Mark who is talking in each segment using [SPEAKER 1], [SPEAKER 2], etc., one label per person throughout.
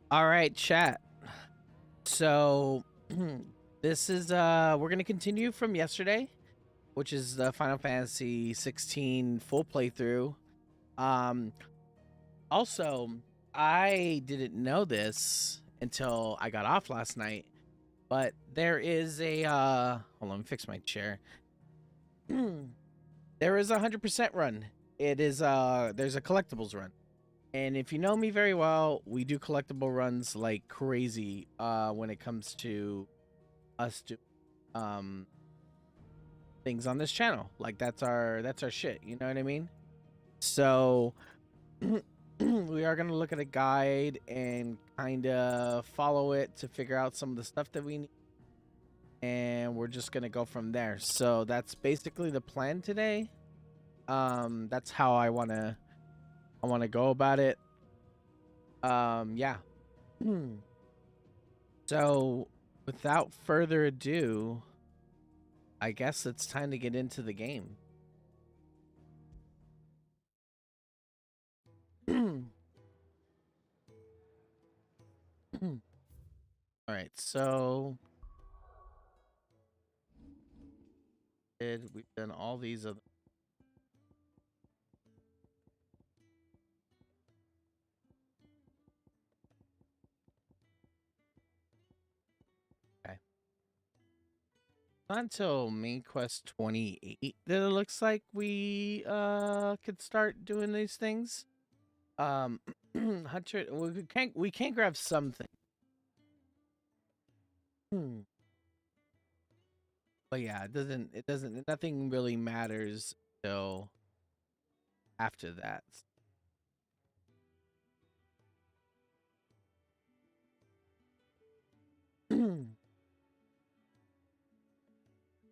[SPEAKER 1] All right, chat. So this is we're gonna continue from yesterday, which is the Final Fantasy 16 full playthrough. Um also, I didn't know this until I got off last night, but there is a hold on, let me fix my chair. There is a 100% run. It is there's a collectibles run. And if you know me very well, we do collectible runs like crazy when it comes to us do um things on this channel. Like that's our shit, you know what I mean? So we are going to look at a guide and kind of follow it to figure out some of the stuff that we need, and we're just going to go from there. So that's basically the plan today. That's how I want to go about it. Yeah. So, without further ado, I guess it's time to get into the game. All right, so we've done all these other. Okay. Not until main quest 28 that it looks like we could start doing these things. Um, Hunter, we can't grab something. But yeah, it doesn't nothing really matters till after that.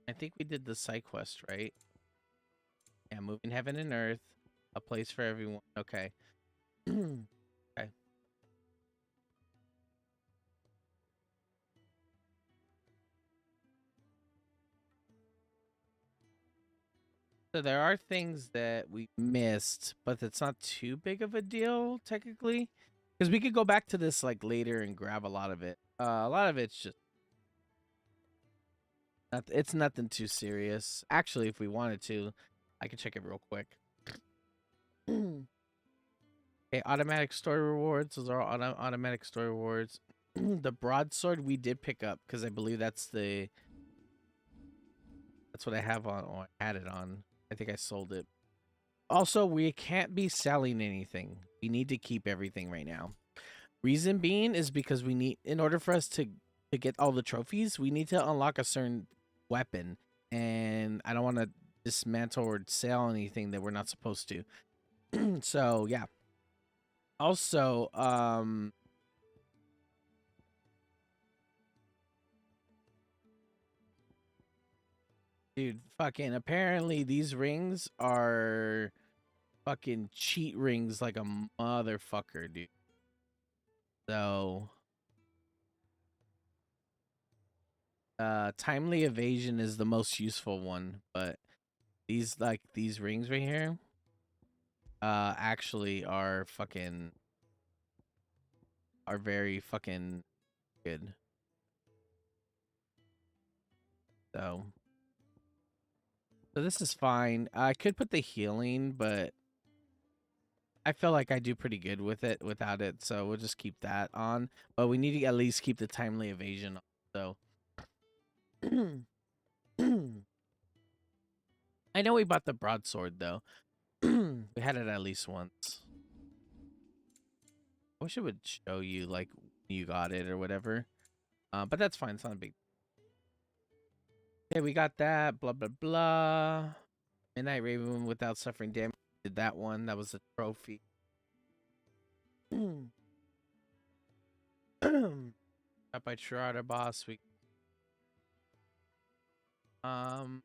[SPEAKER 1] I think we did the side quest, right? Yeah, moving heaven and earth, a place for everyone. Okay. Okay. So there are things that we missed, but it's not too big of a deal technically, because we could go back to this like later and grab a lot of it. A lot of it's just it's nothing too serious. Actually, if we wanted to, I could check it real quick. Okay, automatic story rewards. Those are all automatic story rewards. The broadsword we did pick up because I believe that's what I have on, or I had it on. I think I sold it. Also, we can't be selling anything. We need to keep everything right now. Reason being is because we need, in order for us to get all the trophies, we need to unlock a certain weapon, and I don't want to dismantle or sell anything that we're not supposed to. So yeah. Also, dude, fucking apparently these rings are fucking cheat rings like a motherfucker, dude. So, timely evasion is the most useful one, but these rings right here, actually are very fucking good. So, so this is fine. I could put the healing, but I feel like I do pretty good with it without it, so we'll just keep that on. But we need to at least keep the timely evasion on. So I know we bought the broadsword though. We had it at least once. I wish it would show you like you got it or whatever. But that's fine. It's not a big. Okay, we got that. Blah blah blah. Midnight Raven without suffering damage. Did that one? That was a trophy. Got by Charada boss. We um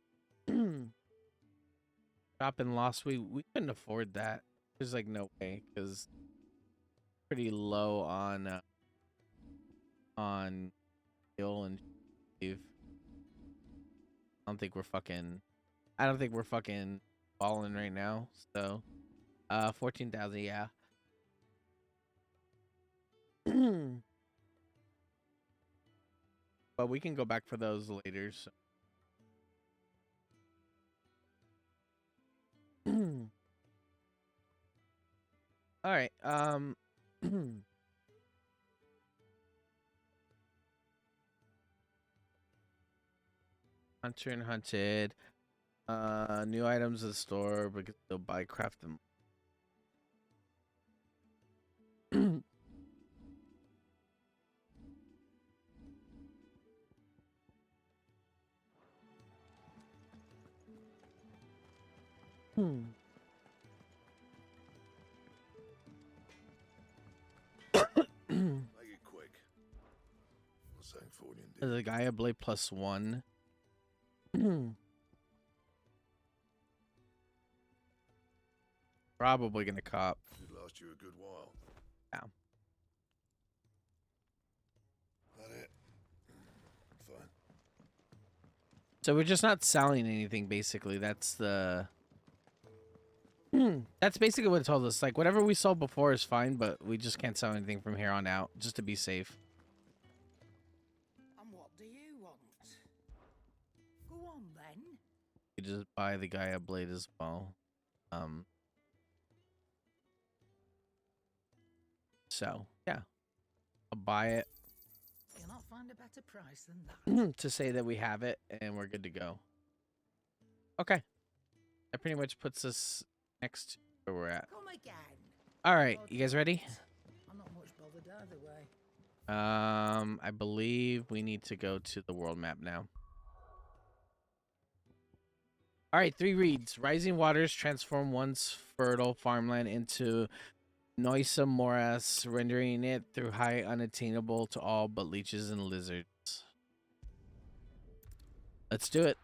[SPEAKER 1] Drop and lost. We couldn't afford that. There's like no way because pretty low on skill and Steve. I don't think we're fucking balling right now. So 14,000, yeah. But we can go back for those later. So. All right. Hunter and hunted. New items in the store, but can still buy craft them.
[SPEAKER 2] Make it quick. What's saying 40 and
[SPEAKER 1] The Gaia Blade +1. Probably gonna cop.
[SPEAKER 2] Should last you a good while.
[SPEAKER 1] Yeah.
[SPEAKER 2] That it? Fine.
[SPEAKER 1] So we're just not selling anything, basically. That's the... That's basically what it told us. Like, whatever we sold before is fine, but we just can't sell anything from here on out, just to be safe.
[SPEAKER 3] And what do you want? Go on, then.
[SPEAKER 1] You just buy the Gaia Blade as well. So, yeah. I'll buy it.
[SPEAKER 3] You'll not find a better price than that.
[SPEAKER 1] To say that we have it, and we're good to go. Okay. That pretty much puts us next to where we're at.
[SPEAKER 3] Come again.
[SPEAKER 1] All right, you guys ready?
[SPEAKER 3] I'm not much bothered either way.
[SPEAKER 1] I believe we need to go to the world map now. All right, 3 reads. Rising waters transform once fertile farmland into noisome morass, rendering it through high unattainable to all but leeches and lizards. Let's do it.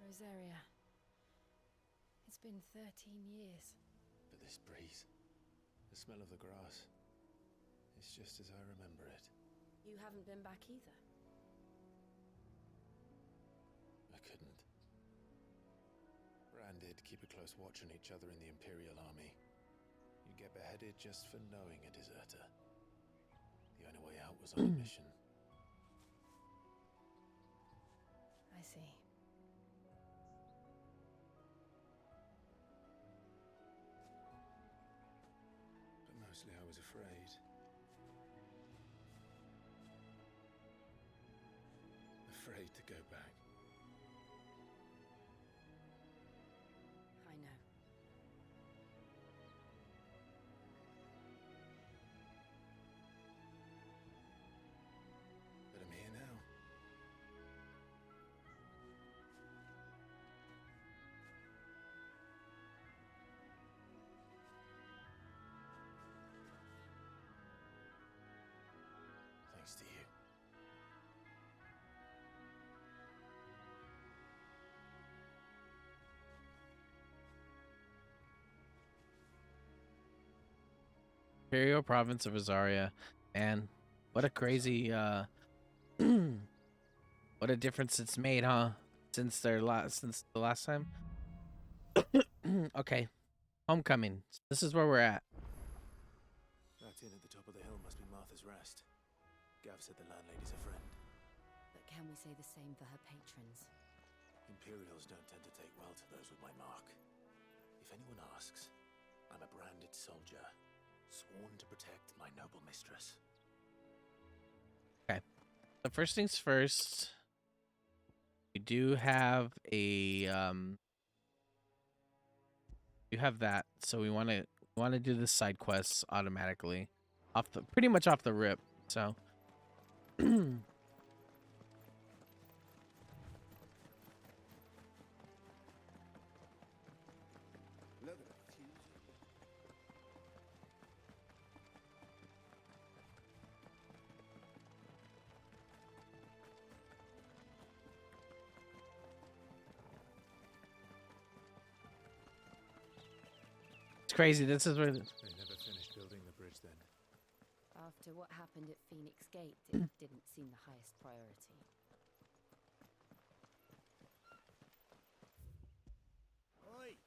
[SPEAKER 4] Rosaria. It's been 13 years.
[SPEAKER 5] But this breeze, the smell of the grass, it's just as I remember it.
[SPEAKER 4] You haven't been back either.
[SPEAKER 5] I couldn't. Branded, keep a close watch on each other in the Imperial Army. You get beheaded just for knowing a deserter. The only way out was on a mission.
[SPEAKER 4] I see.
[SPEAKER 5] But mostly I was afraid. Afraid to go back.
[SPEAKER 4] I know.
[SPEAKER 5] But I'm here now. Thanks to you.
[SPEAKER 1] Imperial province of Rosaria. Man, what a crazy what a difference it's made, huh? Since the last time. Okay. Homecoming. This is where we're at.
[SPEAKER 5] That inn at the top of the hill must be Martha's Rest. Gav said the landlady's a friend.
[SPEAKER 4] But can we say the same for her patrons?
[SPEAKER 5] Imperials don't tend to take well to those with my mark. If anyone asks, I'm a branded soldier, sworn to protect my noble mistress.
[SPEAKER 1] Okay. So first things first. We do have a you have that, so we want to do the side quests automatically, pretty much off the rip. So, crazy. This is where.
[SPEAKER 5] They never finished building the bridge then.
[SPEAKER 4] After what happened at Phoenix Gate, it didn't seem the highest priority.
[SPEAKER 6] Oi!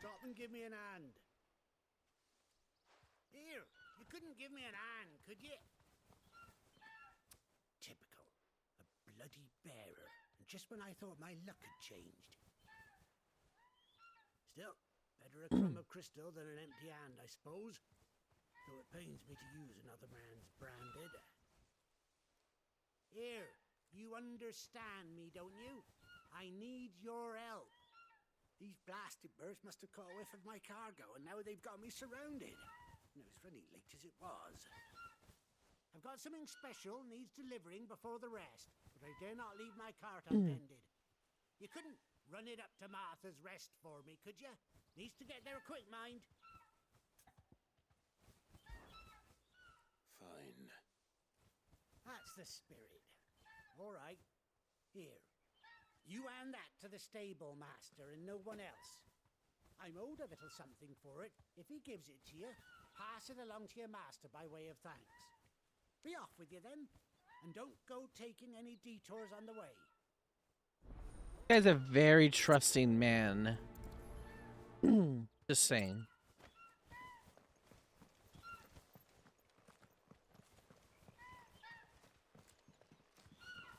[SPEAKER 6] Stop and give me an hand. Here, you couldn't give me an hand, could you? Typical. A bloody bearer. And just when I thought my luck had changed. Still, better a crumb of crystal than an empty hand, I suppose. Though it pains me to use another man's branded. Here, you understand me, don't you? I need your help. These blasted birds must have caught a whiff of my cargo, and now they've got me surrounded. And it was funny late as it was. I've got something special needs delivering before the rest, but I dare not leave my cart untended. You couldn't run it up to Martha's Rest for me, could you? Needs to get there quick, mind.
[SPEAKER 5] Fine.
[SPEAKER 6] That's the spirit. All right. Here. You hand that to the stable master and no one else. I'm owed a little something for it. If he gives it to you, pass it along to your master by way of thanks. Be off with you then, and don't go taking any detours on the way.
[SPEAKER 1] This guy's a very trusting man. Just saying.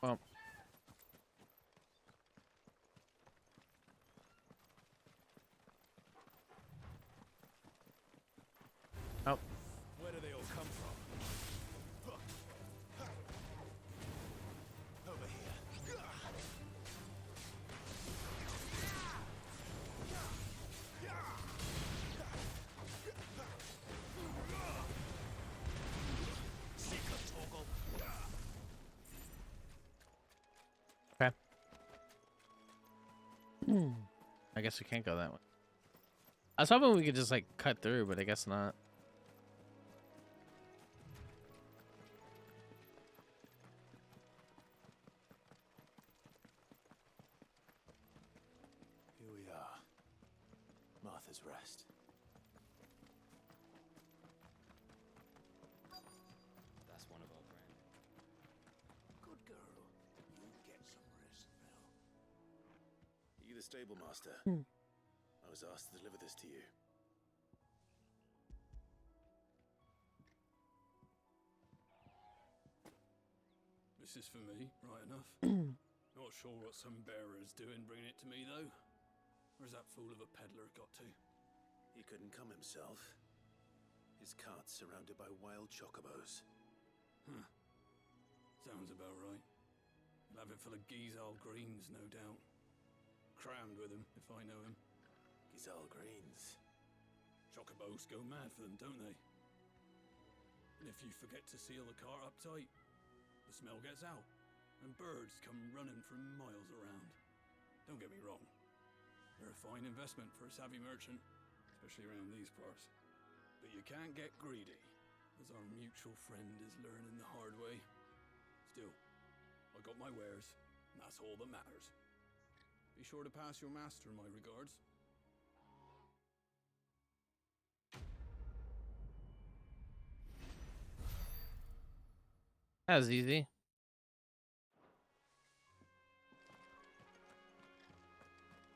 [SPEAKER 1] Well. Oh.
[SPEAKER 5] Where do they all come from? Over here.
[SPEAKER 1] Okay. I guess we can't go that way. I was hoping we could just like cut through, but I guess not.
[SPEAKER 5] Here we are. Martha's Rest.
[SPEAKER 7] That's one of our brand.
[SPEAKER 2] Good girl. You get some rest now.
[SPEAKER 5] Are you the stable master? I was asked to deliver this to you.
[SPEAKER 8] This is for me, right enough. Not sure what some bearer's doing bringing it to me, though. Where's that fool of a peddler got to?
[SPEAKER 5] He couldn't come himself. His cart's surrounded by wild chocobos.
[SPEAKER 8] Huh. Sounds about right. He'll have it full of Gizal greens, no doubt. Crammed with him, if I know him.
[SPEAKER 5] Gizal greens.
[SPEAKER 8] Chocobos go mad for them, don't they? And if you forget to seal the cart up tight, the smell gets out, and birds come running from miles around. Don't get me wrong. They're a fine investment for a savvy merchant, especially around these parts. But you can't get greedy, as our mutual friend is learning the hard way. Still, I got my wares, and that's all that matters. Be sure to pass your master my regards.
[SPEAKER 1] That was easy.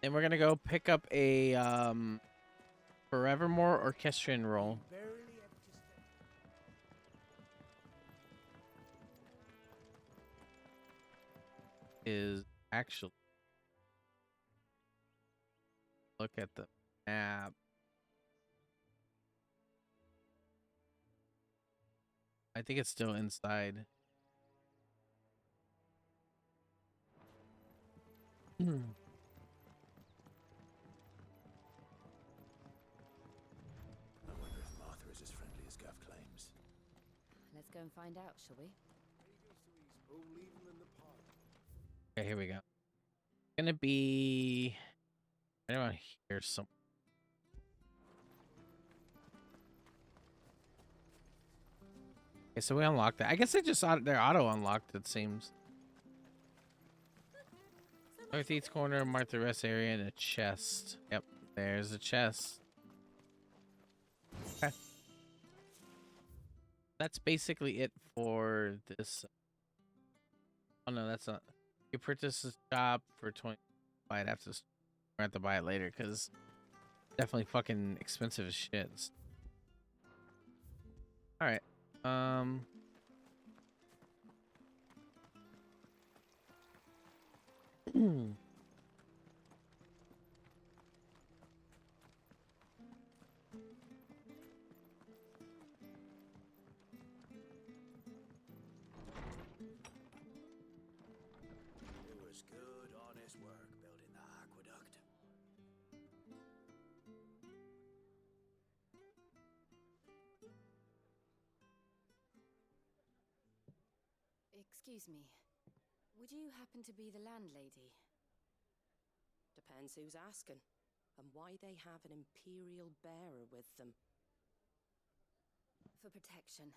[SPEAKER 1] And we're gonna go pick up a Forevermore orchestrion roll.
[SPEAKER 6] Barely have to step.
[SPEAKER 1] Is actually look at the map. I think it's still inside.
[SPEAKER 5] I wonder if Martha is as friendly as Gav claims.
[SPEAKER 4] Let's go and find out, shall we?
[SPEAKER 2] Oh, leave them in the park.
[SPEAKER 1] Okay, here we go. Gonna be right around here some. Okay, so we unlocked that. I guess they just they're auto unlocked. It seems. Northeast corner, mark the rest area, and a chest. Yep, there's a chest. Okay. That's basically it for this. Oh no, that's not. You purchase the shop for 20. Buy it after. I have to buy it later because definitely fucking expensive as shit. All right.
[SPEAKER 2] It was good, honest work building that aqueduct.
[SPEAKER 4] Excuse me. Would you happen to be the landlady?
[SPEAKER 9] Depends who's asking, and why they have an Imperial bearer with them.
[SPEAKER 4] For protection,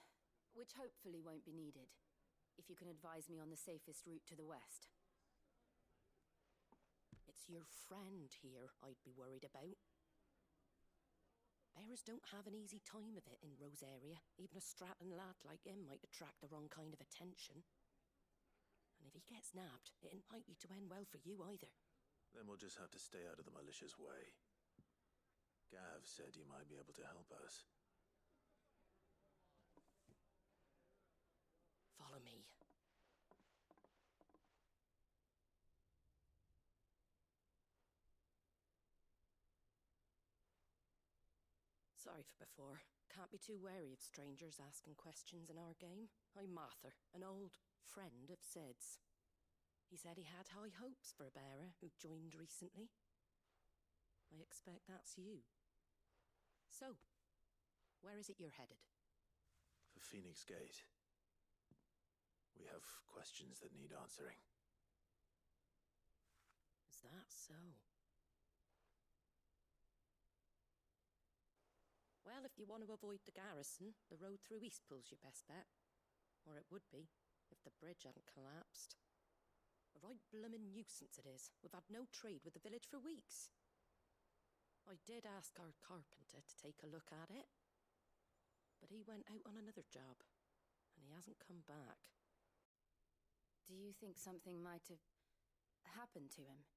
[SPEAKER 4] which hopefully won't be needed. If you can advise me on the safest route to the west.
[SPEAKER 9] It's your friend here I'd be worried about. Bearers don't have an easy time of it in Rose area. Even a Stratton lad like him might attract the wrong kind of attention. And if he gets nabbed, it ain't likely to end well for you either.
[SPEAKER 5] Then we'll just have to stay out of the malicious way. Gav said you might be able to help us.
[SPEAKER 9] Follow me. Sorry for before. Can't be too wary of strangers asking questions in our game. I'm Martha, an old friend of Sid's. He said he had high hopes for a bearer who joined recently. I expect that's you. So, where is it you're headed?
[SPEAKER 5] For Phoenix Gate. We have questions that need answering.
[SPEAKER 9] Is that so? Well, if you want to avoid the garrison, the road through Eastpool's your best bet. Or it would be, if the bridge hadn't collapsed. A right bloomin' nuisance it is. We've had no trade with the village for weeks. I did ask our carpenter to take a look at it, but he went out on another job, and he hasn't come back.
[SPEAKER 4] Do you think something might have happened to him?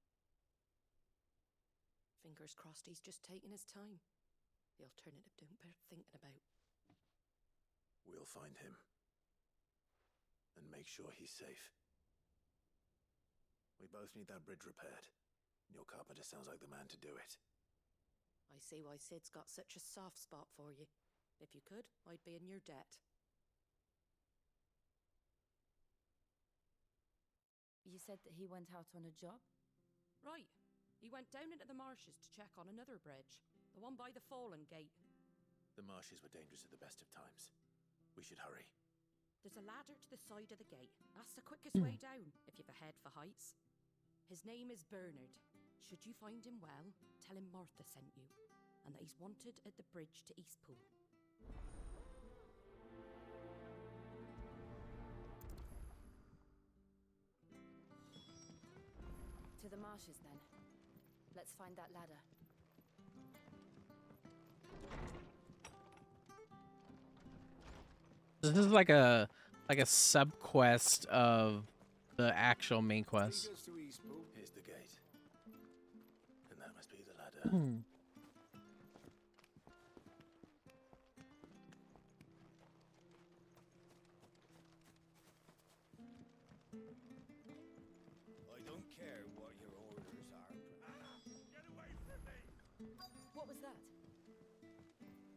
[SPEAKER 9] Fingers crossed he's just taking his time. The alternative don't bear thinking about.
[SPEAKER 5] We'll find him. And make sure he's safe. We both need that bridge repaired. Your carpenter sounds like the man to do it.
[SPEAKER 9] I see why Sid's got such a soft spot for you. If you could, I'd be in your debt.
[SPEAKER 4] You said that he went out on a job?
[SPEAKER 9] Right. He went down into the marshes to check on another bridge. The one by the Fallen Gate.
[SPEAKER 5] The marshes were dangerous at the best of times. We should hurry.
[SPEAKER 9] There's a ladder to the side of the gate. That's the quickest way down, if you've a head for heights. His name is Bernard. Should you find him well, tell him Martha sent you, and that he's wanted at the bridge to Eastpool.
[SPEAKER 4] To the marshes, then. Let's find that ladder.
[SPEAKER 1] This is like a sub quest of the actual main quest.
[SPEAKER 2] Take us to Eastpool.
[SPEAKER 5] Here's the gate. And that must be the ladder.
[SPEAKER 2] I don't care what your orders are. Get away from me!
[SPEAKER 4] What was that?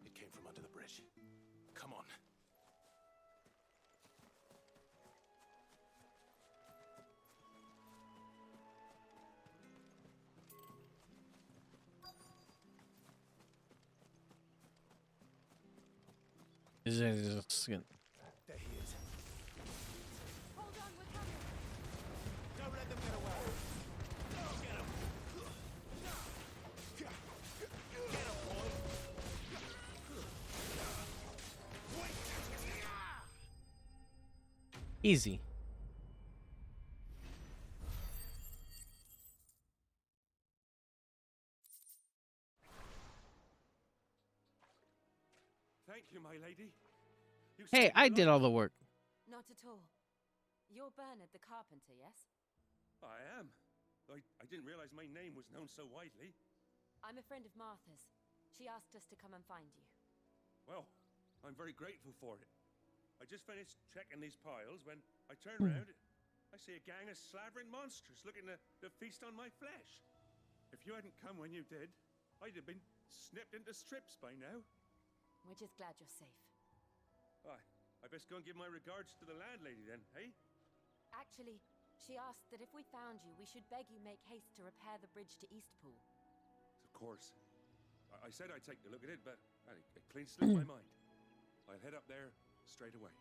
[SPEAKER 5] It came from under the bridge. Come on.
[SPEAKER 1] Is it just gonna-
[SPEAKER 2] There he is.
[SPEAKER 4] Hold on, we're coming!
[SPEAKER 2] Don't let them get away. Get him. Get him, boy.
[SPEAKER 1] Easy.
[SPEAKER 2] Thank you, my lady. You
[SPEAKER 1] Hey,
[SPEAKER 2] saved my
[SPEAKER 1] I did
[SPEAKER 2] life.
[SPEAKER 1] all the work.
[SPEAKER 4] Not at all. You're Bernard the carpenter, yes?
[SPEAKER 2] I am. I didn't realize my name was known so widely.
[SPEAKER 4] I'm a friend of Martha's. She asked us to come and find you.
[SPEAKER 2] Well, I'm very grateful for it. I just finished checking these piles when I turn around. I see a gang of slavering monsters looking to feast on my flesh. If you hadn't come when you did, I'd have been snipped into strips by now.
[SPEAKER 4] We're just glad you're safe.
[SPEAKER 2] I best go and give my regards to the landlady then, eh?
[SPEAKER 4] Actually, she asked that if we found you, we should beg you make haste to repair the bridge to Eastpool.
[SPEAKER 2] Of course. I said I'd take a look at it, but it clean slipped my mind. I'll head up there straight away.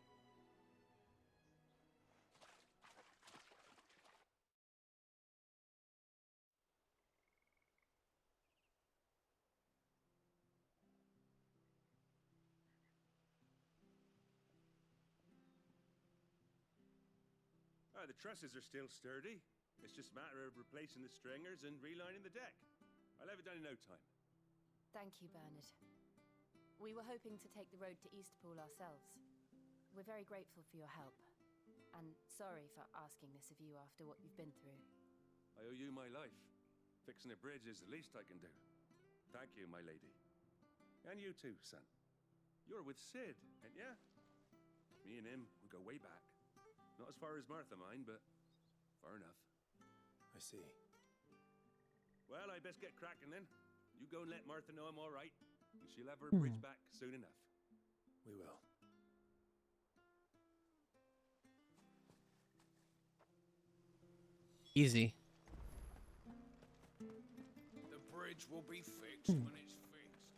[SPEAKER 2] The trusses are still sturdy. It's just a matter of replacing the stringers and relining the deck. I'll have it done in no time.
[SPEAKER 4] Thank you, Bernard. We were hoping to take the road to Eastpool ourselves. We're very grateful for your help. And sorry for asking this of you after what you've been through.
[SPEAKER 2] I owe you my life. Fixing a bridge is the least I can do. Thank you, my lady. And you too, son. You're with Sid, ain't ya? Me and him, we go way back. Not as far as Martha, mind, but far enough.
[SPEAKER 5] I see.
[SPEAKER 2] Well, I best get cracking then. You go and let Martha know I'm all right, and she'll have her bridge back soon enough.
[SPEAKER 5] We will.
[SPEAKER 1] Easy.
[SPEAKER 8] The bridge will be fixed when it's fixed.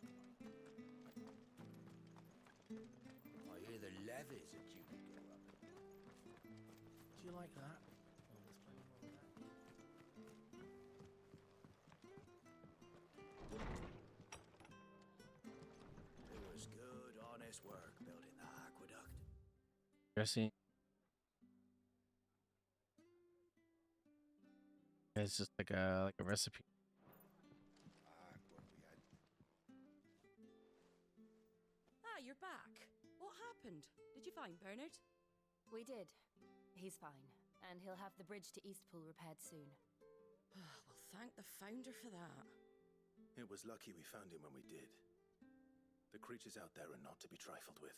[SPEAKER 6] I hear the levies are due to go up.
[SPEAKER 5] Do you like that? Oh, there's plenty more of that.
[SPEAKER 6] It was good, honest work building the aqueduct.
[SPEAKER 1] Jesse. It's just like a recipe.
[SPEAKER 6] What we had.
[SPEAKER 9] Ah, you're back. What happened? Did you find Bernard?
[SPEAKER 4] We did. He's fine, and he'll have the bridge to Eastpool repaired soon.
[SPEAKER 9] Well, thank the founder for that.
[SPEAKER 5] It was lucky we found him when we did. The creatures out there are not to be trifled with.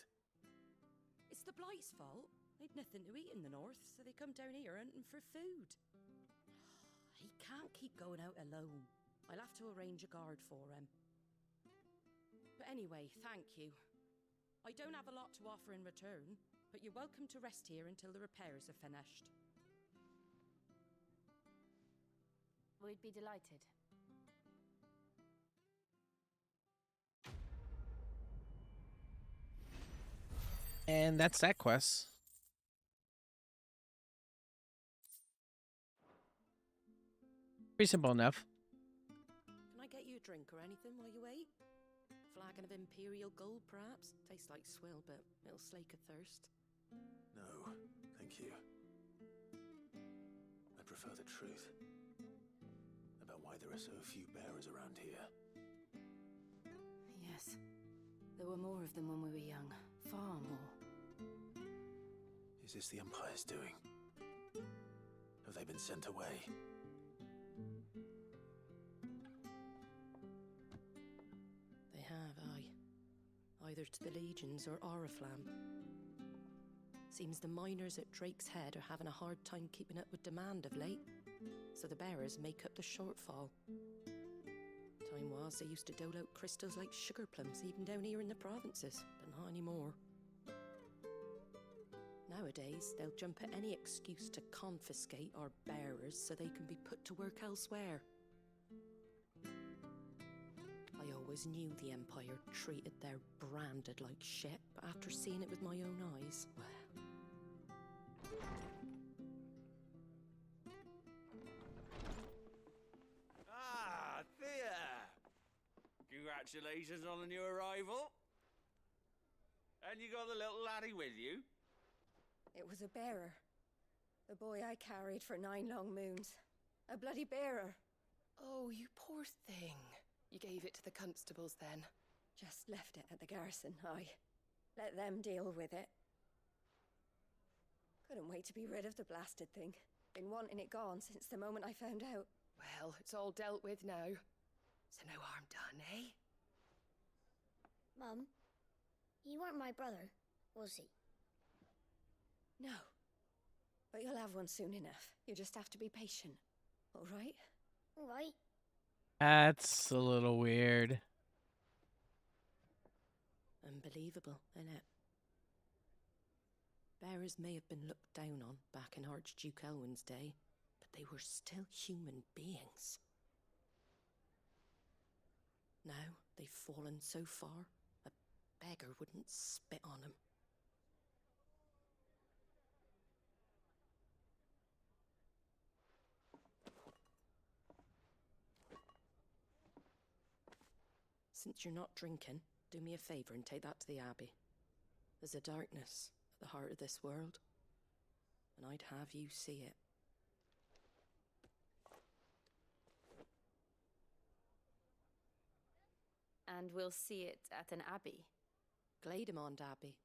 [SPEAKER 9] It's the Blight's fault. They've nothing to eat in the north, so they come down here hunting for food. He can't keep going out alone. I'll have to arrange a guard for him. But anyway, thank you. I don't have a lot to offer in return, but you're welcome to rest here until the repairs are finished.
[SPEAKER 4] We'd be delighted.
[SPEAKER 1] And that's that quest. Pretty simple enough.
[SPEAKER 9] Can I get you a drink or anything while you wait? Flagon of Imperial Gold, perhaps? Tastes like swill, but it'll slake a thirst.
[SPEAKER 5] No, thank you. I prefer the truth about why there are so few bearers around here.
[SPEAKER 4] Yes. There were more of them when we were young. Far more.
[SPEAKER 5] Is this the Empire's doing? Have they been sent away?
[SPEAKER 9] They have, aye. Either to the Legions or Oriflamme. Seems the miners at Drake's Head are having a hard time keeping up with demand of late, so the bearers make up the shortfall. Time was they used to dole out crystals like sugar plums even down here in the provinces, but not anymore. Nowadays, they'll jump at any excuse to confiscate our bearers so they can be put to work elsewhere. I always knew the Empire treated their branded like shit, but after seeing it with my own eyes, well...
[SPEAKER 10] Ah, Thea! Congratulations on the new arrival. And you got the little laddie with you?
[SPEAKER 11] It was a bearer. The boy I carried for 9 long moons. A bloody bearer.
[SPEAKER 12] Oh, you poor thing. You gave it to the constables then.
[SPEAKER 11] Just left it at the garrison. I let them deal with it. Couldn't wait to be rid of the blasted thing. Been wanting it gone since the moment I found out.
[SPEAKER 12] Well, it's all dealt with now. So no harm done, eh?
[SPEAKER 13] Mum, he weren't my brother, was he?
[SPEAKER 11] No. But you'll have one soon enough. You just have to be patient. All right?
[SPEAKER 13] All right.
[SPEAKER 1] That's a little weird.
[SPEAKER 9] Unbelievable, innit? Bearers may have been looked down on back in Archduke Elwin's day, but they were still human beings. Now they've fallen so far, a beggar wouldn't spit on them. Since you're not drinking, do me a favour and take that to the Abbey. There's a darkness at the heart of this world, and I'd have you see it.
[SPEAKER 4] And we'll see it at an abbey?
[SPEAKER 9] Glademond Abbey,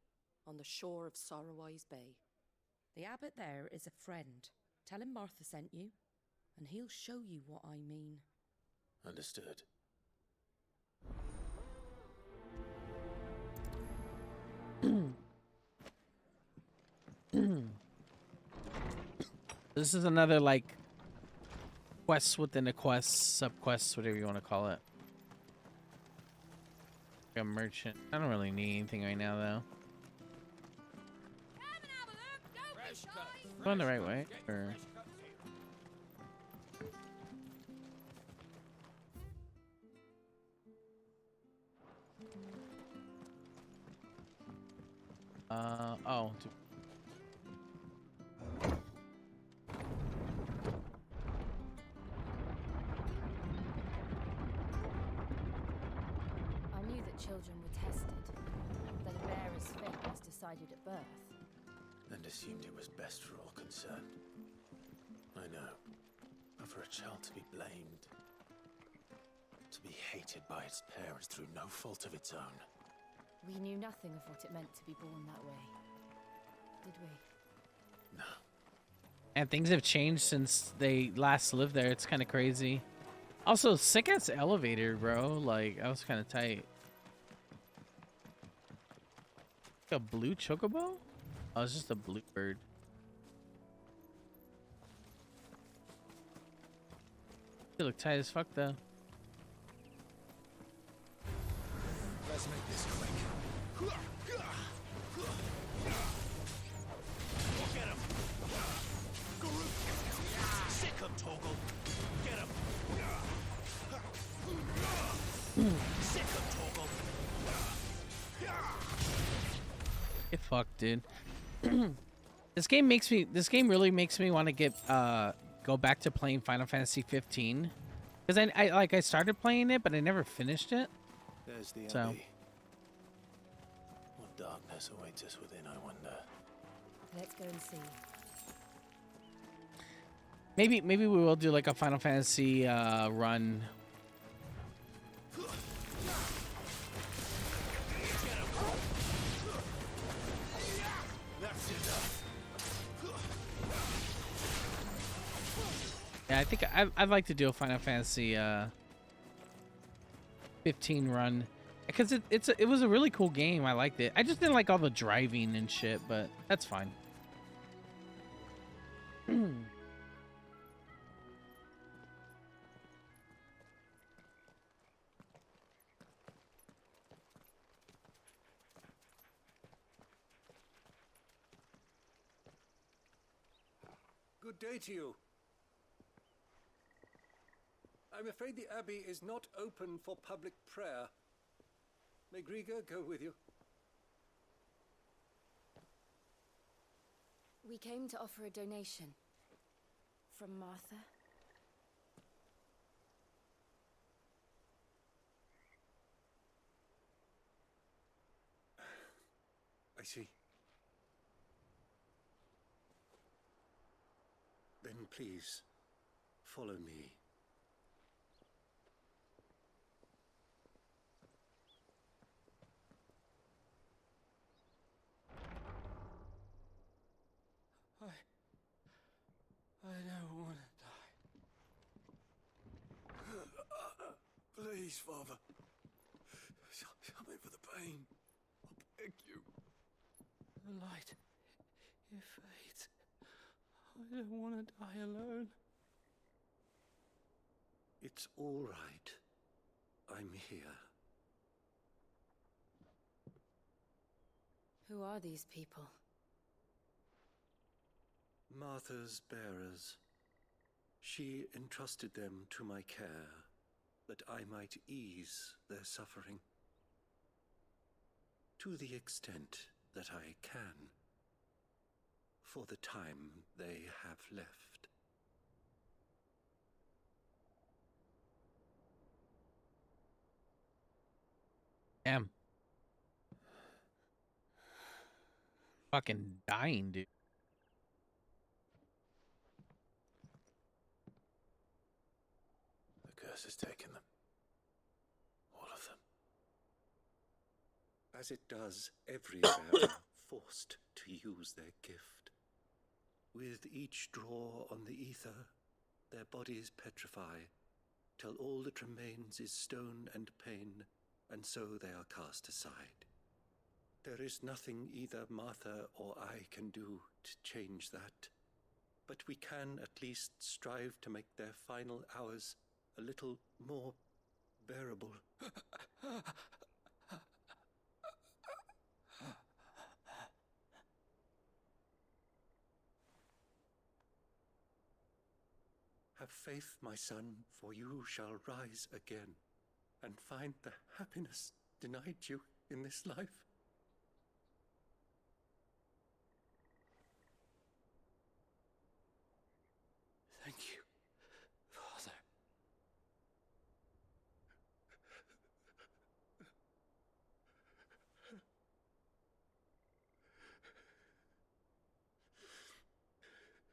[SPEAKER 9] on the shore of Sorrowwise Bay. The abbot there is a friend. Tell him Martha sent you, and he'll show you what I mean.
[SPEAKER 5] Understood.
[SPEAKER 1] This is another, like, quest within a quest, sub-quest, whatever you want to call it. Like a merchant. I don't really need anything right now, though. Going the right way? Or... oh.
[SPEAKER 4] I knew that children were tested, that a bearer's fate was decided at birth.
[SPEAKER 5] And assumed it was best for all concerned. I know. But for a child to be blamed, to be hated by its parents through no fault of its own.
[SPEAKER 4] We knew nothing of what it meant to be born that way, did we?
[SPEAKER 5] No.
[SPEAKER 1] And things have changed since they last lived there. It's kind of crazy. Also, sick ass elevator, bro. Like, that was kind of tight. A blue chocobo? Oh, it's just a bluebird. They look tight as fuck, though.
[SPEAKER 5] Let's make this quick. Get him! Sick him, Toggle! Get him! Sick him, Toggle!
[SPEAKER 1] Get fucked, dude. This game really makes me want to get go back to playing Final Fantasy 15, because I started playing it, but I never finished it.
[SPEAKER 5] There's the
[SPEAKER 1] So.
[SPEAKER 5] Abbey. What darkness awaits us within, I wonder.
[SPEAKER 4] Let's go and see.
[SPEAKER 1] Maybe we will do like a Final Fantasy run.
[SPEAKER 5] That's enough.
[SPEAKER 1] Yeah, I think I'd like to do a Final Fantasy 15 run, because it was a really cool game. I liked it. I just didn't like all the driving and shit, but that's fine.
[SPEAKER 14] Good day to you. I'm afraid the Abbey is not open for public prayer. May Griga go with you?
[SPEAKER 4] We came to offer a donation. From Martha.
[SPEAKER 14] I see. Then please, follow me. Please, Father. Something for the pain. I beg you.
[SPEAKER 8] The light. It fades. I don't want to die alone.
[SPEAKER 14] It's all right. I'm here.
[SPEAKER 4] Who are these people?
[SPEAKER 14] Martha's bearers. She entrusted them to my care, that I might ease their suffering. To the extent that I can, for the time they have left.
[SPEAKER 1] Damn. Fucking dying, dude.
[SPEAKER 5] The curse has taken them. All of them.
[SPEAKER 14] As it does every bearer forced to use their gift. With each draw on the ether, their bodies petrify, till all that remains is stone and pain, and so they are cast aside. There is nothing either Martha or I can do to change that, but we can at least strive to make their final hours a little more bearable. Have faith, my son, for you shall rise again, and find the happiness denied you in this life.
[SPEAKER 8] Thank you, Father.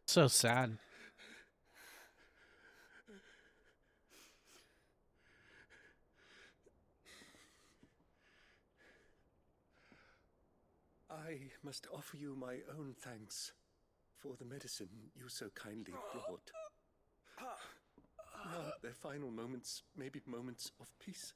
[SPEAKER 1] So sad.
[SPEAKER 14] I must offer you my own thanks for the medicine you so kindly brought. Now their final moments may be moments of peace.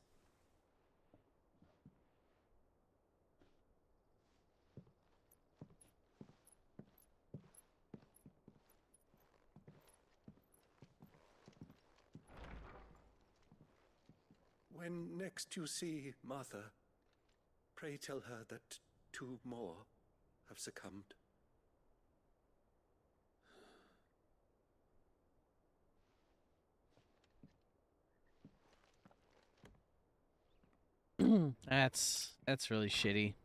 [SPEAKER 14] When next you see Martha, pray tell her that 2 more have succumbed.
[SPEAKER 1] That's really shitty.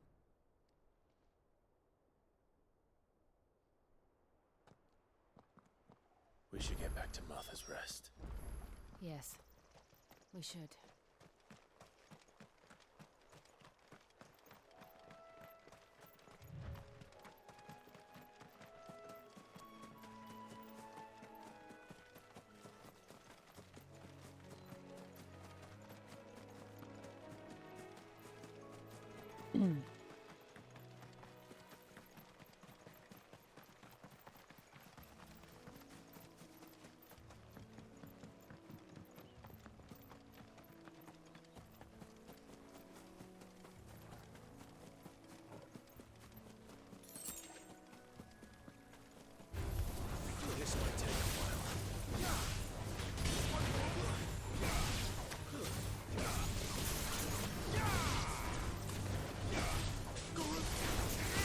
[SPEAKER 5] We should get back to Martha's Rest.
[SPEAKER 4] Yes, we should.
[SPEAKER 5] This might take a while.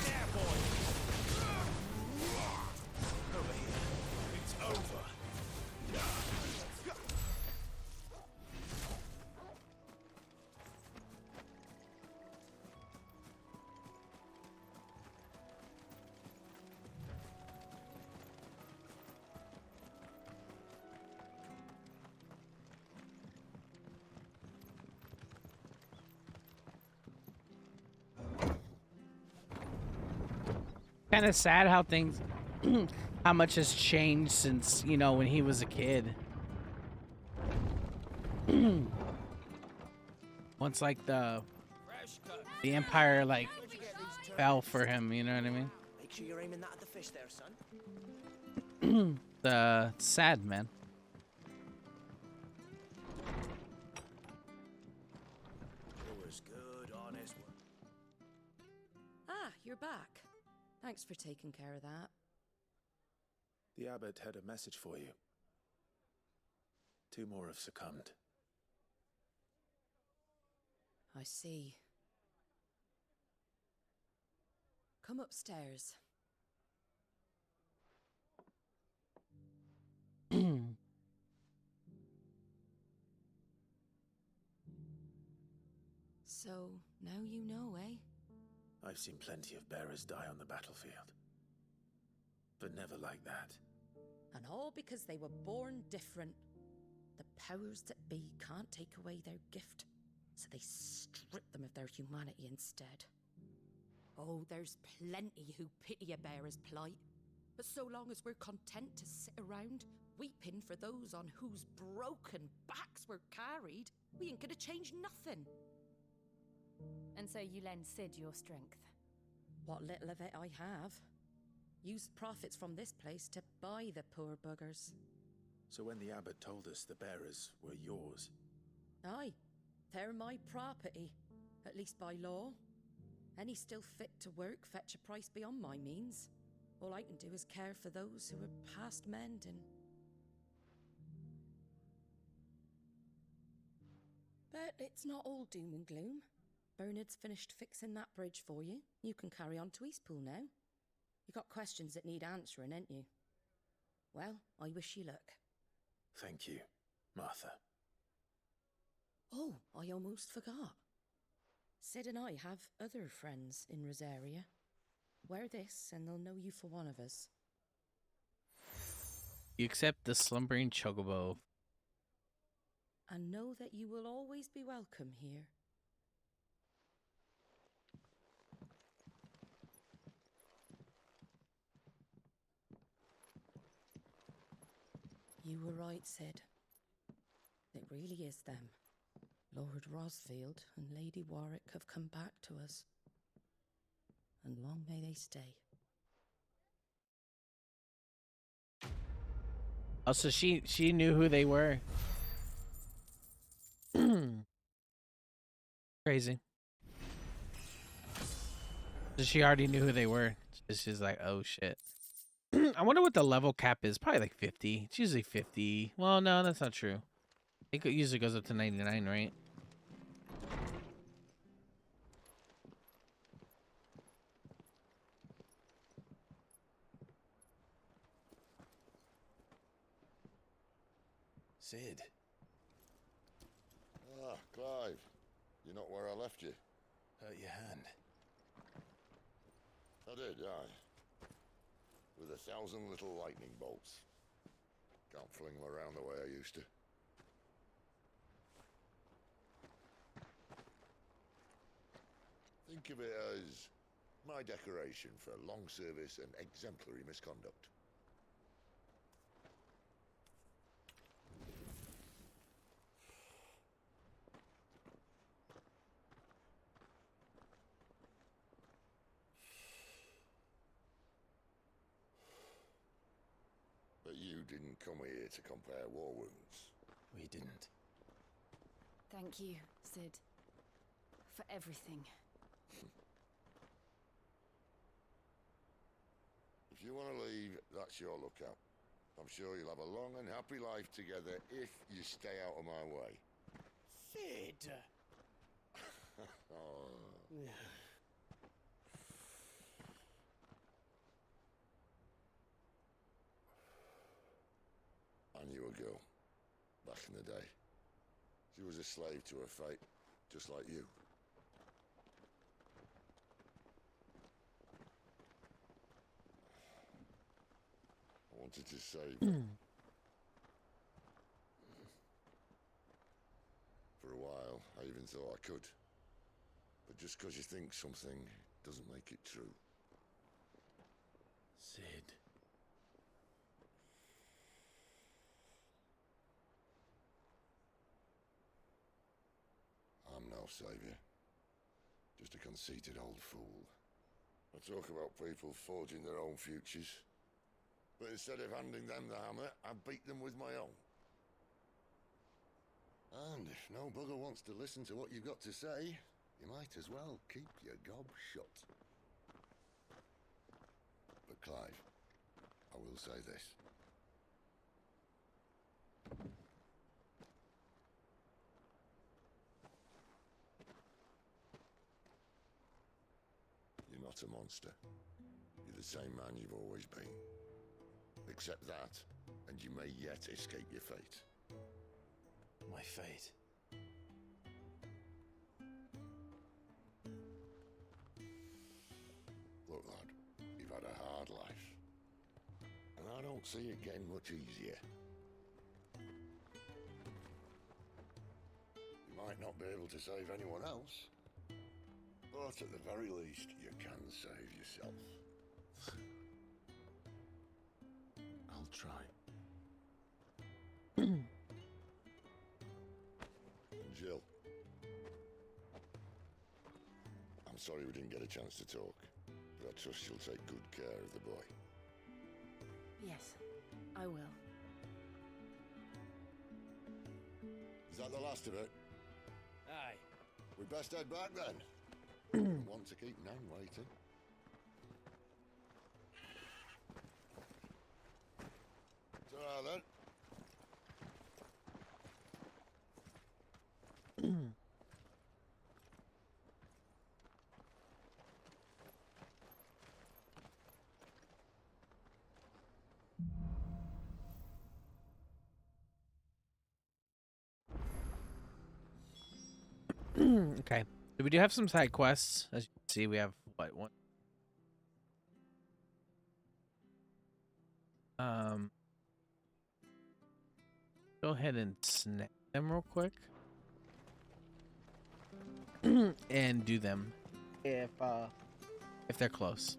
[SPEAKER 5] There, boy! Over here. It's over.
[SPEAKER 1] Kind of sad how things, how much has changed since, you know, when he was a kid. Once like the Empire like fell for him, you know what I mean?
[SPEAKER 15] Make sure you're aiming that at the fish there, son.
[SPEAKER 1] Sad, man.
[SPEAKER 15] Just good, honest work.
[SPEAKER 9] Ah, you're back. Thanks for taking care of that.
[SPEAKER 5] The abbot had a message for you. 2 more have succumbed.
[SPEAKER 9] I see. Come upstairs. So, now you know, eh?
[SPEAKER 5] I've seen plenty of bearers die on the battlefield. But never like that.
[SPEAKER 9] And all because they were born different. The powers that be can't take away their gift, so they strip them of their humanity instead. Oh, there's plenty who pity a bearer's plight. But so long as we're content to sit around, weeping for those on whose broken backs we're carried, we ain't gonna change nothing.
[SPEAKER 4] And so you lend Sid your strength?
[SPEAKER 9] What little of it I have. Used profits from this place to buy the poor buggers.
[SPEAKER 5] So when the abbot told us the bearers were yours...
[SPEAKER 9] Aye, they're my property, at least by law. Any still fit to work fetch a price beyond my means. All I can do is care for those who are past mending. But it's not all doom and gloom. Bernard's finished fixing that bridge for you. You can carry on to Eastpool now. You got questions that need answering, ain't you? Well, I wish you luck.
[SPEAKER 5] Thank you, Martha.
[SPEAKER 9] Oh, I almost forgot. Sid and I have other friends in Rosaria. Wear this and they'll know you for one of us.
[SPEAKER 1] You accept the slumbering chocobo.
[SPEAKER 9] And know that you will always be welcome here. You were right, Sid. It really is them. Lord Rosfield and Lady Warwick have come back to us. And long may they stay.
[SPEAKER 1] Oh, so she knew who they were. Crazy. So she already knew who they were. She's like, oh shit. I wonder what the level cap is. Probably like 50. It's usually 50. Well, no, that's not true. It usually goes up to 99, right?
[SPEAKER 5] Sid.
[SPEAKER 16] Ah, Clive. You're not where I left you.
[SPEAKER 5] Hurt your hand.
[SPEAKER 16] I did, aye. With 1,000 little lightning bolts. Can't fling them around the way I used to. Think of it as my decoration for long service and exemplary misconduct. But you didn't come here to compare war wounds.
[SPEAKER 5] We didn't.
[SPEAKER 4] Thank you, Sid. For everything.
[SPEAKER 16] If you want to leave, that's your lookout. I'm sure you'll have a long and happy life together if you stay out of my way.
[SPEAKER 15] Sid!
[SPEAKER 16] Oh. I knew a girl, back in the day. She was a slave to her fate, just like you. I wanted to save her. For a while, I even thought I could. But just because you think something doesn't make it true.
[SPEAKER 5] Sid.
[SPEAKER 16] I'm no savior. Just a conceited old fool. I talk about people forging their own futures. But instead of handing them the hammer, I beat them with my own. And if no bugger wants to listen to what you've got to say, you might as well keep your gob shut. But Clive, I will say this. You're not a monster. You're the same man you've always been. Accept that, and you may yet escape your fate.
[SPEAKER 5] My fate?
[SPEAKER 16] Look, lad, you've had a hard life. And I don't see it getting much easier. You might not be able to save anyone else, but at the very least, you can save yourself.
[SPEAKER 5] I'll try.
[SPEAKER 16] Jill. I'm sorry we didn't get a chance to talk, but I trust you'll take good care of the boy.
[SPEAKER 11] Yes, I will.
[SPEAKER 16] Is that the last of it?
[SPEAKER 10] Aye.
[SPEAKER 16] We best head back then. Don't want to keep Nan waiting. Ta-ra then.
[SPEAKER 1] Okay. So we do have some side quests. As you can see, we have what one? Go ahead and snap them real quick. And do them if they're close.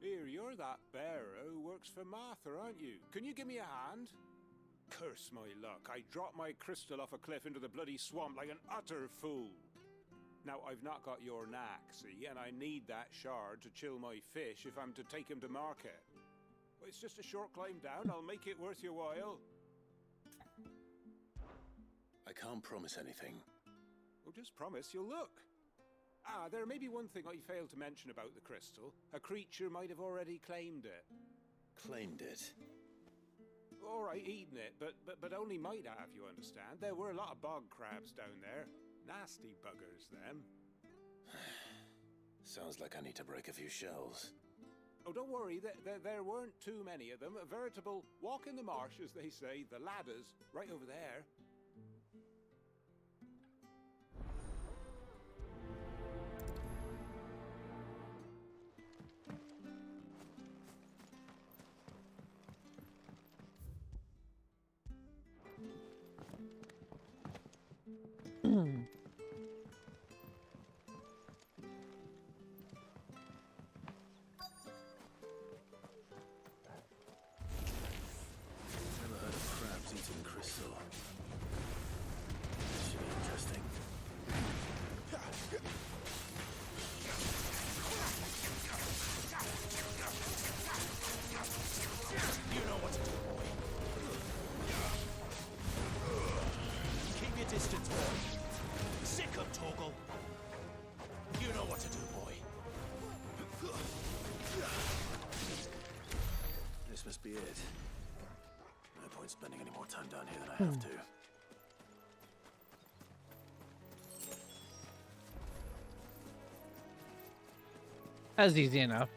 [SPEAKER 6] Here, you're that bearer who works for Martha, aren't you? Can you give me a hand? Curse my luck. I dropped my crystal off a cliff into the bloody swamp like an utter fool. Now, I've not got your knack, see, and I need that shard to chill my fish if I'm to take him to market. But it's just a short climb down. I'll make it worth your while.
[SPEAKER 5] I can't promise anything.
[SPEAKER 6] Well, just promise you'll look. Ah, there may be one thing I failed to mention about the crystal. A creature might have already claimed it.
[SPEAKER 5] Claimed it?
[SPEAKER 6] All right, eaten it, but only might have, you understand. There were a lot of bog crabs down there. Nasty buggers, them.
[SPEAKER 5] Sounds like I need to break a few shells.
[SPEAKER 6] Oh, don't worry, there weren't too many of them. A veritable walk in the marsh, as they say, the ladders, right over there.
[SPEAKER 5] Never heard of crabs eating crystal. Should be interesting.
[SPEAKER 10] You know what to do, boy. Keep your distance, boy. Sick of Torgal. You know what to do, boy.
[SPEAKER 5] This must be it. No point spending any more time down here than I have to.
[SPEAKER 1] That's easy enough.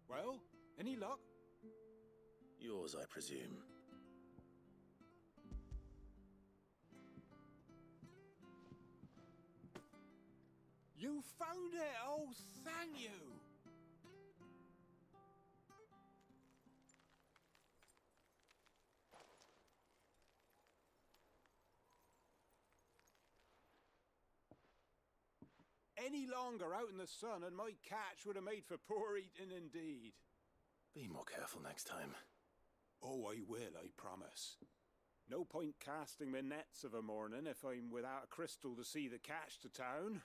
[SPEAKER 6] Well, any luck?
[SPEAKER 5] Yours, I presume.
[SPEAKER 6] You found it! Oh, thank you!
[SPEAKER 17] any longer out in the sun, and my catch would have made for poor eating indeed.
[SPEAKER 5] Be more careful next time.
[SPEAKER 17] Oh, I will, I promise. No point casting my nets of a morning if I'm without a crystal to see the catch to town.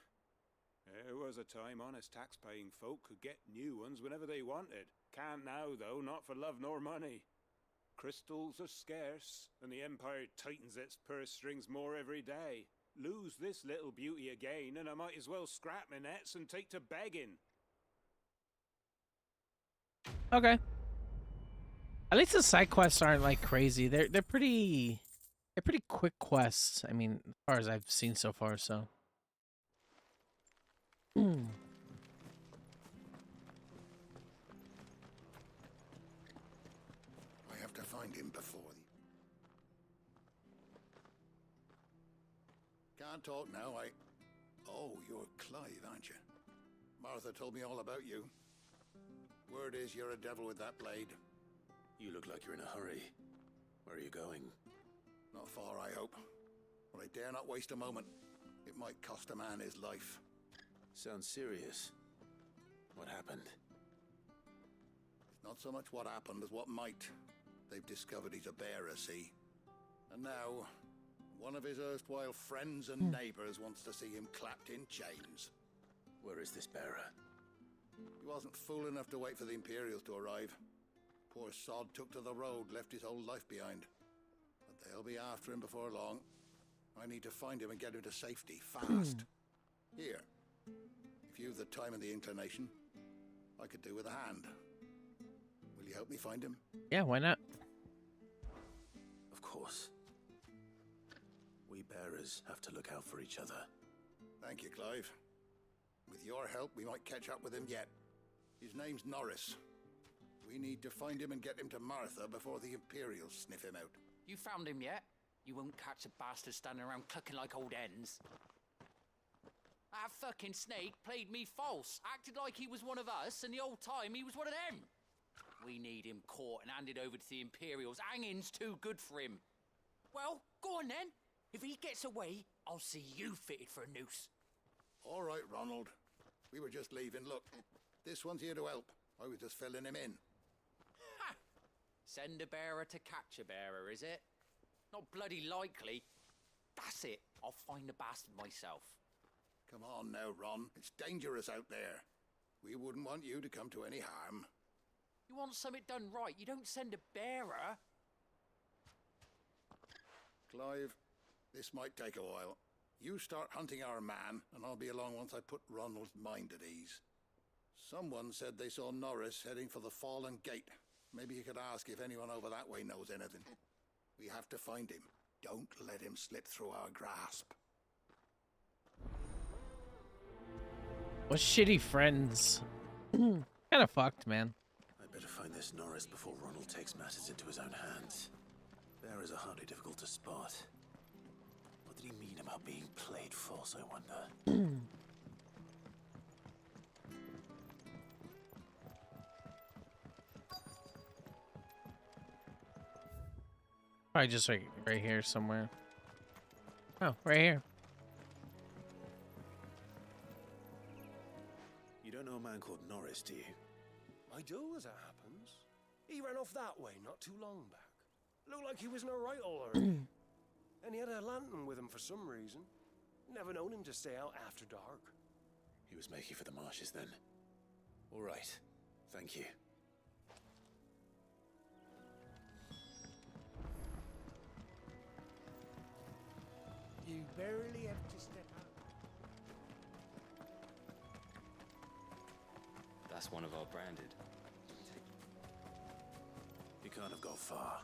[SPEAKER 17] There was a time honest tax-paying folk could get new ones whenever they wanted. Can't now, though, not for love nor money. Crystals are scarce, and the Empire tightens its purse strings more every day. Lose this little beauty again, and I might as well scrap my nets and take to begging.
[SPEAKER 1] Okay. At least the side quests aren't like crazy. They're pretty quick quests. I mean, as far as I've seen so far, so.
[SPEAKER 16] I have to find him before the... Can't talk now, Oh, you're Clive, aren't you? Martha told me all about you. Word is you're a devil with that blade.
[SPEAKER 5] You look like you're in a hurry. Where are you going?
[SPEAKER 16] Not far, I hope. But I dare not waste a moment. It might cost a man his life.
[SPEAKER 5] Sounds serious. What happened?
[SPEAKER 16] It's not so much what happened as what might. They've discovered he's a bearer, see? And now, one of his erstwhile friends and neighbors wants to see him clapped in chains.
[SPEAKER 5] Where is this bearer?
[SPEAKER 16] He wasn't fool enough to wait for the Imperials to arrive. Poor sod took to the road, left his whole life behind. But they'll be after him before long. I need to find him and get him to safety, fast. Here. If you've the time and the inclination, I could do with a hand. Will you help me find him?
[SPEAKER 1] Yeah, why not?
[SPEAKER 5] Of course. We bearers have to look out for each other.
[SPEAKER 16] Thank you, Clive. With your help, we might catch up with him yet. His name's Norris. We need to find him and get him to Martha before the Imperials sniff him out.
[SPEAKER 18] You found him yet? You won't catch a bastard standing around clucking like old hens. That fucking snake played me false, acted like he was one of us, and the whole time he was one of them. We need him caught and handed over to the Imperials. Hanging's too good for him. Well, go on then. If he gets away, I'll see you fitted for a noose.
[SPEAKER 16] All right, Ronald. We were just leaving. Look, this one's here to help. I was just filling him in.
[SPEAKER 18] Ha! Send a bearer to catch a bearer, is it? Not bloody likely. That's it. I'll find the bastard myself.
[SPEAKER 16] Come on now, Ron. It's dangerous out there. We wouldn't want you to come to any harm.
[SPEAKER 18] You want something done right, you don't send a bearer.
[SPEAKER 16] Clive, this might take a while. You start hunting our man, and I'll be along once I put Ronald's mind at ease. Someone said they saw Norris heading for the Fallen Gate. Maybe you could ask if anyone over that way knows anything. We have to find him. Don't let him slip through our grasp.
[SPEAKER 1] What shitty friends. Kind of fucked, man.
[SPEAKER 5] I better find this Norris before Ronald takes matters into his own hands. Bearers are hardly difficult to spot. What did he mean about being played false, I wonder?
[SPEAKER 1] Probably just right here somewhere. Oh, right here.
[SPEAKER 5] You don't know a man called Norris, do you?
[SPEAKER 19] I do, as it happens. He ran off that way not too long back. Looked like he was in a right already. And he had a lantern with him for some reason. Never known him to stay out after dark.
[SPEAKER 5] He was making for the marshes then. All right. Thank you.
[SPEAKER 6] You barely have to step out.
[SPEAKER 7] That's one of our branded.
[SPEAKER 5] You can't have got far.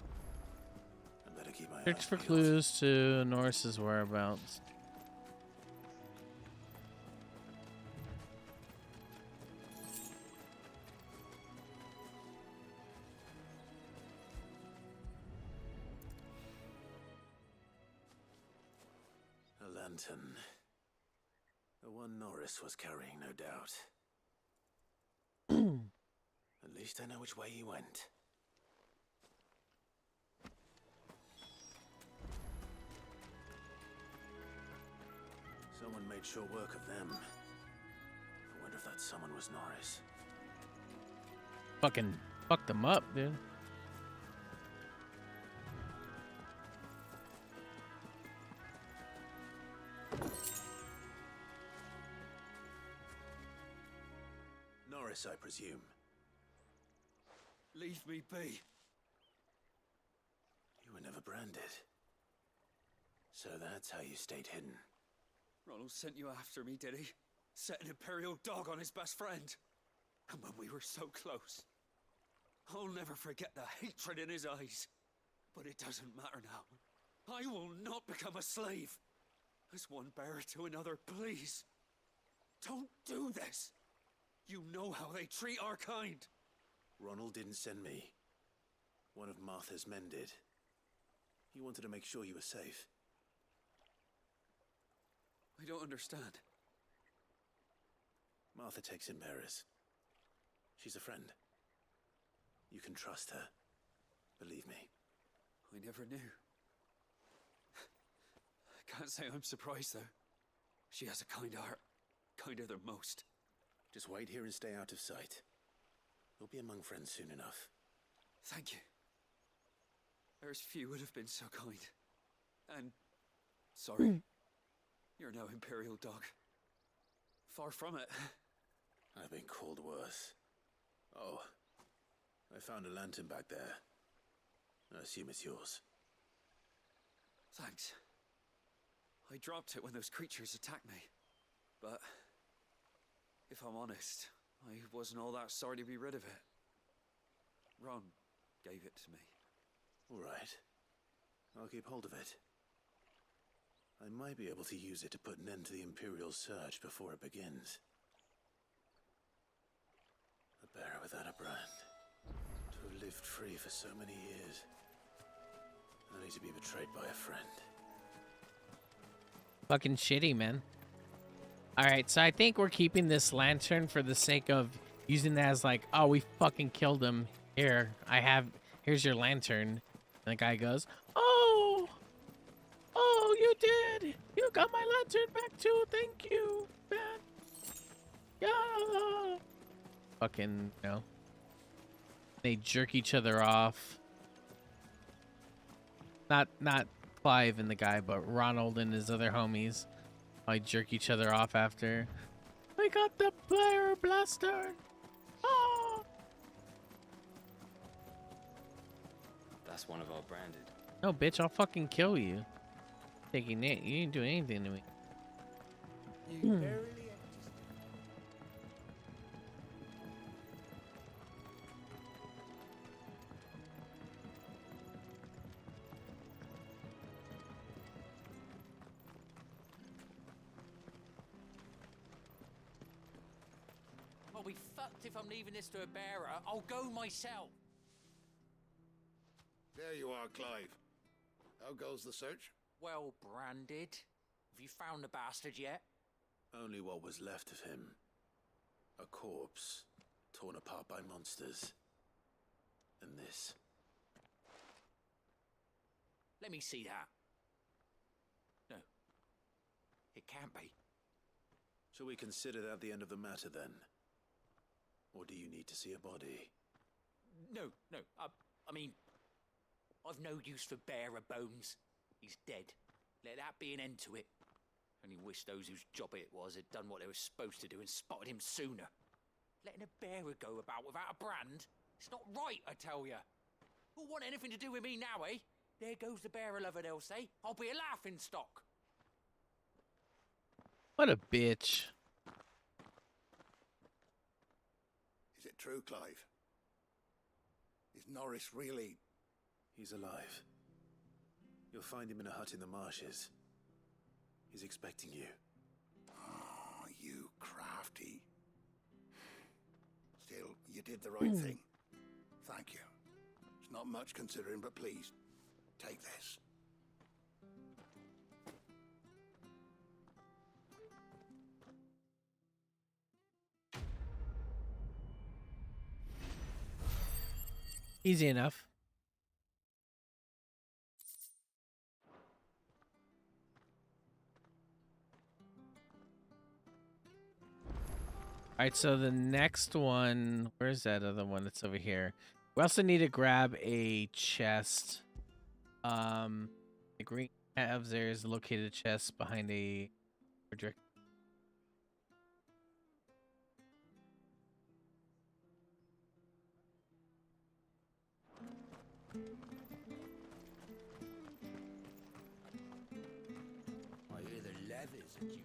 [SPEAKER 5] I better keep my
[SPEAKER 1] Search
[SPEAKER 5] eyes
[SPEAKER 1] for
[SPEAKER 5] peeled.
[SPEAKER 1] clues to Norris's whereabouts.
[SPEAKER 5] A lantern. The one Norris was carrying, no doubt. At least I know which way he went. Someone made sure work of them. that someone was Norris.
[SPEAKER 1] Fucking fucked him up, dude.
[SPEAKER 5] Norris, I presume.
[SPEAKER 10] Leave me be.
[SPEAKER 5] You were never branded. So that's how you stayed hidden.
[SPEAKER 10] Ronald sent you after me, did he? Set an Imperial dog on his best friend. And when we were so close. I'll never forget the hatred in his eyes. But it doesn't matter now. I will not become a slave. As one bearer to another, please. Don't do this. You know how they treat our kind.
[SPEAKER 5] Ronald didn't send me. One of Martha's men did. He wanted to make sure you were safe.
[SPEAKER 10] I don't understand.
[SPEAKER 5] Martha takes in bearers. She's a friend. You can trust her. Believe me.
[SPEAKER 10] I never knew. I can't say I'm surprised, though. She has a kind heart. Kinder than most.
[SPEAKER 5] Just wait here and stay out of sight. You'll be among friends soon enough.
[SPEAKER 10] Thank you. There's few would have been so kind. And... sorry. You're no Imperial dog. Far from it.
[SPEAKER 5] I've been called worse. Oh, I found a lantern back there. I assume it's yours.
[SPEAKER 10] Thanks. I dropped it when those creatures attacked me. But... if I'm honest, I wasn't all that sorry to be rid of it. Ron gave it to me.
[SPEAKER 5] All right. I'll keep hold of it. I might be able to use it to put an end to the Imperial search before it begins. A bearer without a brand. To have lived free for so many years. Only to be betrayed by a friend.
[SPEAKER 1] Fucking shitty, man. Alright, so I think we're keeping this lantern for the sake of using that as like, oh, we fucking killed him. Here, here's your lantern. And the guy goes, oh, you did. You got my lantern back too. Thank you, man. Yeah. Fucking, they jerk each other off. Not Clive and the guy, but Ronald and his other homies. I jerk each other off after. I got the player blaster. Oh.
[SPEAKER 7] That's one of our branded.
[SPEAKER 1] No, bitch, I'll fucking kill you. Taking it, you didn't do anything to me.
[SPEAKER 6] You barely
[SPEAKER 18] I'll be fucked if I'm leaving this to a bearer. I'll go myself.
[SPEAKER 16] There you are, Clive. How goes the search?
[SPEAKER 18] Well branded. Have you found the bastard yet?
[SPEAKER 5] Only what was left of him. A corpse, torn apart by monsters. And this.
[SPEAKER 18] Let me see that. No. It can't be.
[SPEAKER 5] Shall we consider that the end of the matter, then? Or do you need to see a body?
[SPEAKER 18] No. I mean, I've no use for bearer bones. He's dead. Let that be an end to it. Only wish those whose job it was had done what they were supposed to do and spotted him sooner. Letting a bearer go about without a brand? It's not right, I tell you. Who'll want anything to do with me now, eh? There goes the bearer lover, they'll say. I'll be a laughing stock.
[SPEAKER 1] What a bitch.
[SPEAKER 16] Is it true, Clive? Is Norris really...
[SPEAKER 5] He's alive. You'll find him in a hut in the marshes. He's expecting you.
[SPEAKER 16] Oh, you crafty. Still, you did the right thing. Thank you. It's not much considering, but please, take this.
[SPEAKER 1] Easy enough. All right, so the next one, where's that other one that's over here? We also need to grab a chest. The green halves there is located a chest behind a project.
[SPEAKER 6] I hear the levies at you.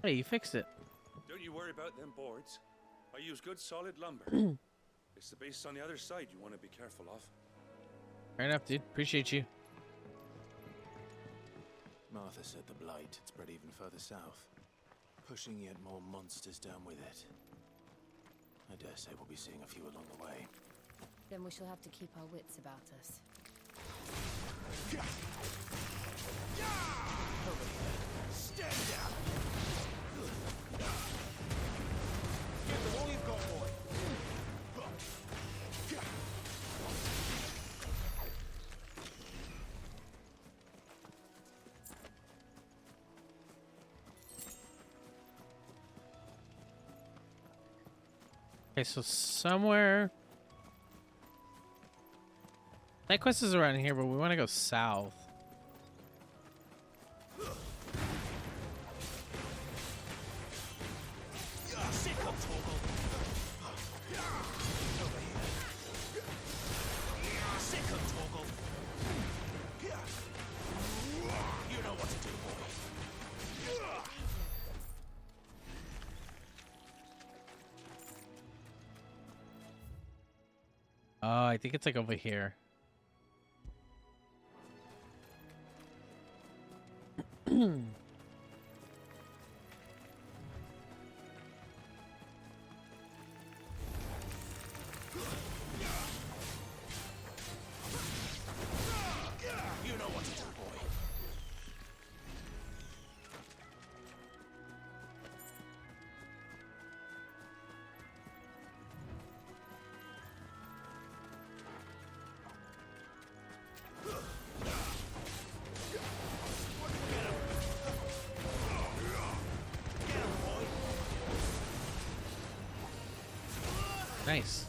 [SPEAKER 1] Hey, you fixed it.
[SPEAKER 2] Don't you worry about them boards. I use good solid lumber. It's the base on the other side you want to be careful of.
[SPEAKER 1] Fair enough, dude. Appreciate you.
[SPEAKER 5] Martha said the blight had spread even further south, pushing yet more monsters down with it. I dare say we'll be seeing a few along the way.
[SPEAKER 4] Then we shall have to keep our wits about us.
[SPEAKER 6] Stand down! Give them all you've got, boy!
[SPEAKER 1] Okay, so somewhere... That quest is around here, but we want to go south.
[SPEAKER 6] You know what to do, boy.
[SPEAKER 1] Oh, I think it's like over here.
[SPEAKER 6] You know what to do, boy.
[SPEAKER 1] Nice.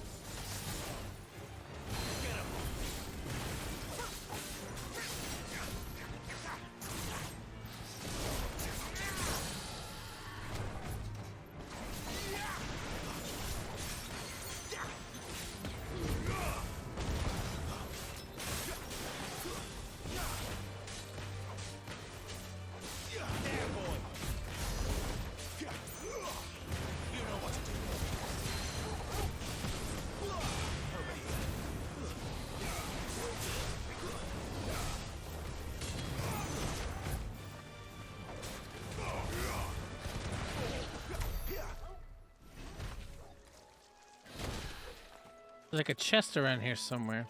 [SPEAKER 1] There's like a chest around here somewhere.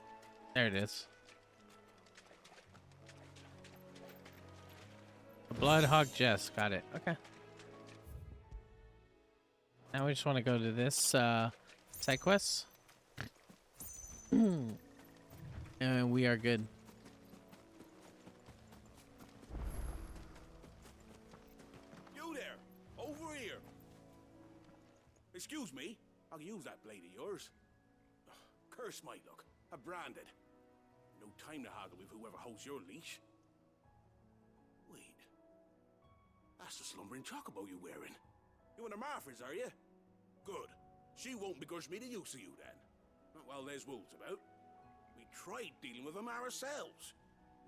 [SPEAKER 1] There it is. A Bloodhawk Jess. Got it. Okay. Now we just want to go to this side quest. And we are good.
[SPEAKER 17] You there! Over here! Excuse me, I'll use that blade of yours. Ugh, curse my luck. I'm branded. No time to haggle with whoever holds your leash. Wait. That's the slumbering chocobo you're wearing. You one of Martha's, are you? Good. She won't begrudge me the use of you then. Not while there's wolves about. We tried dealing with them ourselves.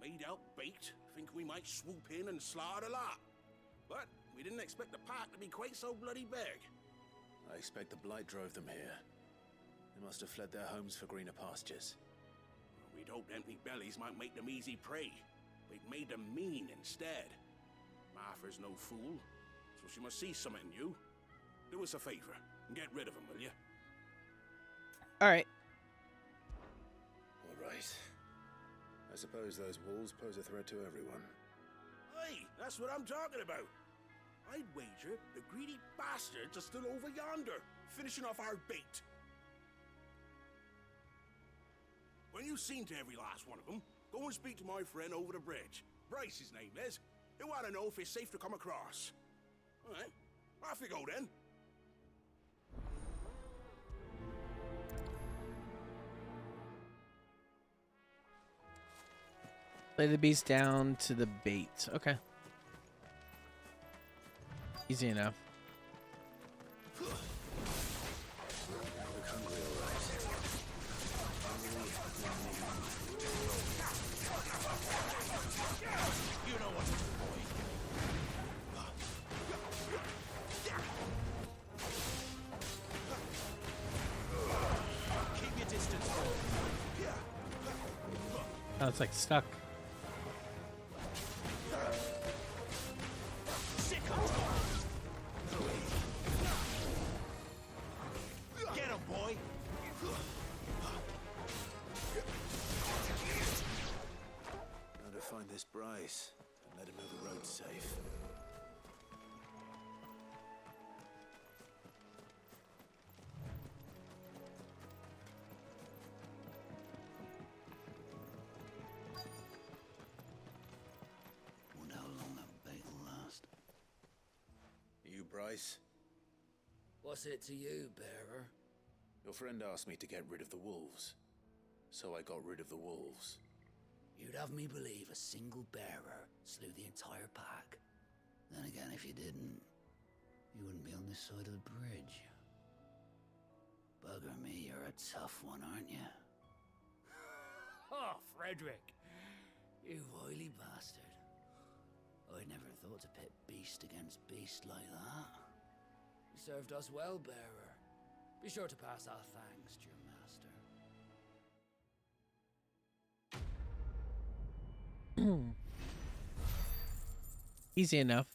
[SPEAKER 17] Made out bait, think we might swoop in and slaughter the lot. But we didn't expect the pack to be quite so bloody big.
[SPEAKER 5] I expect the blight drove them here. They must have fled their homes for greener pastures.
[SPEAKER 17] We'd hoped empty bellies might make them easy prey. We'd made them mean instead. Martha's no fool, so she must see something in you. Do us a favor and get rid of them, will you?
[SPEAKER 1] All right.
[SPEAKER 5] All right. I suppose those wolves pose a threat to everyone.
[SPEAKER 17] Hey, that's what I'm talking about. I'd wager the greedy bastards are still over yonder, finishing off our bait.
[SPEAKER 2] When you've seen to every last one of them, go and speak to my friend over the bridge. Bryce, his name is. They want to know if it's safe to come across. All right, off you go then.
[SPEAKER 1] Lay the beast down to the bait. Okay. Easy enough.
[SPEAKER 5] You know what to do, boy. Keep your distance, boy.
[SPEAKER 1] Oh, it's like stuck.
[SPEAKER 5] Get him, boy. Gotta find this Bryce and let him know the road's safe.
[SPEAKER 6] Wonder how long that bait will last.
[SPEAKER 5] You, Bryce?
[SPEAKER 6] What's it to you, bearer?
[SPEAKER 5] Your friend asked me to get rid of the wolves, so I got rid of the wolves.
[SPEAKER 6] You'd have me believe a single bearer slew the entire pack. Then again, if you didn't, you wouldn't be on this side of the bridge. Bugger me, you're a tough one, aren't you? Oh, Frederick! You wily bastard. I'd never thought to pit beast against beast like that. You served us well, bearer. Be sure to pass our thanks to your master.
[SPEAKER 1] Easy enough.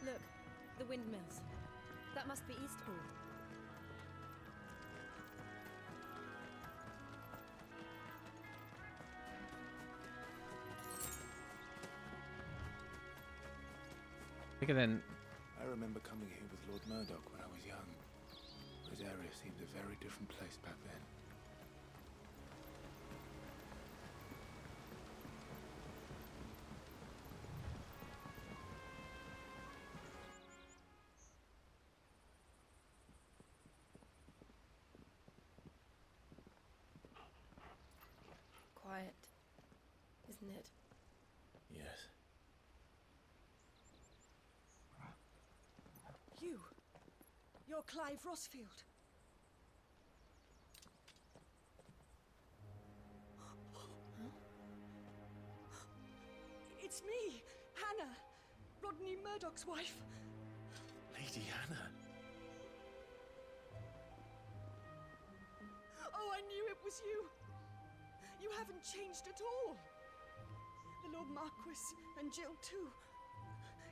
[SPEAKER 4] Look, the windmills. That must be Eastpool.
[SPEAKER 1] Look at that.
[SPEAKER 5] I remember coming here with Lord Murdoch when I was young. This area seemed a very different place back then.
[SPEAKER 12] Quiet, isn't it?
[SPEAKER 5] Yes.
[SPEAKER 11] You're Clive Rossfield. It's me, Hannah, Rodney Murdoch's wife.
[SPEAKER 5] Lady Hannah.
[SPEAKER 11] Oh, I knew it was you. You haven't changed at all. The Lord Marquis and Jill too.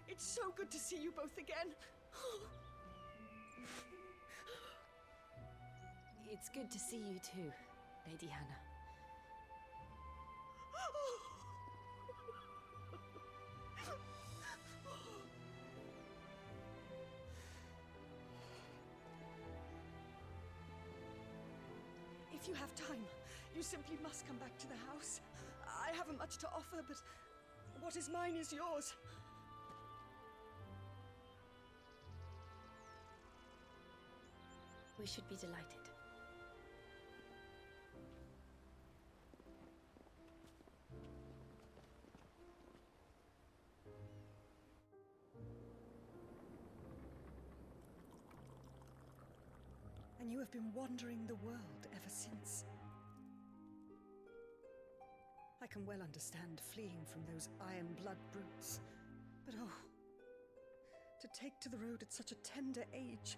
[SPEAKER 11] It's so good to see you both again.
[SPEAKER 4] It's good to see you too, Lady Hannah.
[SPEAKER 11] If you have time, you simply must come back to the house. I haven't much to offer, but what is mine is yours.
[SPEAKER 4] We should be delighted.
[SPEAKER 11] And you have been wandering the world ever since. I can well understand fleeing from those iron blood brutes, but oh, to take to the road at such a tender age.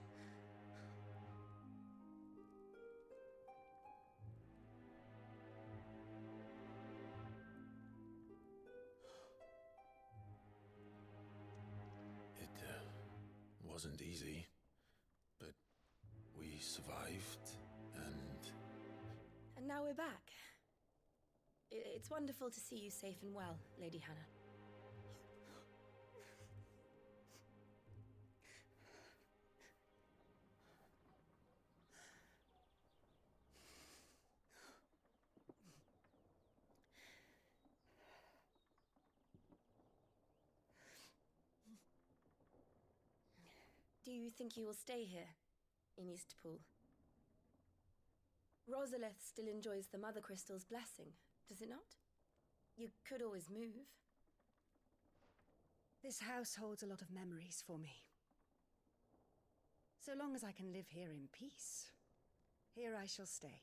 [SPEAKER 5] It wasn't easy, but we survived, and
[SPEAKER 4] And now we're back. It's wonderful to see you safe and well, Lady Hannah. Do you think you will stay here, in Eastpool? Rosalith still enjoys the Mother Crystal's blessing, does it not? You could always move.
[SPEAKER 20] This house holds a lot of memories for me. So long as I can live here in peace, here I shall stay.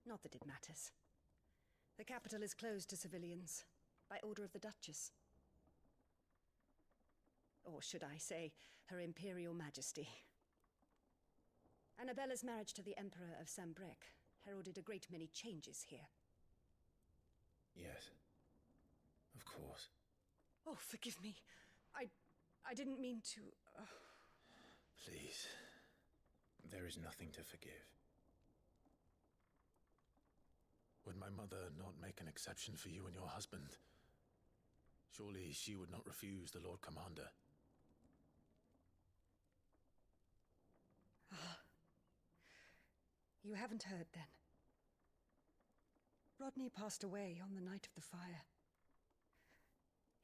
[SPEAKER 20] Not that it matters. The capital is closed to civilians, by order of the Duchess. Or should I say, Her Imperial Majesty. Annabella's marriage to the Emperor of Sambrec heralded a great many changes here.
[SPEAKER 5] Yes. Of course.
[SPEAKER 20] Oh, forgive me. I didn't mean to...
[SPEAKER 5] Please. There is nothing to forgive. Would my mother not make an exception for you and your husband? Surely she would not refuse the Lord Commander.
[SPEAKER 20] You haven't heard, then. Rodney passed away on the night of the fire.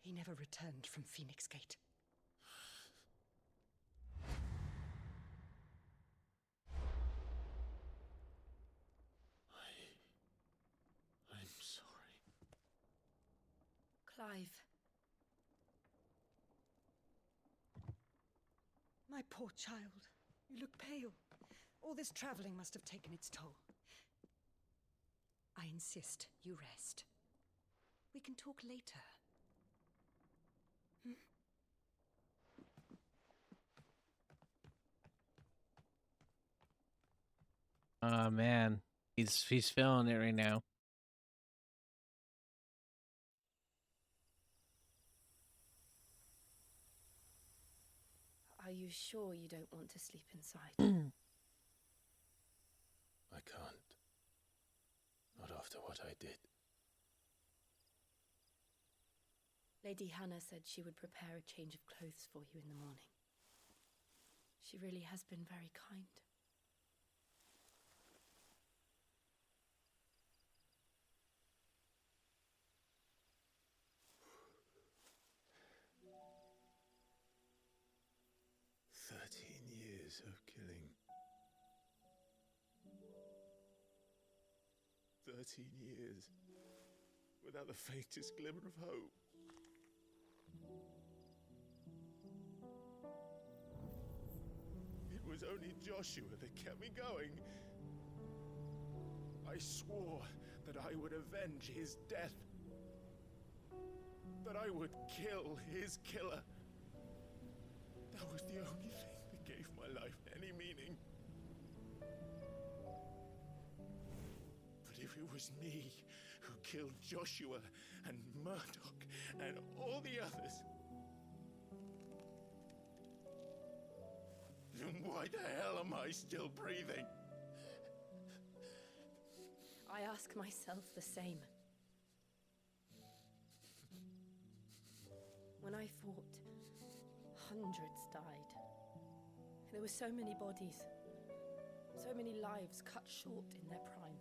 [SPEAKER 20] He never returned from Phoenix Gate.
[SPEAKER 5] I'm sorry.
[SPEAKER 4] Clive.
[SPEAKER 20] My poor child. You look pale. All this traveling must have taken its toll. I insist you rest. We can talk later.
[SPEAKER 1] Oh man, he's feeling it right now.
[SPEAKER 4] Are you sure you don't want to sleep inside?
[SPEAKER 5] I can't. Not after what I did.
[SPEAKER 4] Lady Hannah said she would prepare a change of clothes for you in the morning. She really has been very kind.
[SPEAKER 5] Years of killing. 13 years without the faintest glimmer of hope. It was only Joshua that kept me going. I swore that I would avenge his death. That I would kill his killer. That was the only thing that gave my life any meaning. But if it was me who killed Joshua and Murdoch and all the others, then why the hell am I still breathing?
[SPEAKER 4] I ask myself the same. When I fought, hundreds died. There were so many bodies, so many lives cut short in their prime.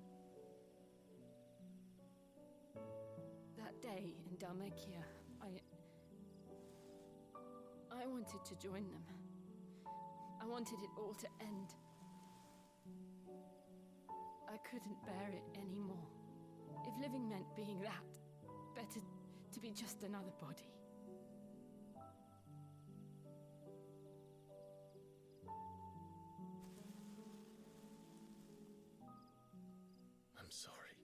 [SPEAKER 4] That day in Dalmekia, I wanted to join them. I wanted it all to end. I couldn't bear it anymore. If living meant being that, better to be just another body.
[SPEAKER 5] I'm sorry.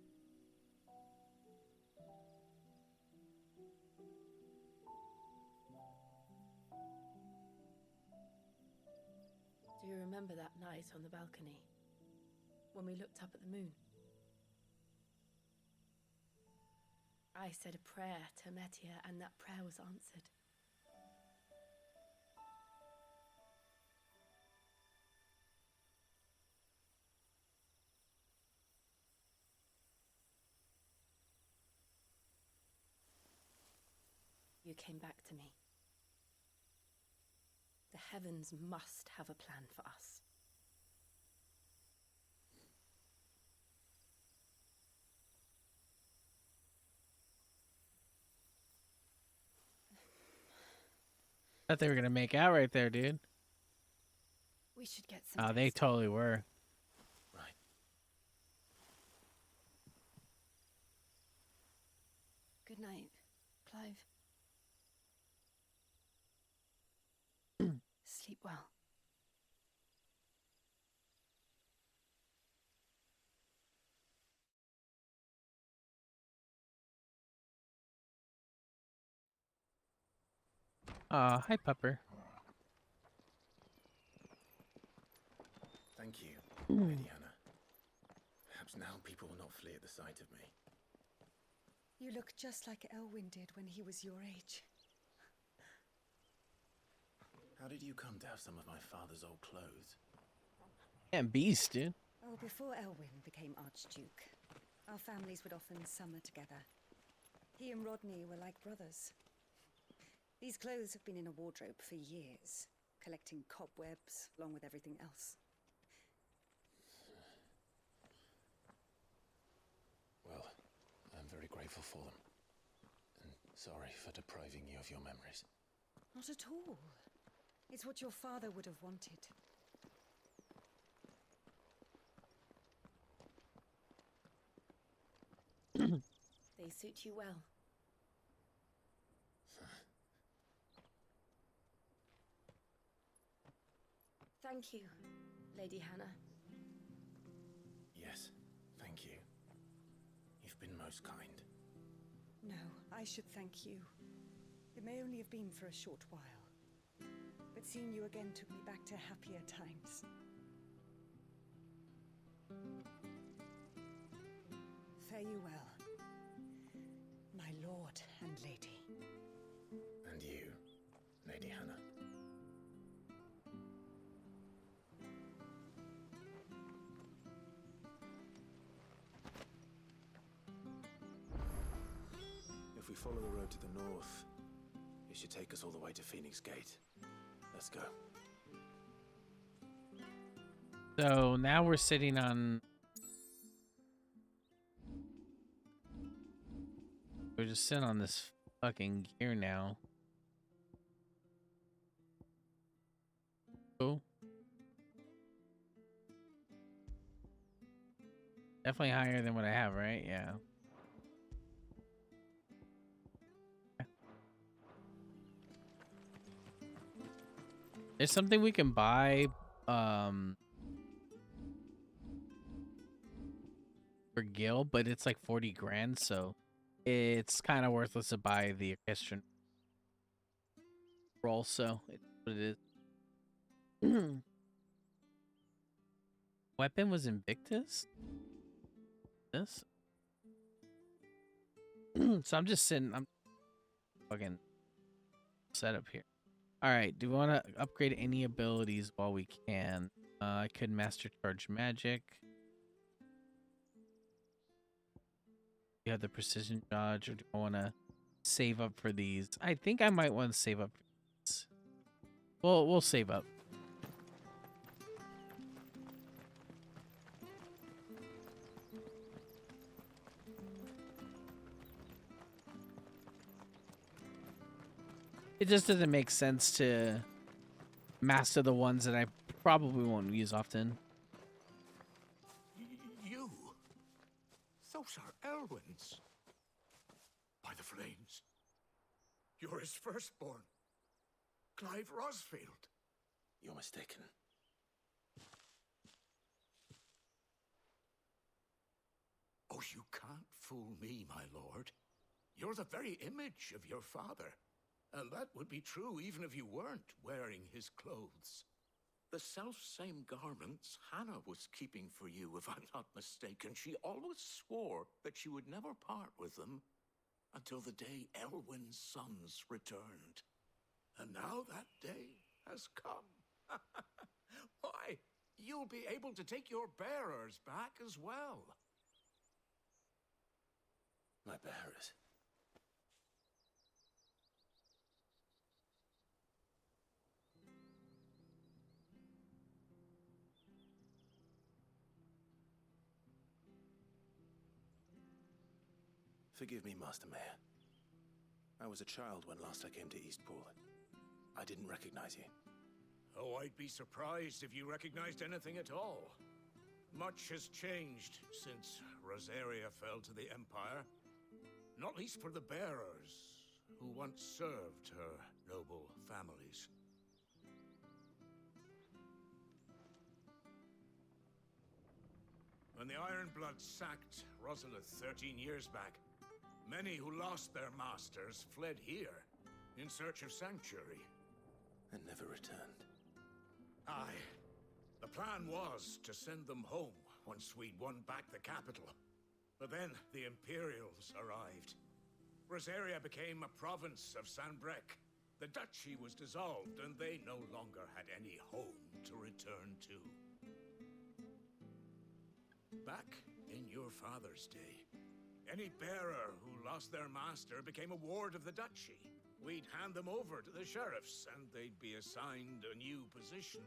[SPEAKER 4] Do you remember that night on the balcony, when we looked up at the moon? I said a prayer to Metia, and that prayer was answered. you came back to me. The heavens must have a plan for us.
[SPEAKER 1] Thought they were gonna make out right there, dude.
[SPEAKER 4] We should get some.
[SPEAKER 1] Oh, they totally were.
[SPEAKER 5] Right.
[SPEAKER 4] Good night, Clive. Sleep well.
[SPEAKER 1] Hi, Pupper.
[SPEAKER 5] Thank you, Lady Hannah. Perhaps now people will not flee at the sight of me.
[SPEAKER 20] You look just like Elwyn did when he was your age.
[SPEAKER 5] How did you come to have some of my father's old clothes?
[SPEAKER 1] And beast, dude.
[SPEAKER 20] Oh, before Elwyn became Archduke, our families would often summer together. He and Rodney were like brothers. These clothes have been in a wardrobe for years, collecting cobwebs along with everything else.
[SPEAKER 5] Well, I'm very grateful for them. And sorry for depriving you of your memories.
[SPEAKER 20] Not at all. It's what your father would have wanted.
[SPEAKER 4] They suit you well. Thank you, Lady Hannah.
[SPEAKER 5] Yes, thank you. You've been most kind.
[SPEAKER 20] No, I should thank you. It may only have been for a short while, but seeing you again took me back to happier times. Fare you well, my lord and lady.
[SPEAKER 5] And you, Lady Hannah. If we follow the road to the north, it should take us all the way to Phoenix Gate. Let's go.
[SPEAKER 1] So now we're sitting on... We're just sitting on this fucking gear now. Cool. Definitely higher than what I have, right? Yeah. There's something we can buy for Gil, but it's like 40 grand, so it's kind of worthless to buy the orchestral roll, so it's what it is. Weapon was Invictus? This? So I'm just sitting, I'm fucking set up here. Alright, do we want to upgrade any abilities while we can? I could Master Charge Magic. You have the Precision Dodge, or do I want to save up for these? I think I might want to save up for these. Well, we'll save up. It just doesn't make sense to master the ones that I probably won't use often.
[SPEAKER 21] You? Those are Elwyn's. By the flames. You're his firstborn. Clive Rosfield.
[SPEAKER 5] You're mistaken.
[SPEAKER 21] Oh, you can't fool me, my lord. You're the very image of your father. And that would be true even if you weren't wearing his clothes. The self-same garments Hannah was keeping for you, if I'm not mistaken. She always swore that she would never part with them until the day Elwyn's sons returned. And now that day has come. Why, you'll be able to take your bearers back as well.
[SPEAKER 5] My bearers? Forgive me, Master Mayor. I was a child when last I came to Eastpool. I didn't recognize you.
[SPEAKER 21] Oh, I'd be surprised if you recognized anything at all. Much has changed since Rosaria fell to the Empire. Not least for the bearers, who once served her noble families. When the Ironbloods sacked Rosalith 13 years back, many who lost their masters fled here in search of sanctuary.
[SPEAKER 5] And never returned.
[SPEAKER 21] Aye. The plan was to send them home once we'd won back the capital. But then the Imperials arrived. Rosaria became a province of Sanbreque. The duchy was dissolved, and they no longer had any home to return to. Back in your father's day, any bearer who lost their master became a ward of the duchy. We'd hand them over to the sheriffs, and they'd be assigned a new position.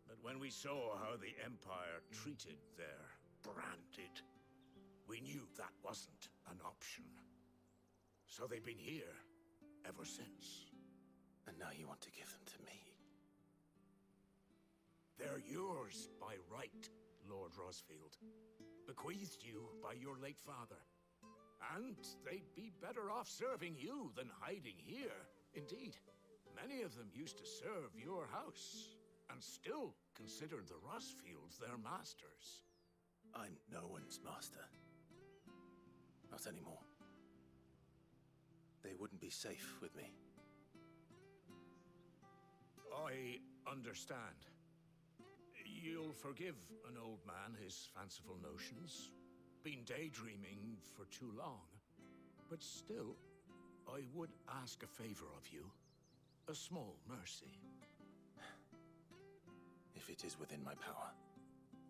[SPEAKER 21] But when we saw how the Empire treated their branded, we knew that wasn't an option. So they've been here ever since.
[SPEAKER 5] And now you want to give them to me?
[SPEAKER 21] They're yours by right, Lord Rosfield. Bequeathed you by your late father. And they'd be better off serving you than hiding here. Indeed, many of them used to serve your house, and still considered the Rosfields their masters.
[SPEAKER 5] I'm no one's master. Not anymore. They wouldn't be safe with me.
[SPEAKER 21] I understand. You'll forgive an old man his fanciful notions. Been daydreaming for too long. But still, I would ask a favor of you. A small mercy.
[SPEAKER 5] If it is within my power.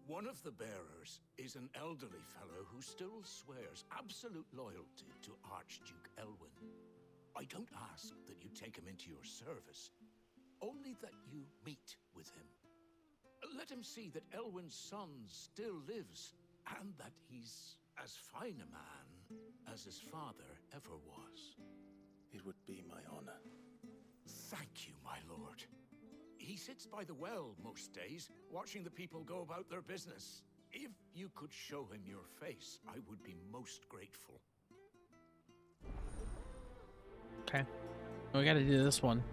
[SPEAKER 21] One of the bearers is an elderly fellow who still swears absolute loyalty to Archduke Elwyn. I don't ask that you take him into your service, only that you meet with him. Let him see that Elwyn's son still lives, and that he's as fine a man as his father ever was.
[SPEAKER 5] It would be my honor.
[SPEAKER 21] Thank you, my lord. He sits by the well most days, watching the people go about their business. If you could show him your face, I would be most grateful.
[SPEAKER 1] Okay. We gotta do this one.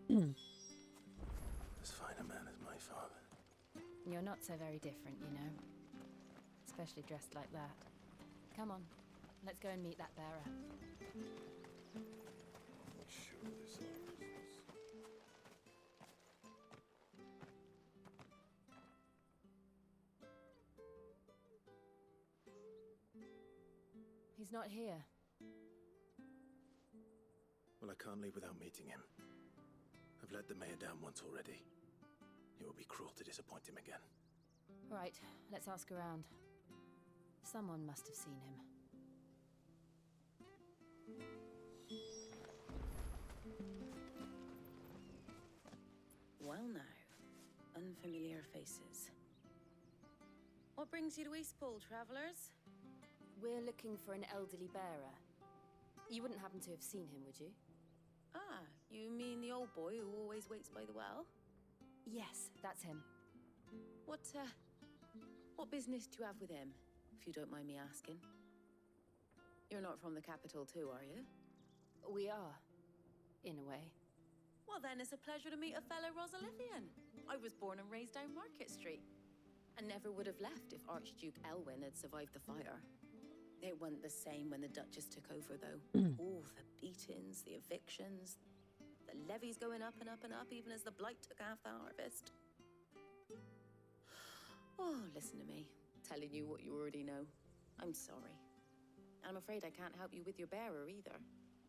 [SPEAKER 5] As fine a man as my father.
[SPEAKER 4] You're not so very different, you know. Especially dressed like that. Come on, let's go and meet that bearer. He's not here.
[SPEAKER 5] Well, I can't leave without meeting him. I've let the mayor down once already. It would be cruel to disappoint him again.
[SPEAKER 4] Right, let's ask around. Someone must have seen him.
[SPEAKER 3] Well now, unfamiliar faces. What brings you to Eastpool, travelers?
[SPEAKER 4] We're looking for an elderly bearer. You wouldn't happen to have seen him, would you?
[SPEAKER 3] Ah, you mean the old boy who always waits by the well?
[SPEAKER 4] Yes, that's him.
[SPEAKER 3] What business do you have with him, if you don't mind me asking? You're not from the capital too, are you?
[SPEAKER 4] We are, in a way.
[SPEAKER 3] Well then, it's a pleasure to meet a fellow Rosalithian. I was born and raised down Market Street, and never would have left if Archduke Elwyn had survived the fire. It wasn't the same when the Duchess took over, though. Oh, the beatings, the evictions, the levies going up and up and up, even as the Blight took half the harvest. Oh, listen to me, telling you what you already know. I'm sorry. I'm afraid I can't help you with your bearer either,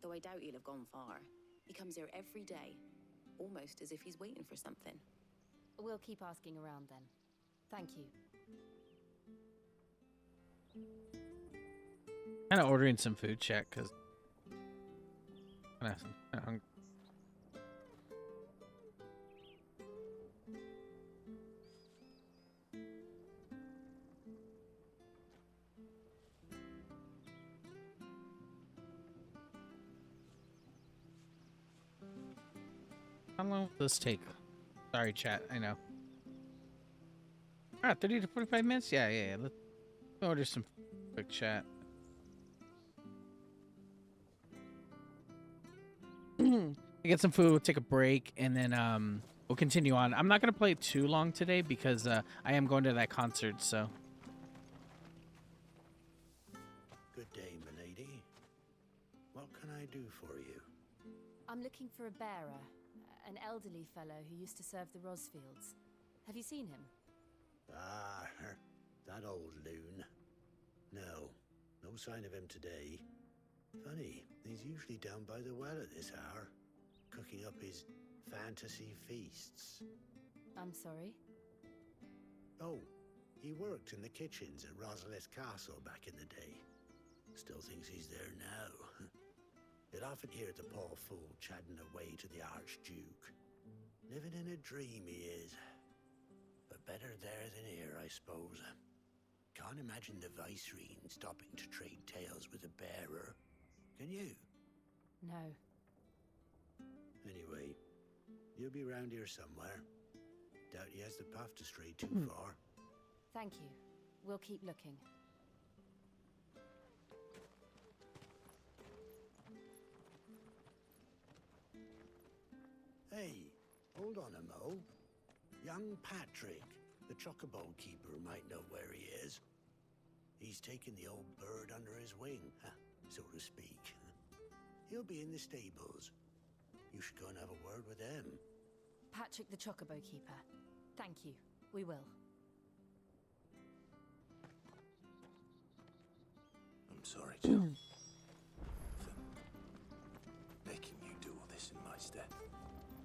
[SPEAKER 3] though I doubt he'll have gone far. He comes here every day, almost as if he's waiting for something.
[SPEAKER 4] We'll keep asking around then. Thank you.
[SPEAKER 1] Kind of ordering some food, chat, because I'm hungry. How long will this take? Sorry, chat. I know. 30 to 45 minutes? Yeah. Let's order some quick chat. Get some food, we'll take a break, and then we'll continue on. I'm not gonna play too long today because I am going to that concert, so.
[SPEAKER 6] Good day, milady. What can I do for you?
[SPEAKER 4] I'm looking for a bearer, an elderly fellow who used to serve the Rosfields. Have you seen him?
[SPEAKER 6] Ah, that old loon. No sign of him today. Funny, he's usually down by the well at this hour, cooking up his fantasy feasts.
[SPEAKER 4] I'm sorry?
[SPEAKER 6] Oh, he worked in the kitchens at Rosalith Castle back in the day. Still thinks he's there now. You'd often hear the poor fool chatting away to the Archduke. Living in a dream he is. But better there than here, I suppose. Can't imagine the Viceroy stopping to trade tales with a bearer. Can you?
[SPEAKER 4] No.
[SPEAKER 6] Anyway, you'll be round here somewhere. Doubt he has the path to stray too far.
[SPEAKER 4] Thank you. We'll keep looking.
[SPEAKER 6] Hey, hold on a mo. Young Patrick, the chocobo keeper, might know where he is. He's taken the old bird under his wing, so to speak. He'll be in the stables. You should go and have a word with them.
[SPEAKER 4] Patrick the Chocobo Keeper. Thank you. We will.
[SPEAKER 5] I'm sorry, Jill. For making you do all this in my stead.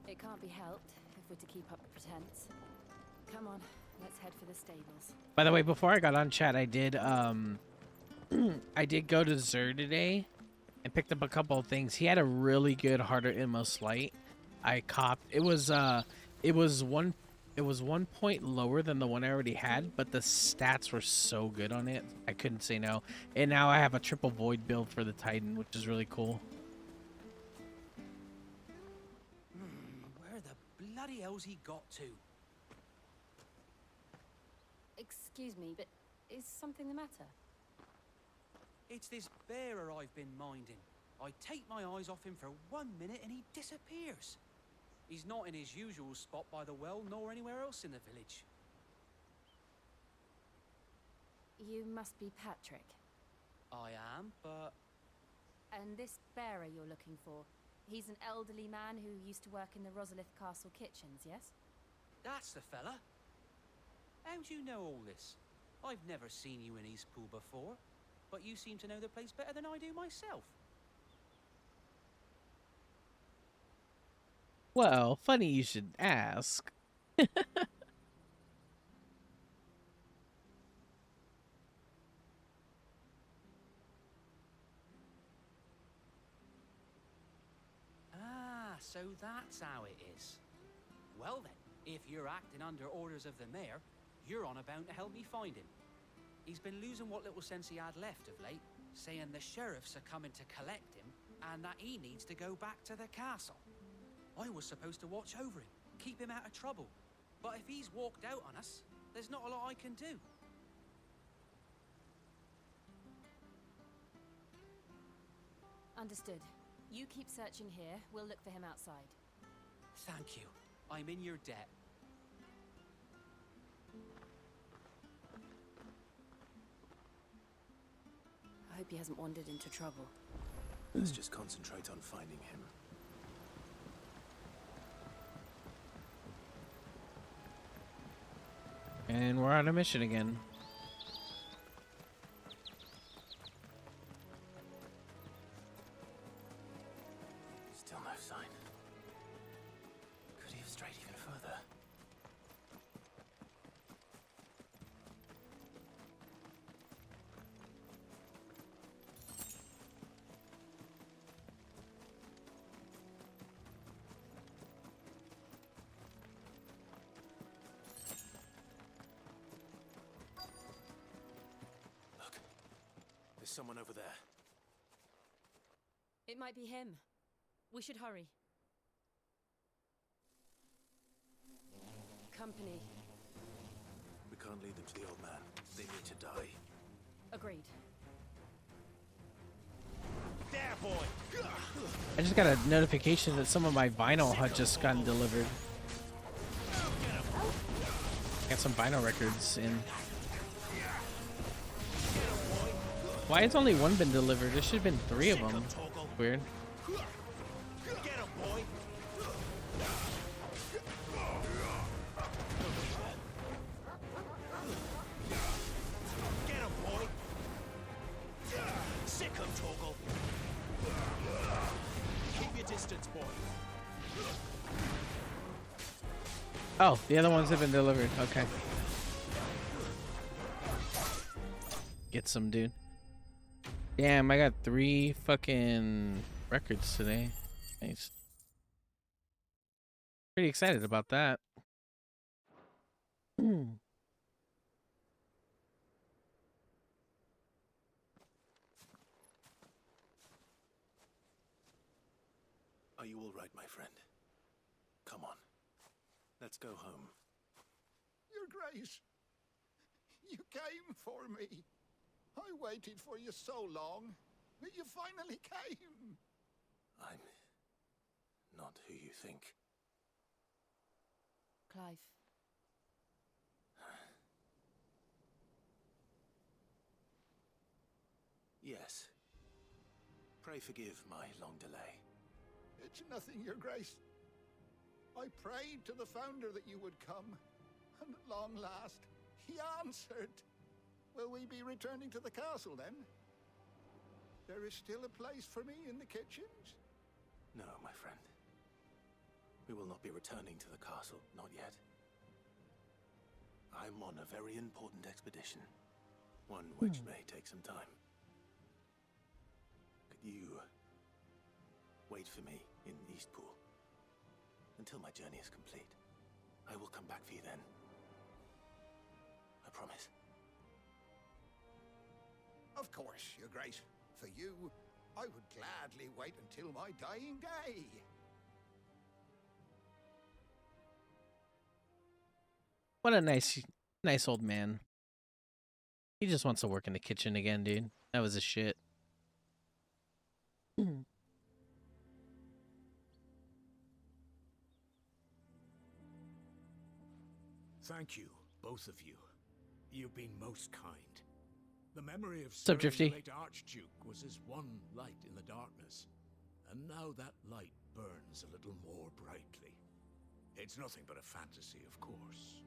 [SPEAKER 4] It can't be helped if we're to keep up the pretense. Come on, let's head for the stables.
[SPEAKER 1] By the way, before I got on chat, I did I did go to Zer today and picked up a couple of things. He had a really good harder inmost light. I copped. It was 1 point lower than the one I already had, but the stats were so good on it. I couldn't say no. And now I have a triple void build for the Titan, which is really cool.
[SPEAKER 18] Where the bloody hell's he got to?
[SPEAKER 4] Excuse me, but is something the matter?
[SPEAKER 18] It's this bearer I've been minding. I take my eyes off him for 1 minute and he disappears. He's not in his usual spot by the well, nor anywhere else in the village.
[SPEAKER 4] You must be Patrick.
[SPEAKER 18] I am, but...
[SPEAKER 4] And this bearer you're looking for, he's an elderly man who used to work in the Rosalith Castle kitchens, yes?
[SPEAKER 18] That's the fella. How do you know all this? I've never seen you in Eastpool before, but you seem to know the place better than I do myself.
[SPEAKER 1] Well, funny you should ask.
[SPEAKER 18] Ah, so that's how it is. Well then, if you're acting under orders of the mayor, you're on about to help me find him. He's been losing what little sense he had left of late, saying the sheriffs are coming to collect him and that he needs to go back to the castle. I was supposed to watch over him, keep him out of trouble. But if he's walked out on us, there's not a lot I can do.
[SPEAKER 4] Understood. You keep searching here, we'll look for him outside.
[SPEAKER 18] Thank you. I'm in your debt.
[SPEAKER 4] I hope he hasn't wandered into trouble.
[SPEAKER 5] Let's just concentrate on finding him.
[SPEAKER 1] And we're on a mission again.
[SPEAKER 5] Still no sign. Could he have strayed even further? There's someone over there.
[SPEAKER 4] It might be him. We should hurry.
[SPEAKER 5] Lead them to the old man. They need to die.
[SPEAKER 4] Agreed.
[SPEAKER 19] There, boy!
[SPEAKER 1] I just got a notification that some of my vinyl had just gotten delivered. Got some vinyl records in. Why has only one been delivered? There should have been 3 of them. Weird. Oh, the other ones have been delivered. Okay. Get some, dude. Damn, I got 3 fucking records today. Nice. Pretty excited about that.
[SPEAKER 5] Are you all right, my friend? Come on. Let's go home.
[SPEAKER 13] Your Grace, you came for me. I waited for you so long, but you finally came.
[SPEAKER 5] I'm not who you think.
[SPEAKER 4] Clive.
[SPEAKER 5] Yes. Pray forgive my long delay.
[SPEAKER 13] It's nothing, Your Grace. I prayed to the Founder that you would come, and at long last, he answered. Will we be returning to the castle, then? There is still a place for me in the kitchens?
[SPEAKER 5] No, my friend. We will not be returning to the castle, not yet. I'm on a very important expedition, one which may take some time. Could you wait for me in Eastpool until my journey is complete? I will come back for you then. I promise.
[SPEAKER 13] Of course, Your Grace. For you, I would gladly wait until my dying day.
[SPEAKER 1] What a nice old man. He just wants to work in the kitchen again, dude. That was a shit.
[SPEAKER 21] Thank you, both of you. You've been most kind. The memory of
[SPEAKER 1] What's up,
[SPEAKER 21] serving
[SPEAKER 1] Drifty?
[SPEAKER 21] the late Archduke was as one light in the darkness, and now that light burns a little more brightly. It's nothing but a fantasy, of course,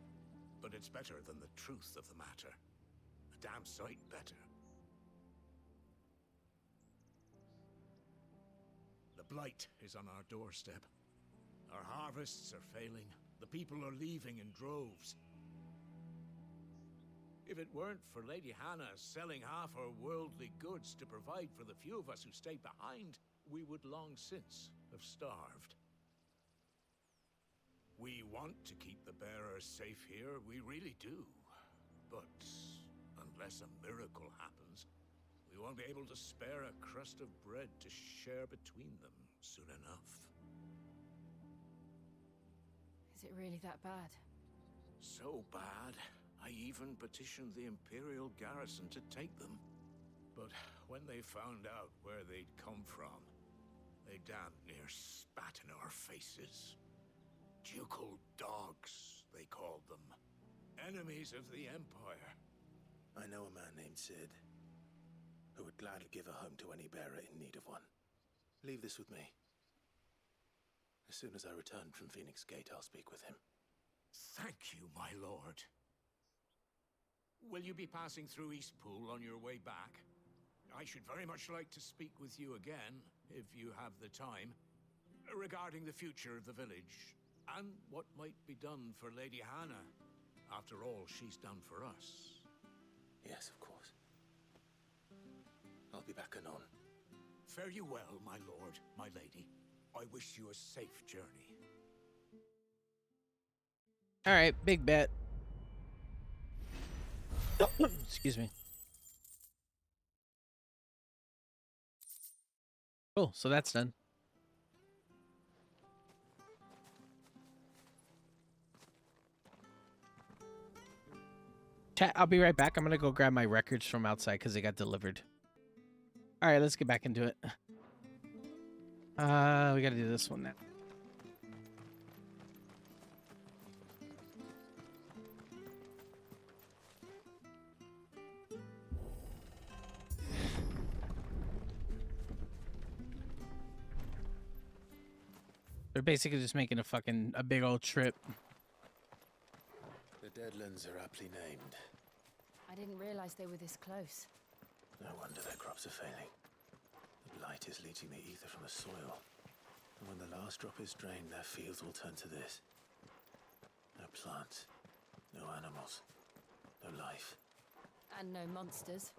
[SPEAKER 21] but it's better than the truth of the matter. A damn sight better. The blight is on our doorstep. Our harvests are failing. The people are leaving in droves. If it weren't for Lady Hannah selling half her worldly goods to provide for the few of us who stayed behind, we would long since have starved. We want to keep the bearers safe here, we really do. But unless a miracle happens, we won't be able to spare a crust of bread to share between them soon enough.
[SPEAKER 4] Is it really that bad?
[SPEAKER 21] So bad, I even petitioned the Imperial garrison to take them. But when they found out where they'd come from, they damn near spat in our faces. Ducal dogs, they called them. Enemies of the Empire.
[SPEAKER 5] I know a man named Sid, who would gladly give a home to any bearer in need of one. Leave this with me. As soon as I return from Phoenix Gate, I'll speak with him.
[SPEAKER 21] Thank you, my lord. Will you be passing through Eastpool on your way back? I should very much like to speak with you again, if you have the time, regarding the future of the village, and what might be done for Lady Hannah, after all she's done for us.
[SPEAKER 5] Yes, of course. I'll be back anon.
[SPEAKER 21] Fare you well, my lord, my lady. I wish you a safe journey.
[SPEAKER 1] All right, big bet. Excuse me. Cool, so that's done. Chat, I'll be right back. I'm gonna go grab my records from outside because they got delivered. All right, let's get back into it. We gotta do this one now. They're basically just making a big old trip.
[SPEAKER 5] The Deadlands are aptly named.
[SPEAKER 4] I didn't realize they were this close.
[SPEAKER 5] No wonder their crops are failing. The blight is leaching the ether from the soil. And when the last drop is drained, their fields will turn to this. No plants, no animals, no life.
[SPEAKER 4] And no monsters.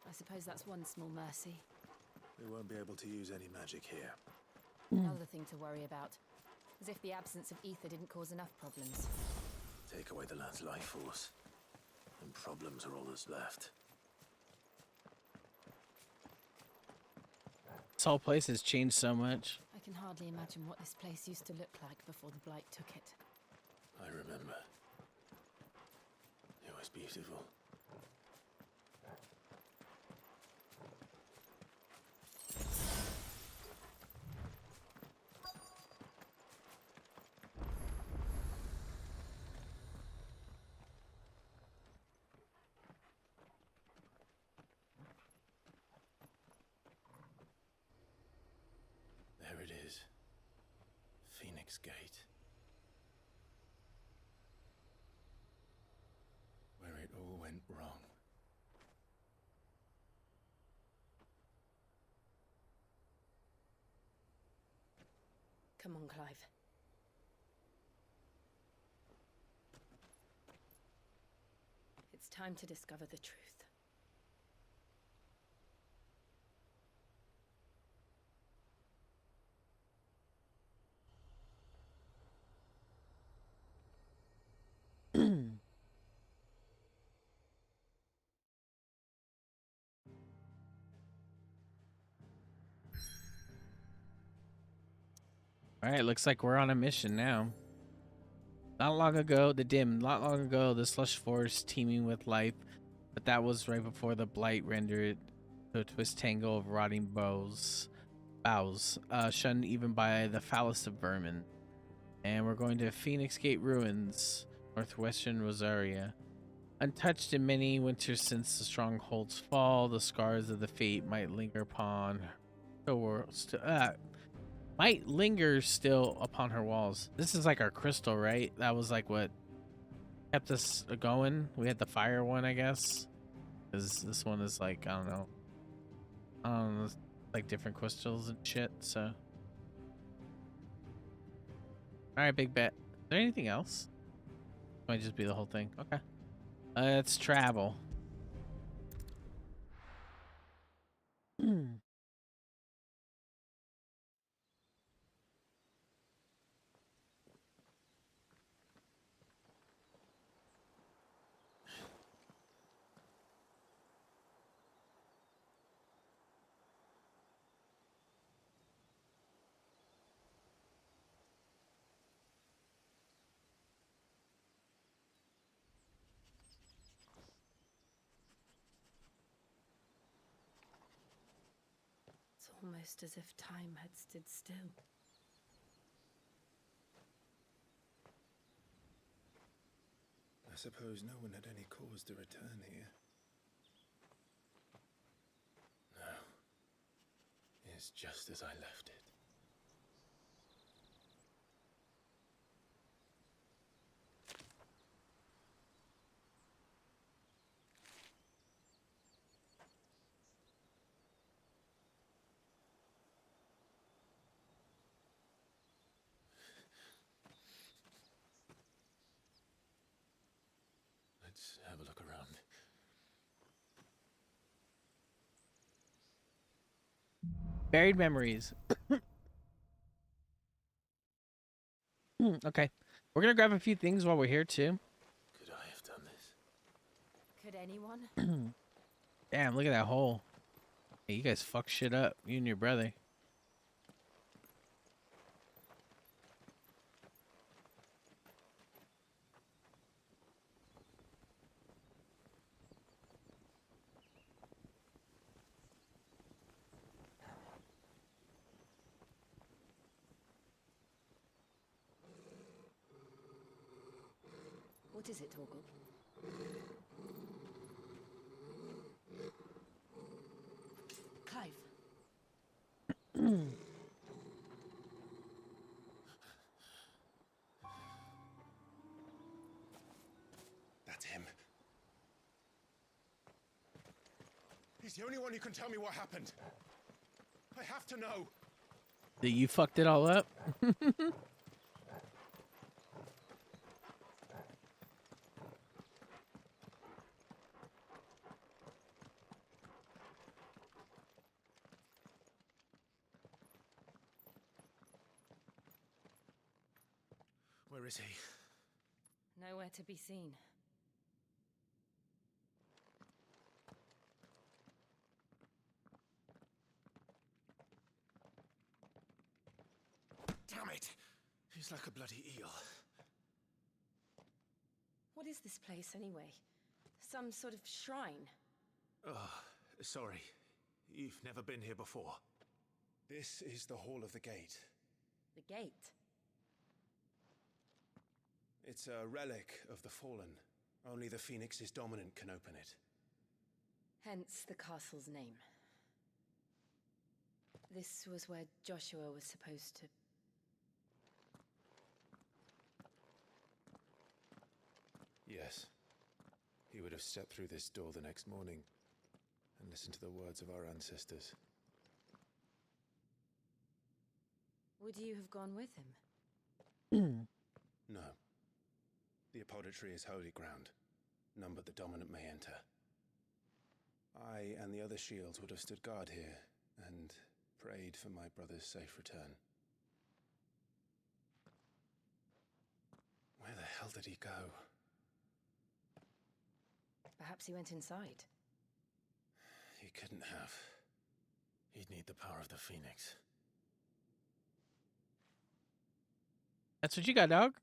[SPEAKER 4] I suppose that's one small mercy.
[SPEAKER 5] We won't be able to use any magic here.
[SPEAKER 4] Another thing to worry about. As if the absence of ether didn't cause enough problems.
[SPEAKER 5] Take away the land's life force, and problems are all that's left.
[SPEAKER 1] This whole place has changed so much.
[SPEAKER 4] I can hardly imagine what this place used to look like before the blight took it.
[SPEAKER 5] I remember. It was beautiful. There it is. Phoenix Gate. Where it all went wrong.
[SPEAKER 9] Come on, Clive. It's time to discover the truth.
[SPEAKER 1] All right, looks like we're on a mission now. Not long ago, the slush forest teeming with life, but that was right before the blight rendered it to a twist tangle of rotting boughs, shunned even by the foulest of vermin. And we're going to Phoenix Gate Ruins, northwestern Rosaria. Untouched in many winters since the stronghold's fall, the scars of the fate might linger upon the world. Might linger still upon her walls. This is like our crystal, right? That was like what kept us going. We had the fire one, I guess. Because this one is like, I don't know, like different crystals and shit, so. Alright, big bet. Is there anything else? Might just be the whole thing. Okay. Let's travel.
[SPEAKER 9] It's almost as if time had stood still.
[SPEAKER 5] I suppose no one had any cause to return here. No. It's just as I left it. Let's have a look around.
[SPEAKER 1] Buried memories. Okay. We're gonna grab a few things while we're here too.
[SPEAKER 5] Could I have done this?
[SPEAKER 4] Could anyone?
[SPEAKER 1] Damn, look at that hole. Hey, you guys fuck shit up. You and your brother.
[SPEAKER 4] What is it, Torgal? Clive.
[SPEAKER 8] That's him. He's the only one who can tell me what happened. I have to know.
[SPEAKER 1] That you fucked it all up?
[SPEAKER 8] Where is he?
[SPEAKER 4] Nowhere to be seen.
[SPEAKER 8] Damn it! He's like a bloody eel.
[SPEAKER 4] What is this place, anyway? Some sort of shrine?
[SPEAKER 8] Oh, sorry. You've never been here before. This is the Hall of the Gate.
[SPEAKER 4] The gate?
[SPEAKER 8] It's a relic of the Fallen. Only the Phoenix's dominant can open it.
[SPEAKER 4] Hence the castle's name. This was where Joshua was supposed to...
[SPEAKER 8] Yes. He would have stepped through this door the next morning and listened to the words of our ancestors.
[SPEAKER 4] Would you have gone with him?
[SPEAKER 8] No. The apodatory is holy ground. None but the dominant may enter. I and the other shields would have stood guard here and prayed for my brother's safe return. Where the hell did he go?
[SPEAKER 4] Perhaps he went inside.
[SPEAKER 8] He couldn't have. He'd need the power of the Phoenix.
[SPEAKER 1] That's what you got, dog?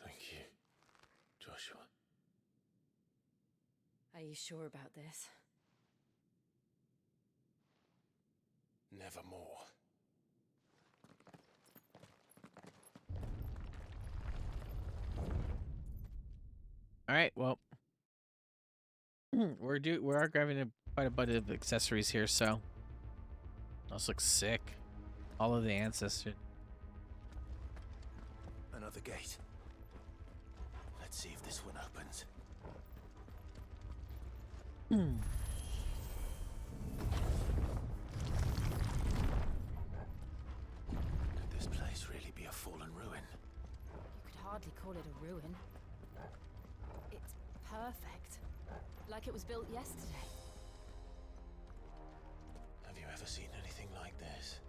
[SPEAKER 8] Thank you, Joshua.
[SPEAKER 4] Are you sure about this?
[SPEAKER 8] Nevermore.
[SPEAKER 1] All right, well, we are grabbing quite a bit of accessories here, so those look sick. All of the ancestors.
[SPEAKER 8] Another gate. Let's see if this one opens. Could this place really be a fallen ruin?
[SPEAKER 4] You could hardly call it a ruin. It's perfect. Like it was built yesterday.
[SPEAKER 8] Have you ever seen anything like this?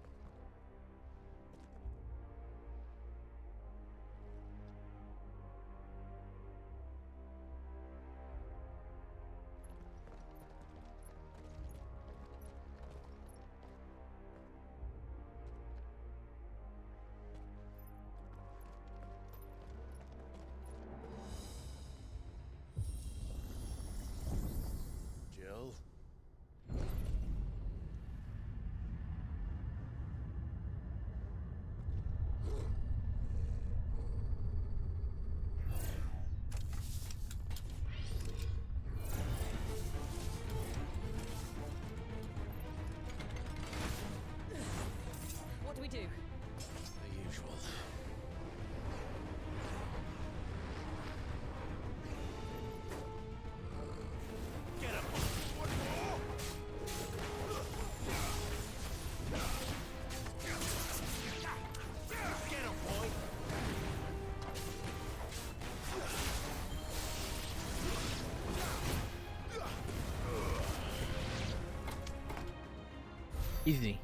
[SPEAKER 8] Jill?
[SPEAKER 4] What do we do?
[SPEAKER 8] The usual. Get him! Get him, boy!
[SPEAKER 1] Easy.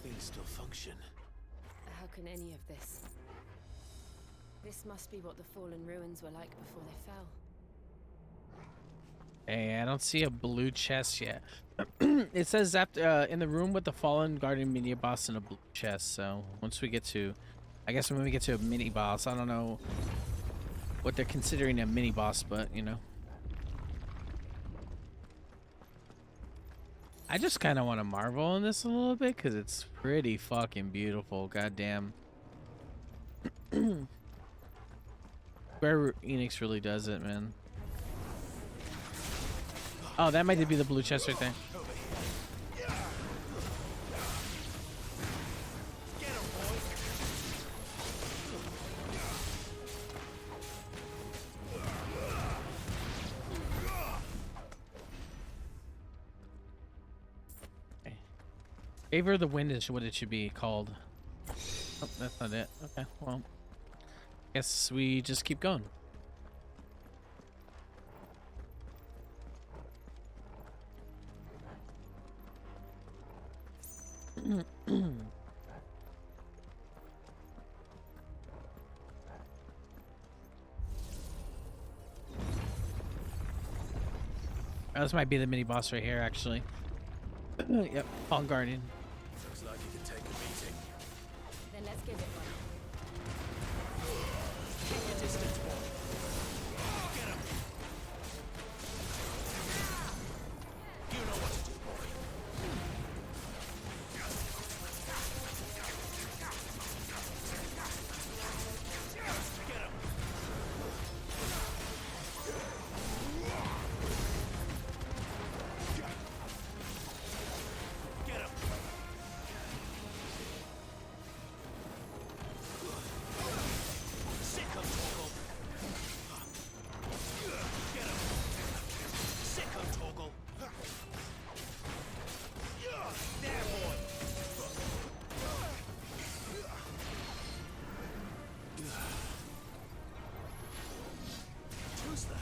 [SPEAKER 5] Things still function.
[SPEAKER 4] How can any of this? This must be what the fallen ruins were like before they fell.
[SPEAKER 1] Hey, I don't see a blue chest yet. It says after in the room with the fallen guardian mini boss and a blue chest. So once we get to, I guess when we get to a mini boss, I don't know what they're considering a mini boss, but you know. I just kind of want to marvel in this a little bit because it's pretty fucking beautiful. Goddamn. Square Enix really does it, man. Oh, that might be the blue chest right there. Favor of the Wind is what it should be called. Oh, that's not it. Okay, well, guess we just keep going. This might be the mini boss right here, actually. Yep, Fallen Guardian.
[SPEAKER 5] Looks like you can take a beating.
[SPEAKER 4] Then let's give it one.
[SPEAKER 5] Keep your distance, boy. Get him. You know what to do, boy. Get him. Get him. Sick of Torgal. Get him. Sick of Torgal. There, boy. Too slow.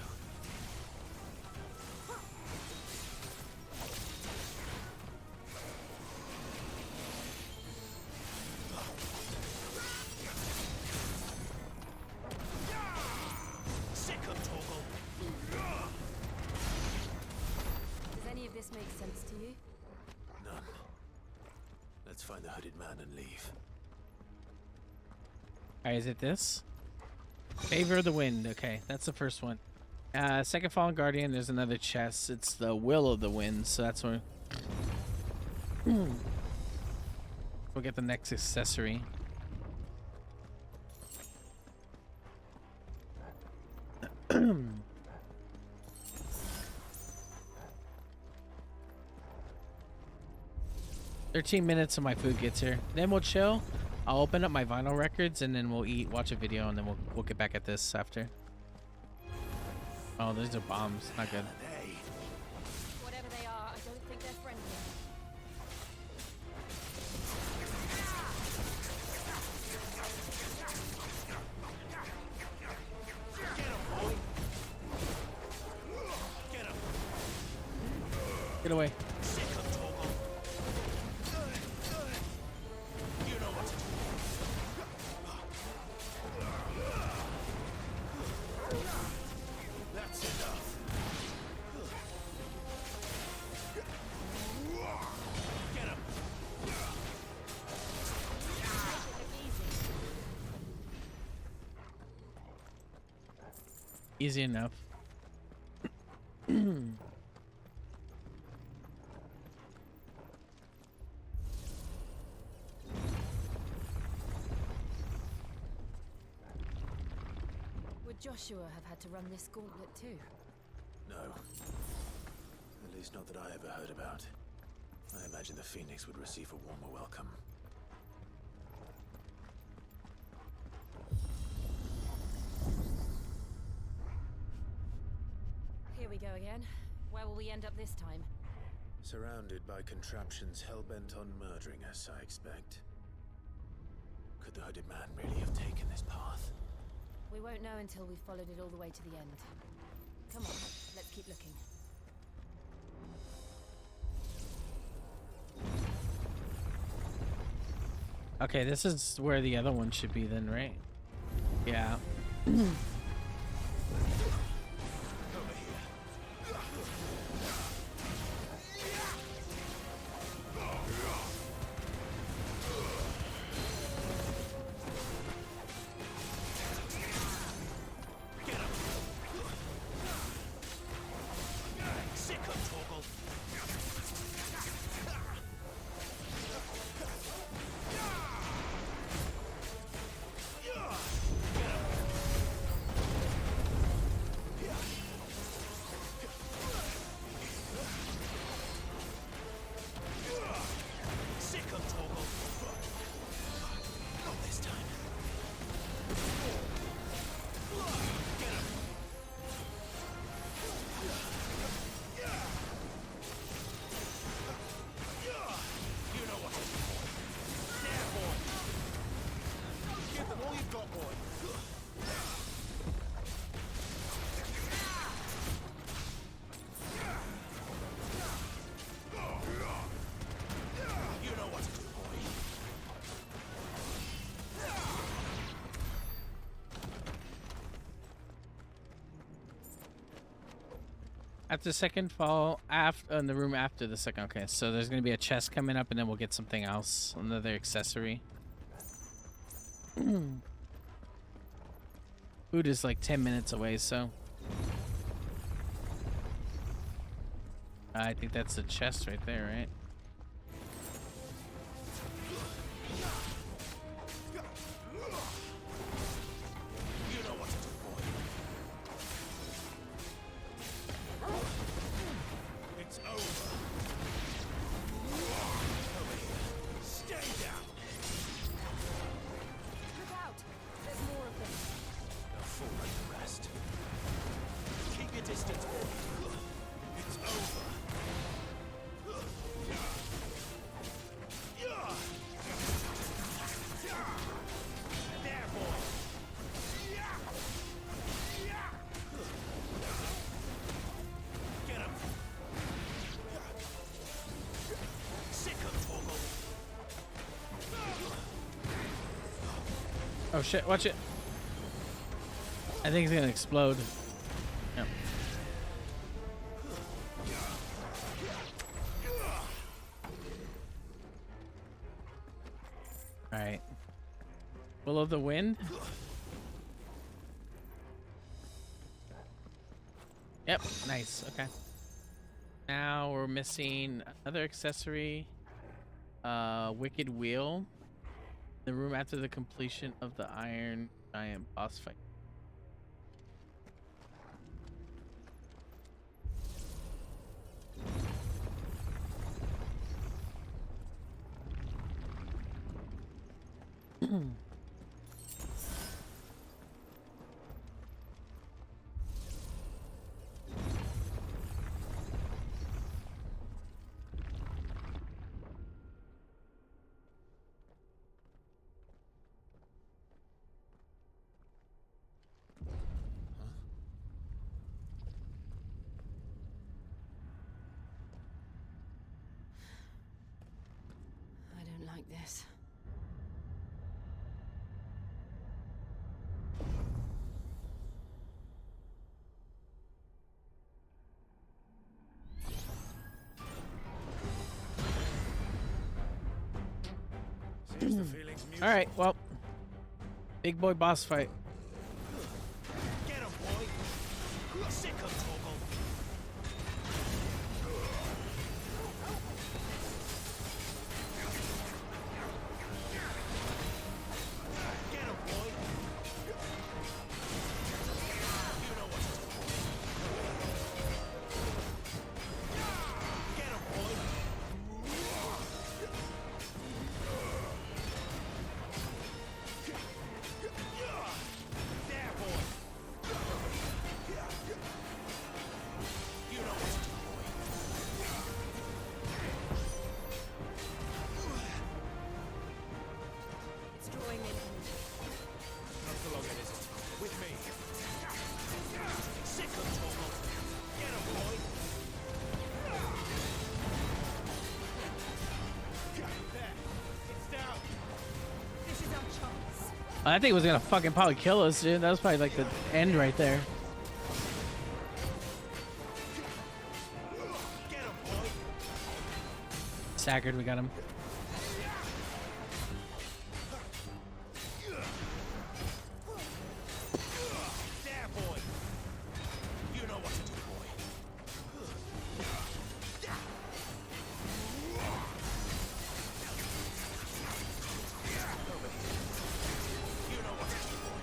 [SPEAKER 5] Sick of Torgal.
[SPEAKER 4] Does any of this make sense to you?
[SPEAKER 5] None. Let's find the hooded man and leave.
[SPEAKER 1] Alright, is it this? Favor of the Wind. Okay, that's the first one. Second Fallen Guardian, there's another chest. It's the Will of the Wind, so that's where we'll get the next accessory. $13 till my food gets here. Then we'll chill. I'll open up my vinyl records and then we'll eat, watch a video, and then we'll get back at this after. Oh, those are bombs. Not good.
[SPEAKER 4] Whatever they are, I don't think they're friendly.
[SPEAKER 1] Get away.
[SPEAKER 5] You know what to do. That's enough. Get him.
[SPEAKER 1] Easy enough.
[SPEAKER 4] Would Joshua have had to run this gauntlet too?
[SPEAKER 5] No. At least not that I ever heard about. I imagine the Phoenix would receive a warmer welcome.
[SPEAKER 4] Here we go again. Where will we end up this time?
[SPEAKER 5] Surrounded by contraptions hell-bent on murdering us, I expect. Could the hooded man really have taken this path?
[SPEAKER 4] We won't know until we've followed it all the way to the end. Come on, let's keep looking.
[SPEAKER 1] Okay, this is where the other one should be then, right? Yeah. After the second fall, after in the room after the second. Okay, so there's gonna be a chest coming up, and then we'll get something else, another accessory. Food is like 10 minutes away, so I think that's the chest right there, right? Oh shit, watch it. I think it's gonna explode. Yep. Alright. Will of the Wind? Yep, nice, okay. Now we're missing another accessory. Wicked Wheel. The room after the completion of the Iron Giant boss fight.
[SPEAKER 9] I don't like this.
[SPEAKER 1] All right, well, big boy boss fight.
[SPEAKER 19] Get him, boy! Sick of Toggle! Get him, boy! You know what to do. Get him, boy!
[SPEAKER 1] I think it was gonna fucking probably kill us, dude. That was probably like the end right there. Staggered, we got him.
[SPEAKER 19] There, boy. You know what to do, boy. You know what to do, boy.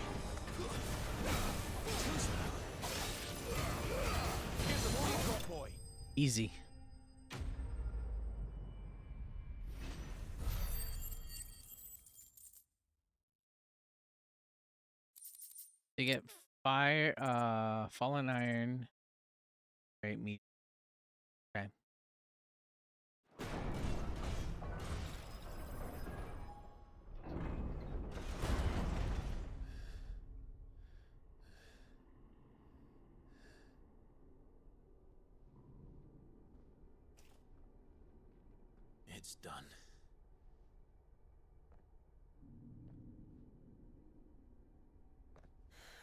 [SPEAKER 19] Here's the more you got, boy.
[SPEAKER 1] Easy. You get fire, fallen iron. Right, meat. Okay.
[SPEAKER 5] It's done.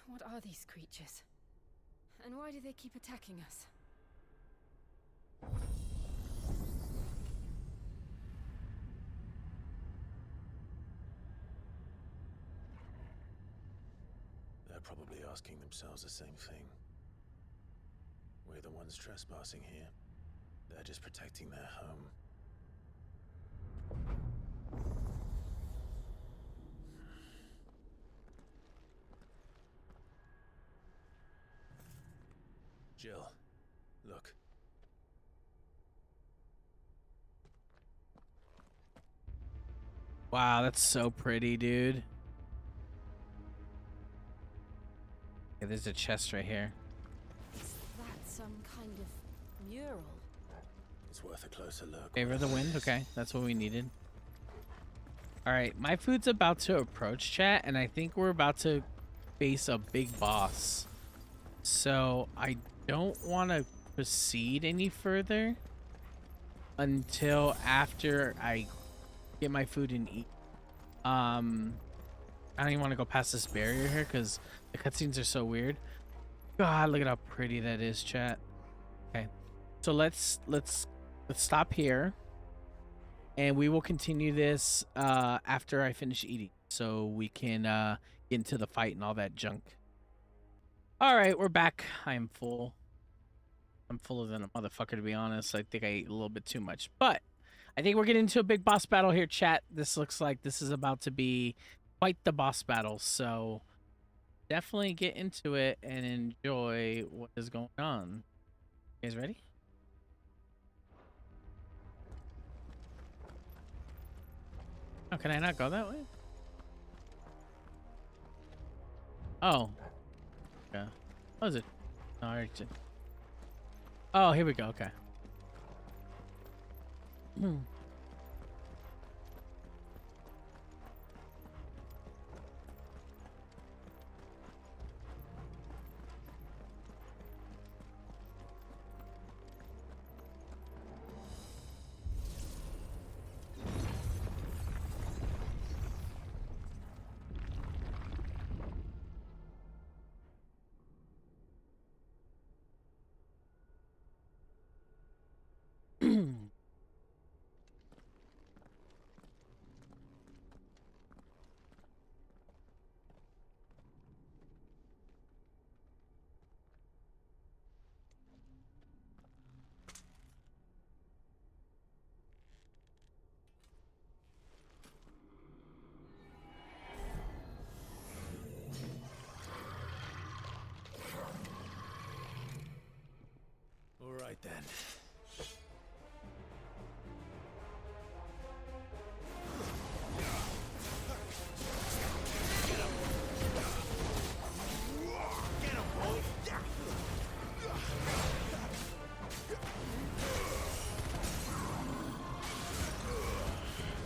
[SPEAKER 4] What are these creatures? And why do they keep attacking us?
[SPEAKER 5] They're probably asking themselves the same thing. We're the ones trespassing here. They're just protecting their home. Jill, look.
[SPEAKER 1] Wow, that's so pretty, dude. Yeah, there's a chest right here.
[SPEAKER 4] Is that some kind of mural?
[SPEAKER 5] It's worth a closer look.
[SPEAKER 1] Favor of the wind. Okay, that's what we needed. All right, my food's about to approach, chat, and I think we're about to face a big boss. So I don't want to proceed any further until after I get my food and eat. I don't even want to go past this barrier here because the cutscenes are so weird. God, look at how pretty that is, chat. Okay, so let's stop here, and we will continue this after I finish eating, so we can get into the fight and all that junk. All right, we're back. I am full. I'm fuller than a motherfucker, to be honest. I think I ate a little bit too much, but I think we're getting into a big boss battle here, chat. This looks like this is about to be quite the boss battle, so definitely get into it and enjoy what is going on. You guys ready? Oh, can I not go that way? Oh. Yeah. What is it? No, I already did. Oh, here we go. Okay.
[SPEAKER 5] All right then.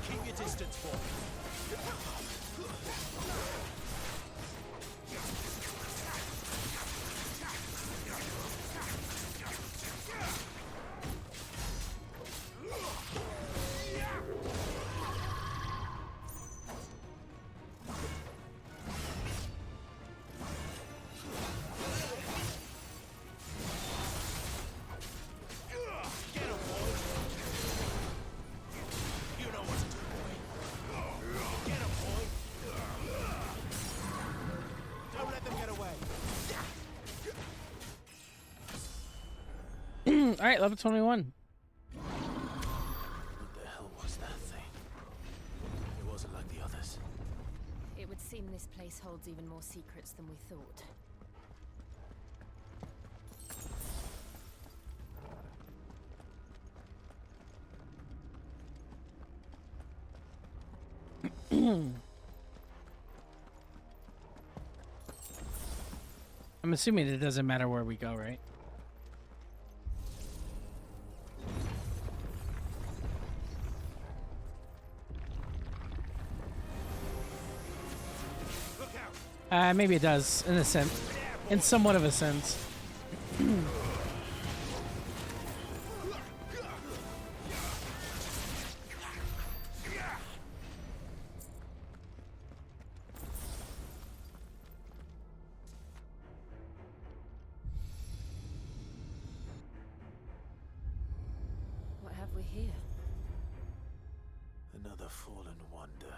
[SPEAKER 19] Keep your distance, boy.
[SPEAKER 1] All right, level 21.
[SPEAKER 5] What the hell was that thing? It wasn't like the others.
[SPEAKER 4] It would seem this place holds even more secrets than we thought.
[SPEAKER 1] I'm assuming it doesn't matter where we go, right? Maybe it does, in a sense. In somewhat of a sense.
[SPEAKER 4] What have we here?
[SPEAKER 5] Another fallen wonder.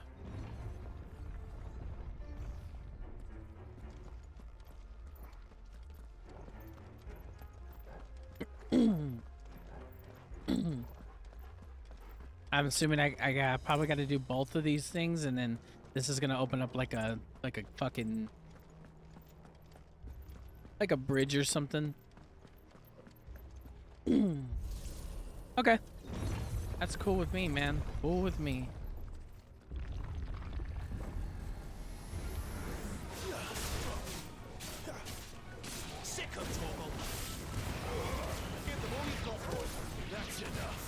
[SPEAKER 1] I'm assuming I probably got to do both of these things, and then this is gonna open up like a fucking like a bridge or something. Okay, that's cool with me, man. Cool with me.
[SPEAKER 5] Sick of Torgal. Give them all you've got for it. That's enough.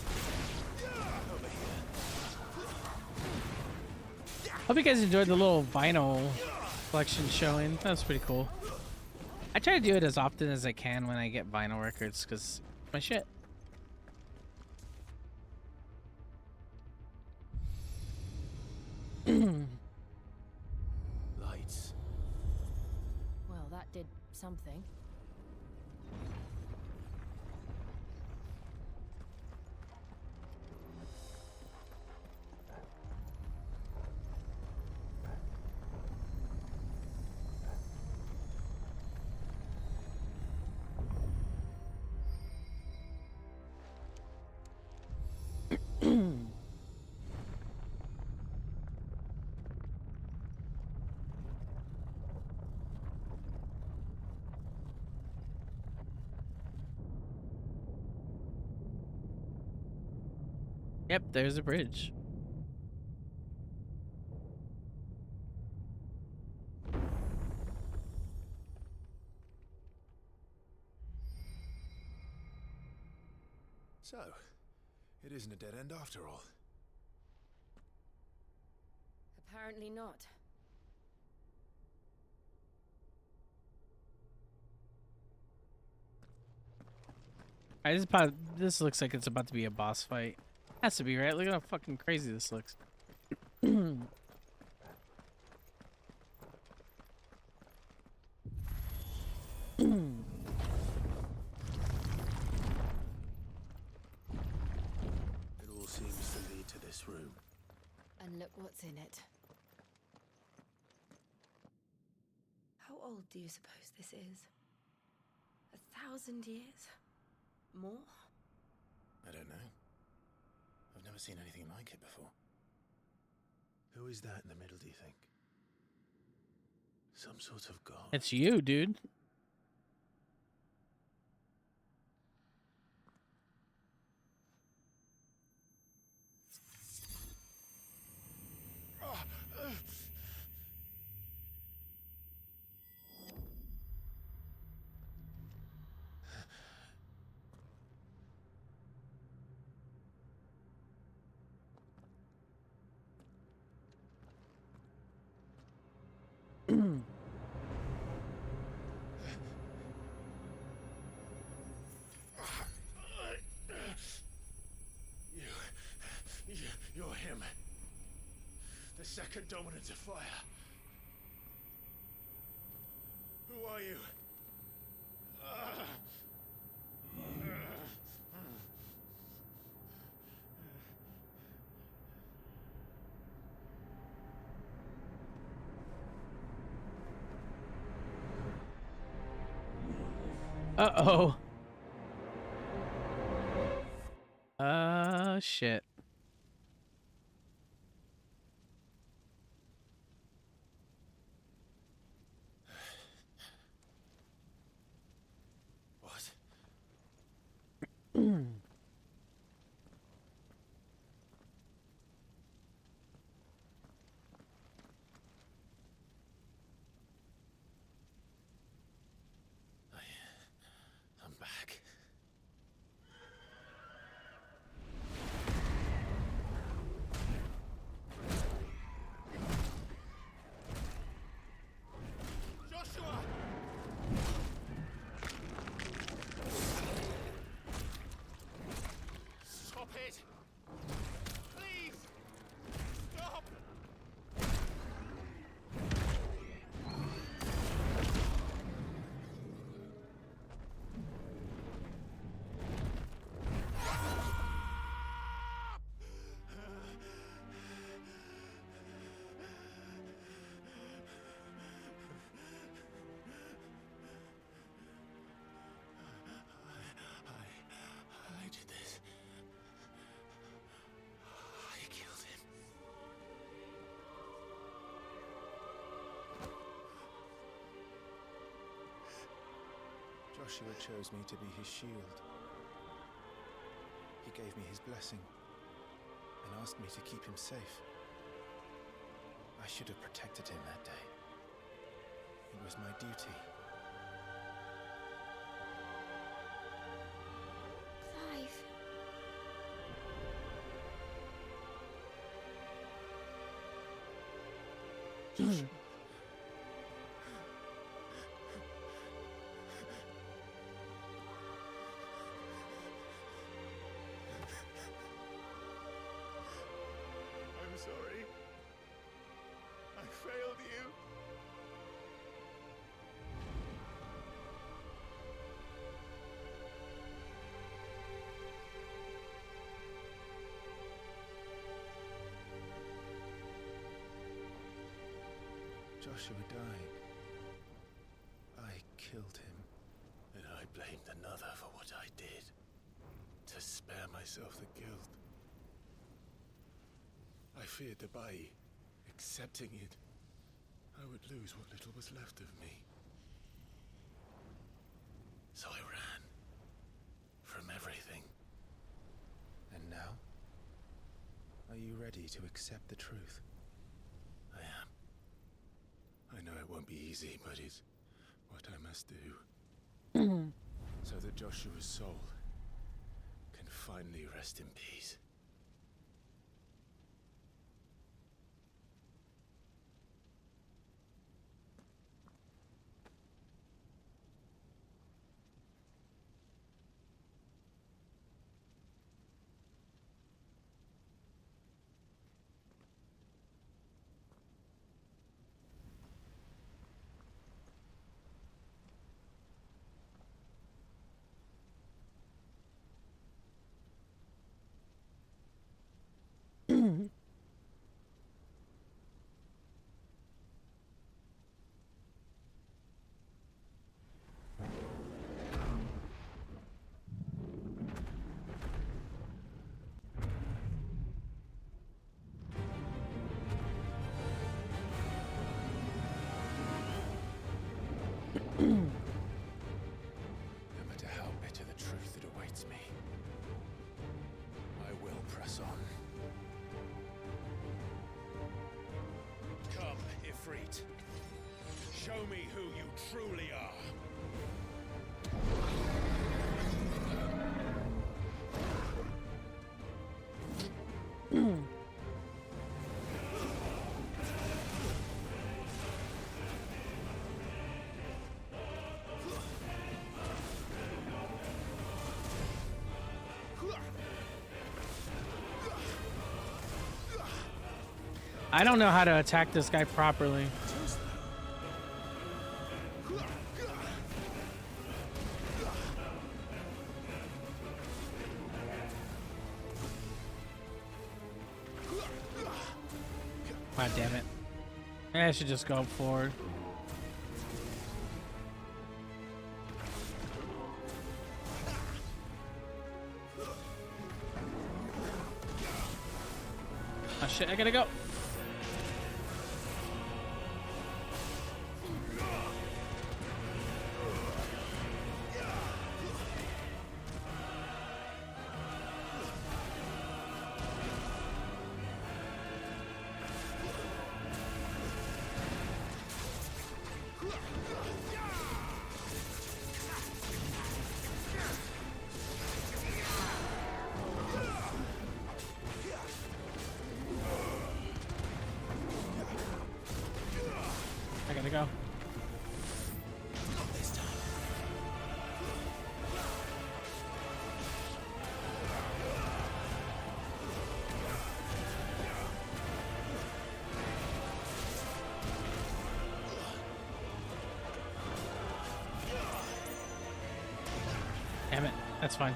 [SPEAKER 5] Over here.
[SPEAKER 1] Hope you guys enjoyed the little vinyl collection showing. That was pretty cool. I try to do it as often as I can when I get vinyl records, because my shit.
[SPEAKER 5] Lights.
[SPEAKER 4] Well, that did something.
[SPEAKER 1] Yep, there's a bridge.
[SPEAKER 8] So, it isn't a dead end after all.
[SPEAKER 4] Apparently not.
[SPEAKER 1] This looks like it's about to be a boss fight. Has to be, right? Look at how fucking crazy this looks.
[SPEAKER 5] It all seems to lead to this room.
[SPEAKER 4] And look what's in it.
[SPEAKER 20] How old do you suppose this is? 1,000 years? More?
[SPEAKER 5] I don't know. I've never seen anything like it before. Who is that in the middle, do you think? Some sort of god?
[SPEAKER 1] It's you, dude.
[SPEAKER 5] You're him. The second dominant of fire. Who are you?
[SPEAKER 1] Uh-oh. Oh shit.
[SPEAKER 5] What? I'm back.
[SPEAKER 19] Joshua! Stop it! Please! Stop!
[SPEAKER 5] I did this. I killed him.
[SPEAKER 8] Joshua chose me to be his shield. He gave me his blessing and asked me to keep him safe. I should have protected him that day. It was my duty.
[SPEAKER 14] Clive.
[SPEAKER 8] Joshua.
[SPEAKER 19] I'm sorry. I failed you.
[SPEAKER 8] Joshua died. I killed him.
[SPEAKER 5] And I blamed another for what I did. To spare myself the guilt. I feared that by accepting it, I would lose what little was left of me. So I ran. From everything.
[SPEAKER 8] And now? Are you ready to accept the truth?
[SPEAKER 5] I am. I know it won't be easy, but it's what I must do. So that Joshua's soul can finally rest in peace. No matter how bitter the truth that awaits me, I will press on.
[SPEAKER 19] Come, Ifrit. Show me who you truly are.
[SPEAKER 1] I don't know how to attack this guy properly. God damn it. I should just go forward. Oh shit, I gotta go. I gotta go. Damn it, that's fine.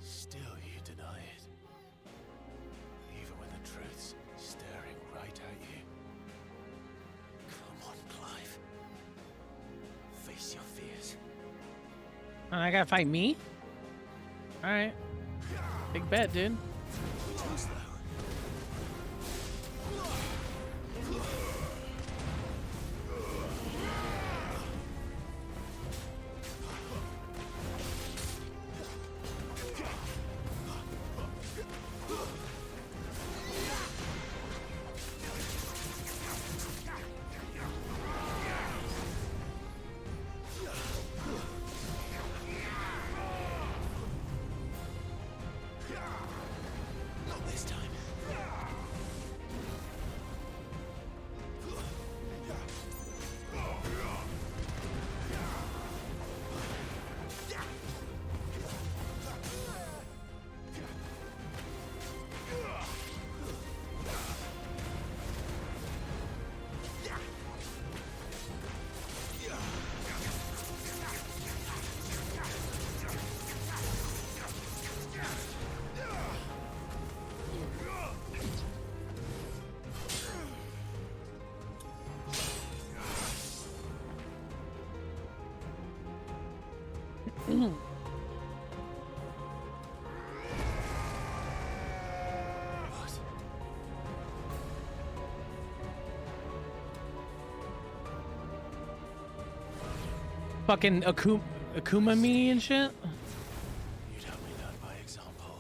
[SPEAKER 5] Still you deny it. Even when the truth's staring right at you. Come on, Clive. Face your fears.
[SPEAKER 1] Oh, I gotta fight me? Alright. Big bet, dude.
[SPEAKER 5] Too slow. Not this time.
[SPEAKER 1] Fucking Akuma me and shit?
[SPEAKER 5] You'd help me learn by example.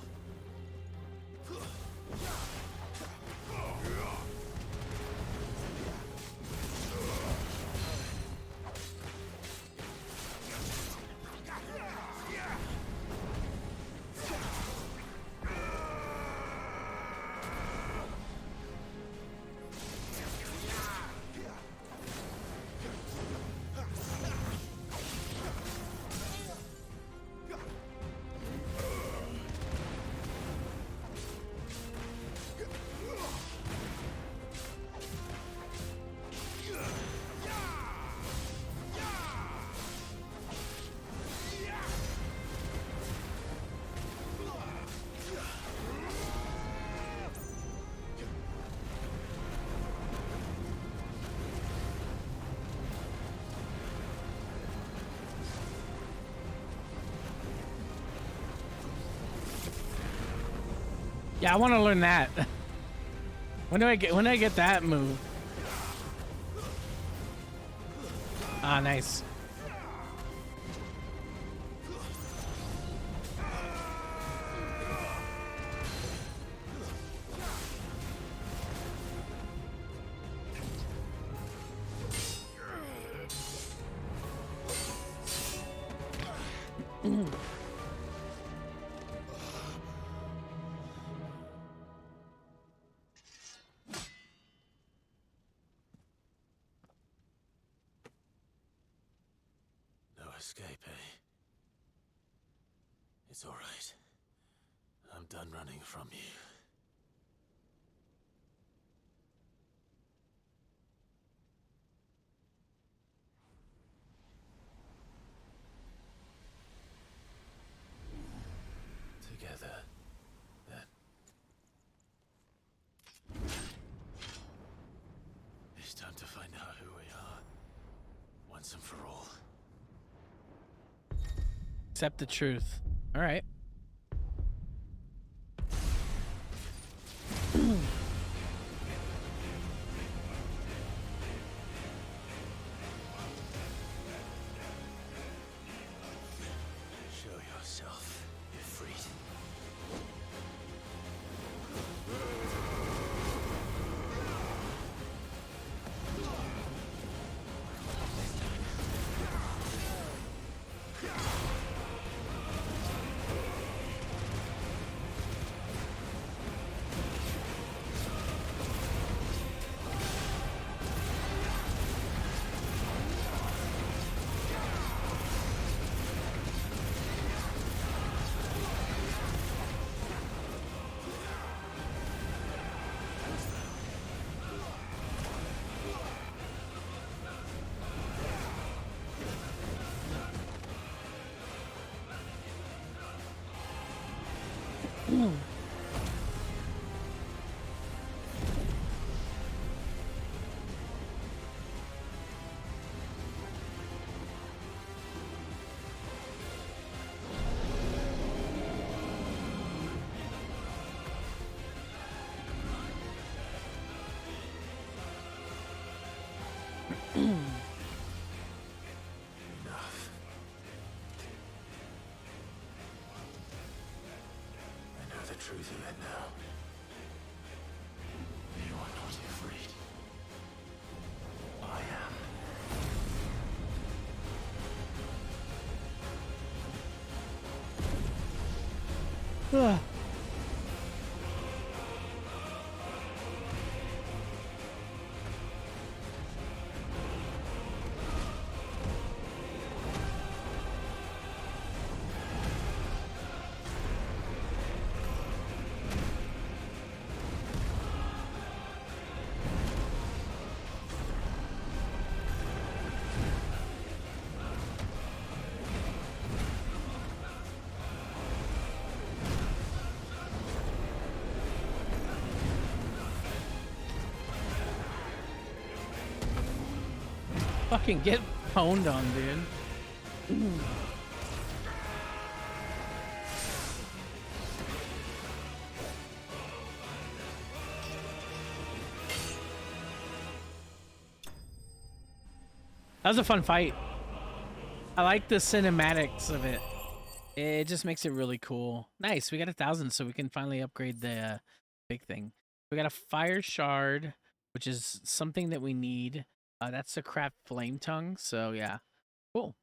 [SPEAKER 1] Yeah, I want to learn that. When do I get that move? Ah, nice.
[SPEAKER 5] No escape, eh? It's all right. I'm done running from you. Together, then. It's time to find out who we are, once and for all.
[SPEAKER 1] Accept the truth. All right.
[SPEAKER 5] Show yourself, Ifrit. Enough. I know the truth of it now. You are not afraid. I am.
[SPEAKER 1] Ugh. Fucking get pwned on, dude. That was a fun fight. I like the cinematics of it. It just makes it really cool. Nice. We got 1,000, so we can finally upgrade the big thing. We got a fire shard, which is something that we need. That's to craft flame tongue. So yeah, cool.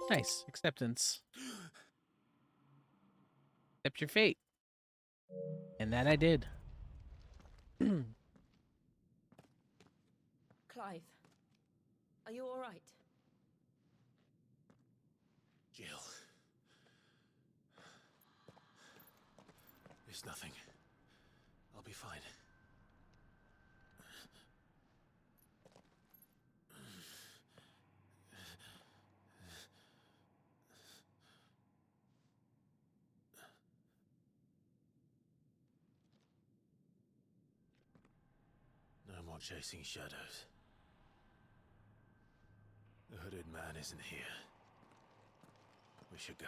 [SPEAKER 1] Nice. Acceptance. Accept your fate. And that I did.
[SPEAKER 9] Clive, are you all right?
[SPEAKER 5] Jill. It's nothing. I'll be fine. not chasing shadows. The hooded man isn't here. We should go.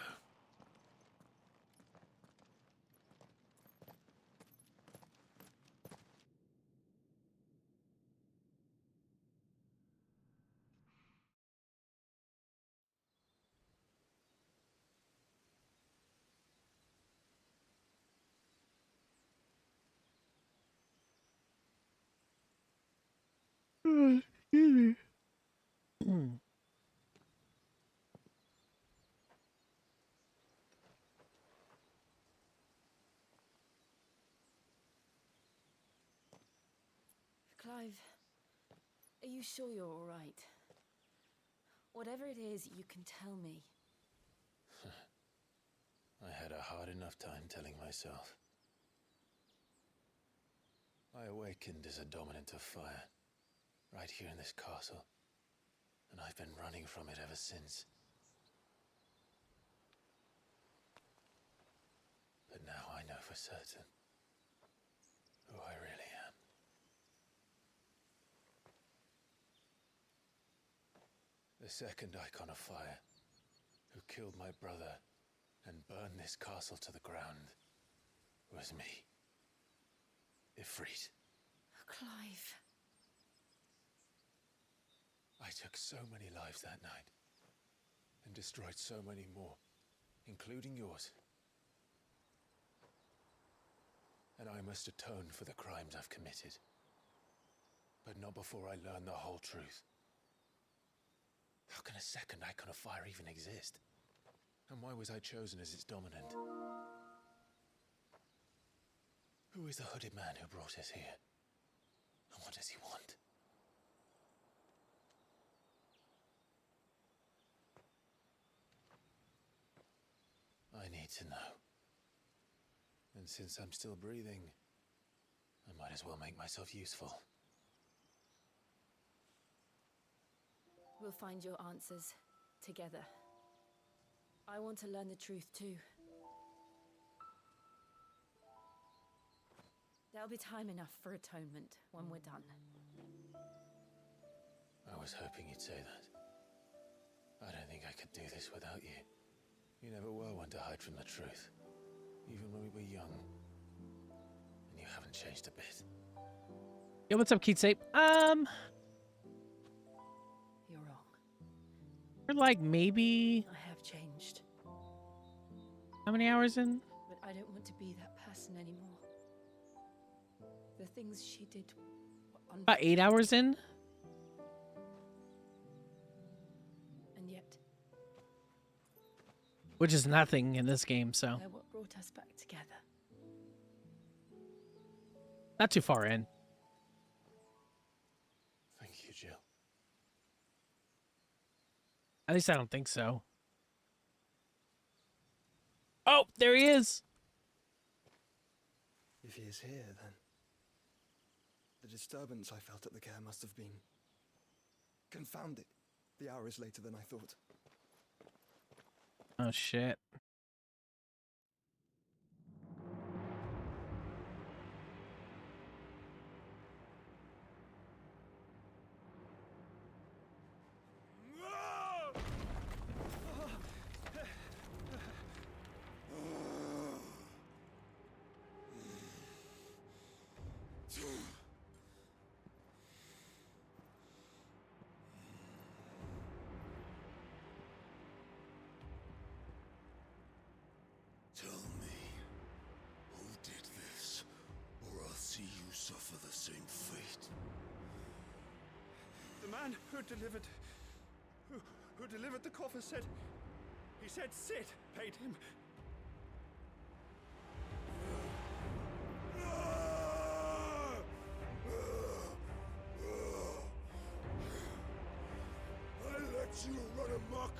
[SPEAKER 1] Excuse me.
[SPEAKER 4] Clive, are you sure you're all right? Whatever it is, you can tell me.
[SPEAKER 5] I had a hard enough time telling myself. I awakened as a dominant of fire, right here in this castle, and I've been running from it ever since. But now I know for certain who I really am. The second icon of fire, who killed my brother and burned this castle to the ground, was me. Ifrit.
[SPEAKER 4] Clive.
[SPEAKER 5] I took so many lives that night, and destroyed so many more, including yours. And I must atone for the crimes I've committed. But not before I learn the whole truth. How can a second icon of fire even exist? And why was I chosen as its dominant? Who is the hooded man who brought us here? And what does he want? I need to know. And since I'm still breathing, I might as well make myself useful.
[SPEAKER 4] We'll find your answers together. I want to learn the truth too. There'll be time enough for atonement when we're done.
[SPEAKER 5] I was hoping you'd say that. I don't think I could do this without you. You never were one to hide from the truth, even when we were young. And you haven't changed a bit.
[SPEAKER 1] Yo, what's up, Keith?
[SPEAKER 4] You're wrong.
[SPEAKER 1] We're like maybe...
[SPEAKER 4] I have changed.
[SPEAKER 1] How many hours in?
[SPEAKER 4] But I don't want to be that person anymore. The things she did were
[SPEAKER 1] About 8 hours in?
[SPEAKER 4] And yet,
[SPEAKER 1] Which is nothing in this game, so...
[SPEAKER 4] they're what brought us back together.
[SPEAKER 1] Not too far in.
[SPEAKER 5] Thank you, Jill.
[SPEAKER 1] At least I don't think so. Oh, there he is!
[SPEAKER 14] If he is here, then the disturbance I felt at the care must have been confounded. The hour is later than I thought.
[SPEAKER 1] Oh, shit.
[SPEAKER 22] Tell me, who did this, or I'll see you suffer the same fate.
[SPEAKER 2] The man who delivered the coffer said, he said Sid paid him.
[SPEAKER 22] I let you run amok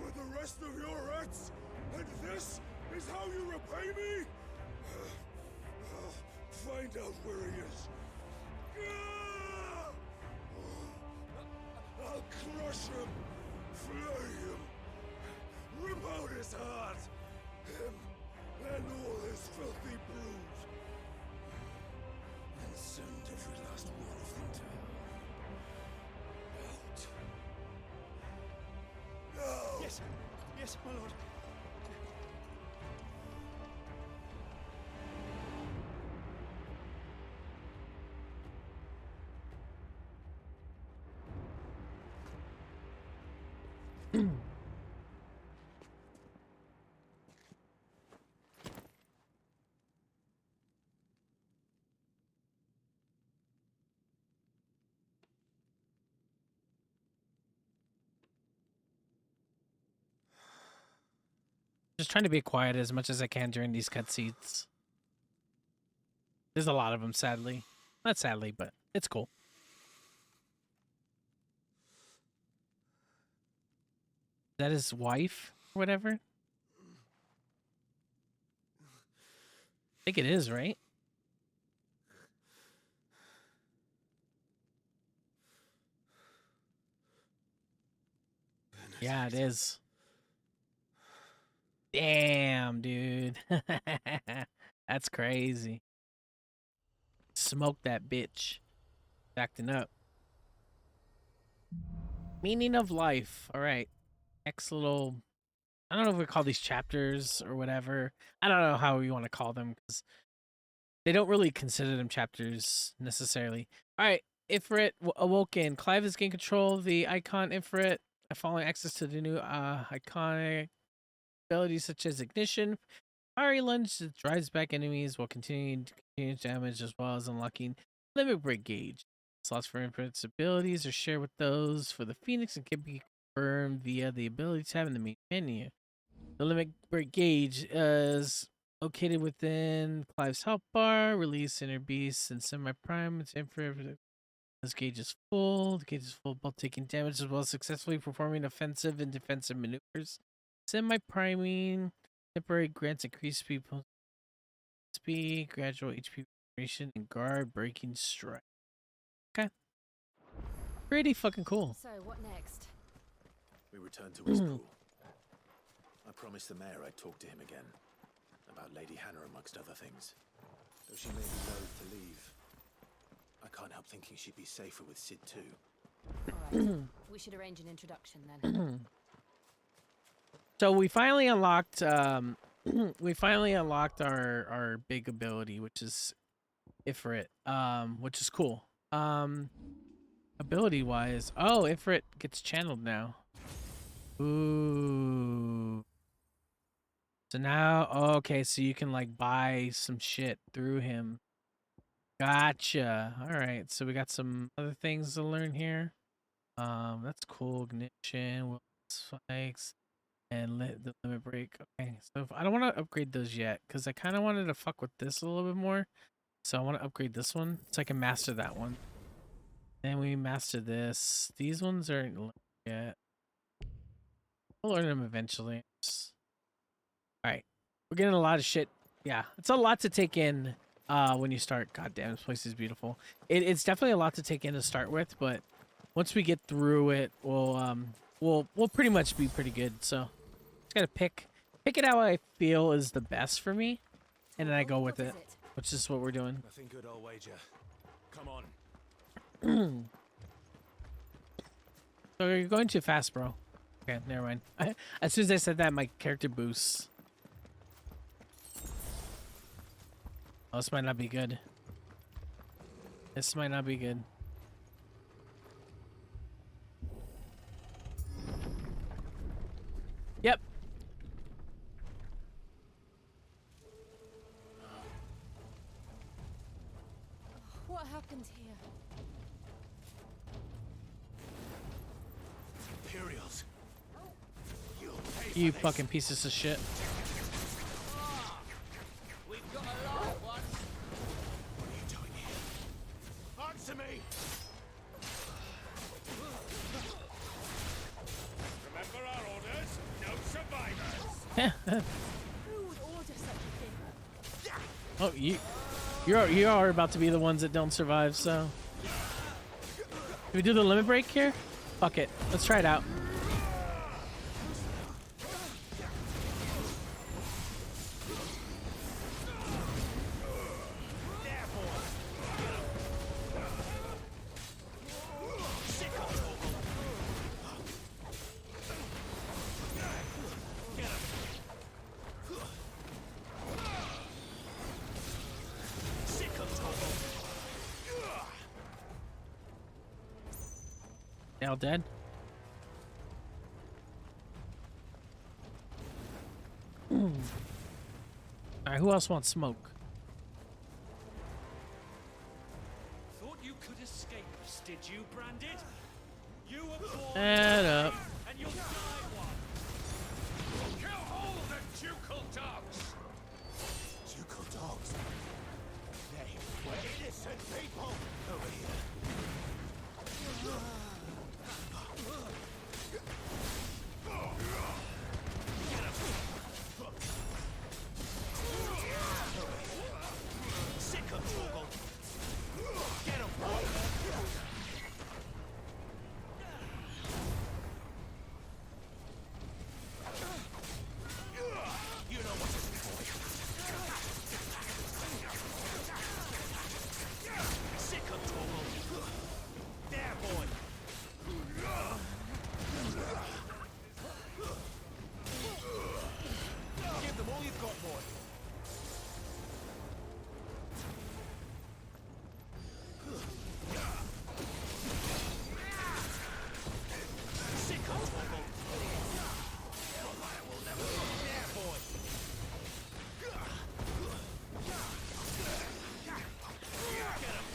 [SPEAKER 22] with the rest of your rats, and this is how you repay me? Find out where he is. I'll crush him, flay him, rip out his heart, him and all his filthy brood. And send every last one of them down. Out. No!
[SPEAKER 19] Yes, yes, my lord.
[SPEAKER 1] Just trying to be quiet as much as I can during these cutscenes. There's a lot of them, sadly. Not sadly, but it's cool. Is that his wife or whatever? I think it is, right? Yeah, it is. Damn, dude. That's crazy. Smoke that bitch. Acting up. Meaning of life. All right. Next little... I don't know if we call these chapters or whatever. I don't know how we want to call them because they don't really consider them chapters necessarily. All right. Ifrit awoken. Clive has gained control of the icon Ifrit, following access to the new iconic abilities such as ignition. Fiery lunge that drives back enemies while continuing to continue damage, as well as unlocking limit break gauge. Slots for Ifrit's abilities are shared with those for the Phoenix and can be confirmed via the ability tab in the main menu. The limit break gauge is located within Clive's health bar. Release inner beasts and semi-prime. It's Ifrit. This gauge is full. The gauge is full while taking damage as well as successfully performing offensive and defensive maneuvers. Semi-priming. Temporary grants increased speed, gradual HP regeneration, and guard breaking strike. Okay. Pretty fucking cool.
[SPEAKER 4] So, what next?
[SPEAKER 5] We return to Eastpool. I promised the mayor I'd talk to him again. About Lady Hannah, amongst other things. Though she may be loath to leave, I can't help thinking she'd be safer with Sid too.
[SPEAKER 4] Alright, we should arrange an introduction then.
[SPEAKER 1] So we finally unlocked our big ability, which is Ifrit, which is cool. Ability wise, oh, Ifrit gets channeled now. Ooh. So now, okay, so you can like buy some shit through him. Gotcha. All right, so we got some other things to learn here. That's cool. Ignition, spikes. And the limit break. Okay, so if I don't want to upgrade those yet because I kind of wanted to fuck with this a little bit more. So I want to upgrade this one so I can master that one. Then we master this. These ones aren't learned yet. We'll learn them eventually. Alright. We're getting a lot of shit. Yeah, it's a lot to take in when you start. God damn, this place is beautiful. It's definitely a lot to take in to start with, but once we get through it, we'll pretty much be pretty good. So just gotta pick it how I feel is the best for me, and then I go with it, which is what we're doing.
[SPEAKER 5] Nothing good, I'll wager. Come on.
[SPEAKER 1] So you're going too fast, bro. Okay, never mind. As soon as I said that, my character boosts. Oh, this might not be good. This might not be good. Yep.
[SPEAKER 4] What happened here?
[SPEAKER 5] Imperials.
[SPEAKER 1] You fucking pieces of shit.
[SPEAKER 18] We've got a lot of ones.
[SPEAKER 5] What are you doing here? Answer me!
[SPEAKER 2] Remember our orders? No survivors!
[SPEAKER 11] Who would order such a thing?
[SPEAKER 1] Oh, you are about to be the ones that don't survive, so. Can we do the limit break here? Fuck it. Let's try it out. They all dead? Alright, who else wants smoke?
[SPEAKER 10] Thought you could escape us, did you, Branded? You were born
[SPEAKER 1] Add up.
[SPEAKER 10] and you'll die one. Kill all the ducal dogs!
[SPEAKER 22] Ducal dogs? They were innocent people! Over here.
[SPEAKER 10] Sick of Torgal. Get him, boy! You know what to do, boy. Sick of Torgal. There, boy. Give them all you've got, boy. Sick of Torgal. Your fire will never go there, boy. Get him.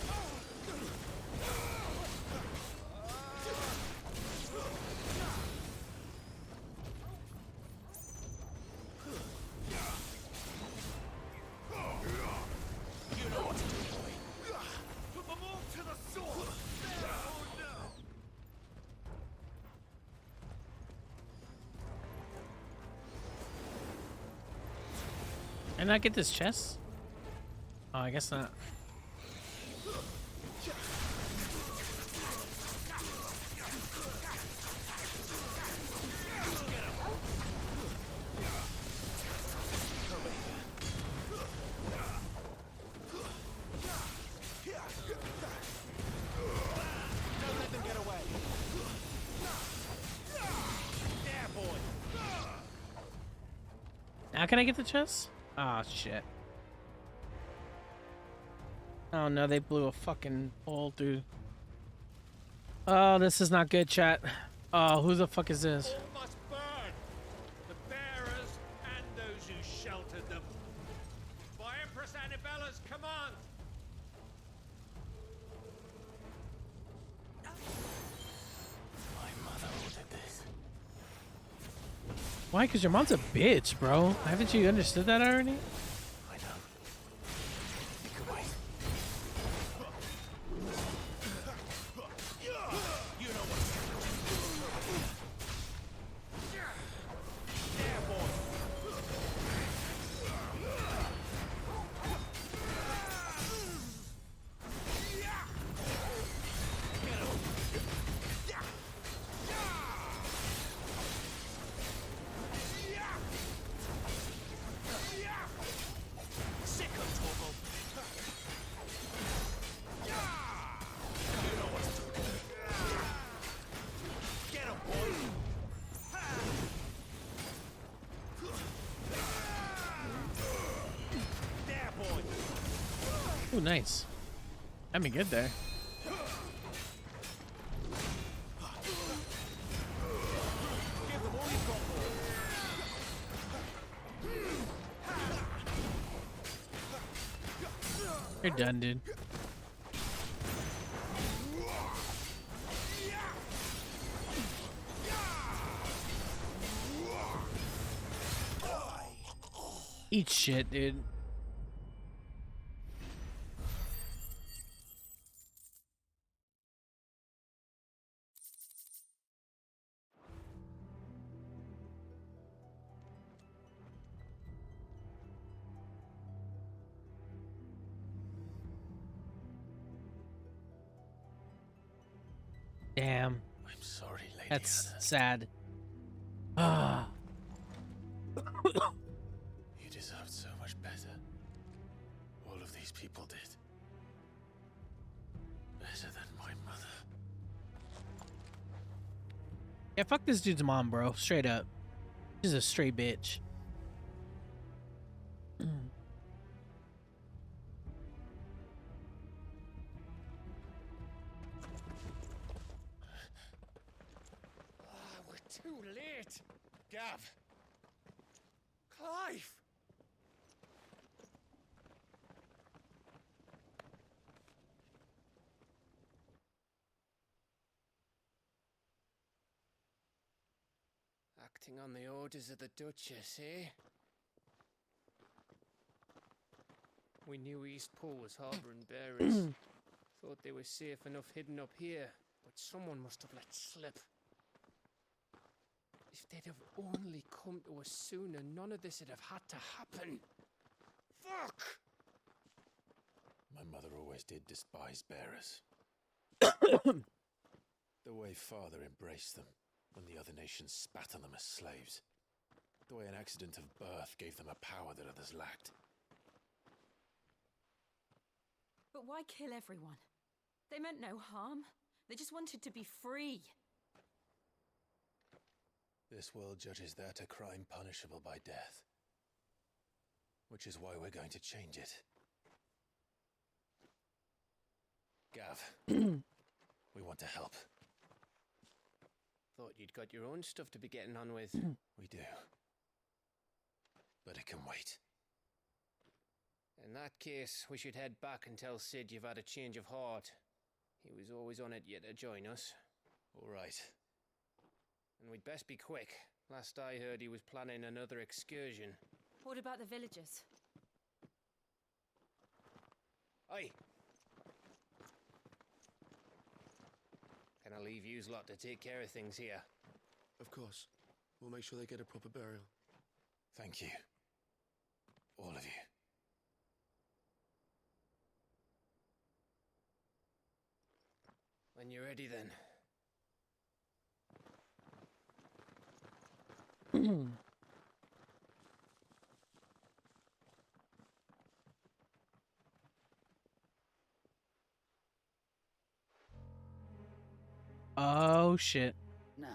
[SPEAKER 10] You know what to do, boy. Put them all to the sword. Oh no.
[SPEAKER 1] Can I get this chest? Oh, I guess not.
[SPEAKER 10] Don't let them get away. There, boy.
[SPEAKER 1] Now can I get the chest? Ah, shit. Oh no, they blew a fucking hole through. Oh, this is not good, chat. Oh, who the fuck is this?
[SPEAKER 10] All must burn. The bearers and those who sheltered them. By Empress Annabella's command.
[SPEAKER 5] My mother ordered this.
[SPEAKER 1] Why? Because your mom's a bitch, bro. Haven't you understood that already?
[SPEAKER 5] I know. You can wait.
[SPEAKER 10] You know what to do. There, boy. Get him. Sick of Torgal. You know what to do. Get him, boy. There, boy.
[SPEAKER 1] Oh, nice. Had me good there.
[SPEAKER 10] Give them all you've got, boy.
[SPEAKER 1] You're done, dude. Eat shit, dude. Damn.
[SPEAKER 5] I'm sorry, Lady
[SPEAKER 1] That's
[SPEAKER 5] Anna.
[SPEAKER 1] sad. Ah.
[SPEAKER 5] You deserved so much better. All of these people did. Better than my mother.
[SPEAKER 1] Yeah, fuck this dude's mom, bro. Straight up. She's a straight bitch.
[SPEAKER 19] late!
[SPEAKER 8] Gav!
[SPEAKER 19] Clive!
[SPEAKER 7] Acting on the orders of the Duchess, eh? We knew Eastpool was harbouring bearers. Thought they were safe enough hidden up here, but someone must have let slip. If they'd have only come to us sooner, none of this would have had to happen. Fuck!
[SPEAKER 5] My mother always did despise bearers. The way Father embraced them when the other nations spat on them as slaves. The way an accident of birth gave them a power that others lacked.
[SPEAKER 4] But why kill everyone? They meant no harm. They just wanted to be free.
[SPEAKER 5] This world judges that a crime punishable by death. Which is why we're going to change it. Gav, we want to help.
[SPEAKER 7] Thought you'd got your own stuff to be getting on with.
[SPEAKER 5] We do. But it can wait.
[SPEAKER 7] In that case, we should head back and tell Sid you've had a change of heart. He was always on it yet to join us.
[SPEAKER 5] All right.
[SPEAKER 7] And we'd best be quick. Last I heard, he was planning another excursion.
[SPEAKER 4] What about the villagers?
[SPEAKER 7] Aye. Can I leave yous lot to take care of things here?
[SPEAKER 15] Of course. We'll make sure they get a proper burial.
[SPEAKER 5] Thank you. All of you.
[SPEAKER 7] When you're ready, then.
[SPEAKER 1] Oh shit.
[SPEAKER 23] Now,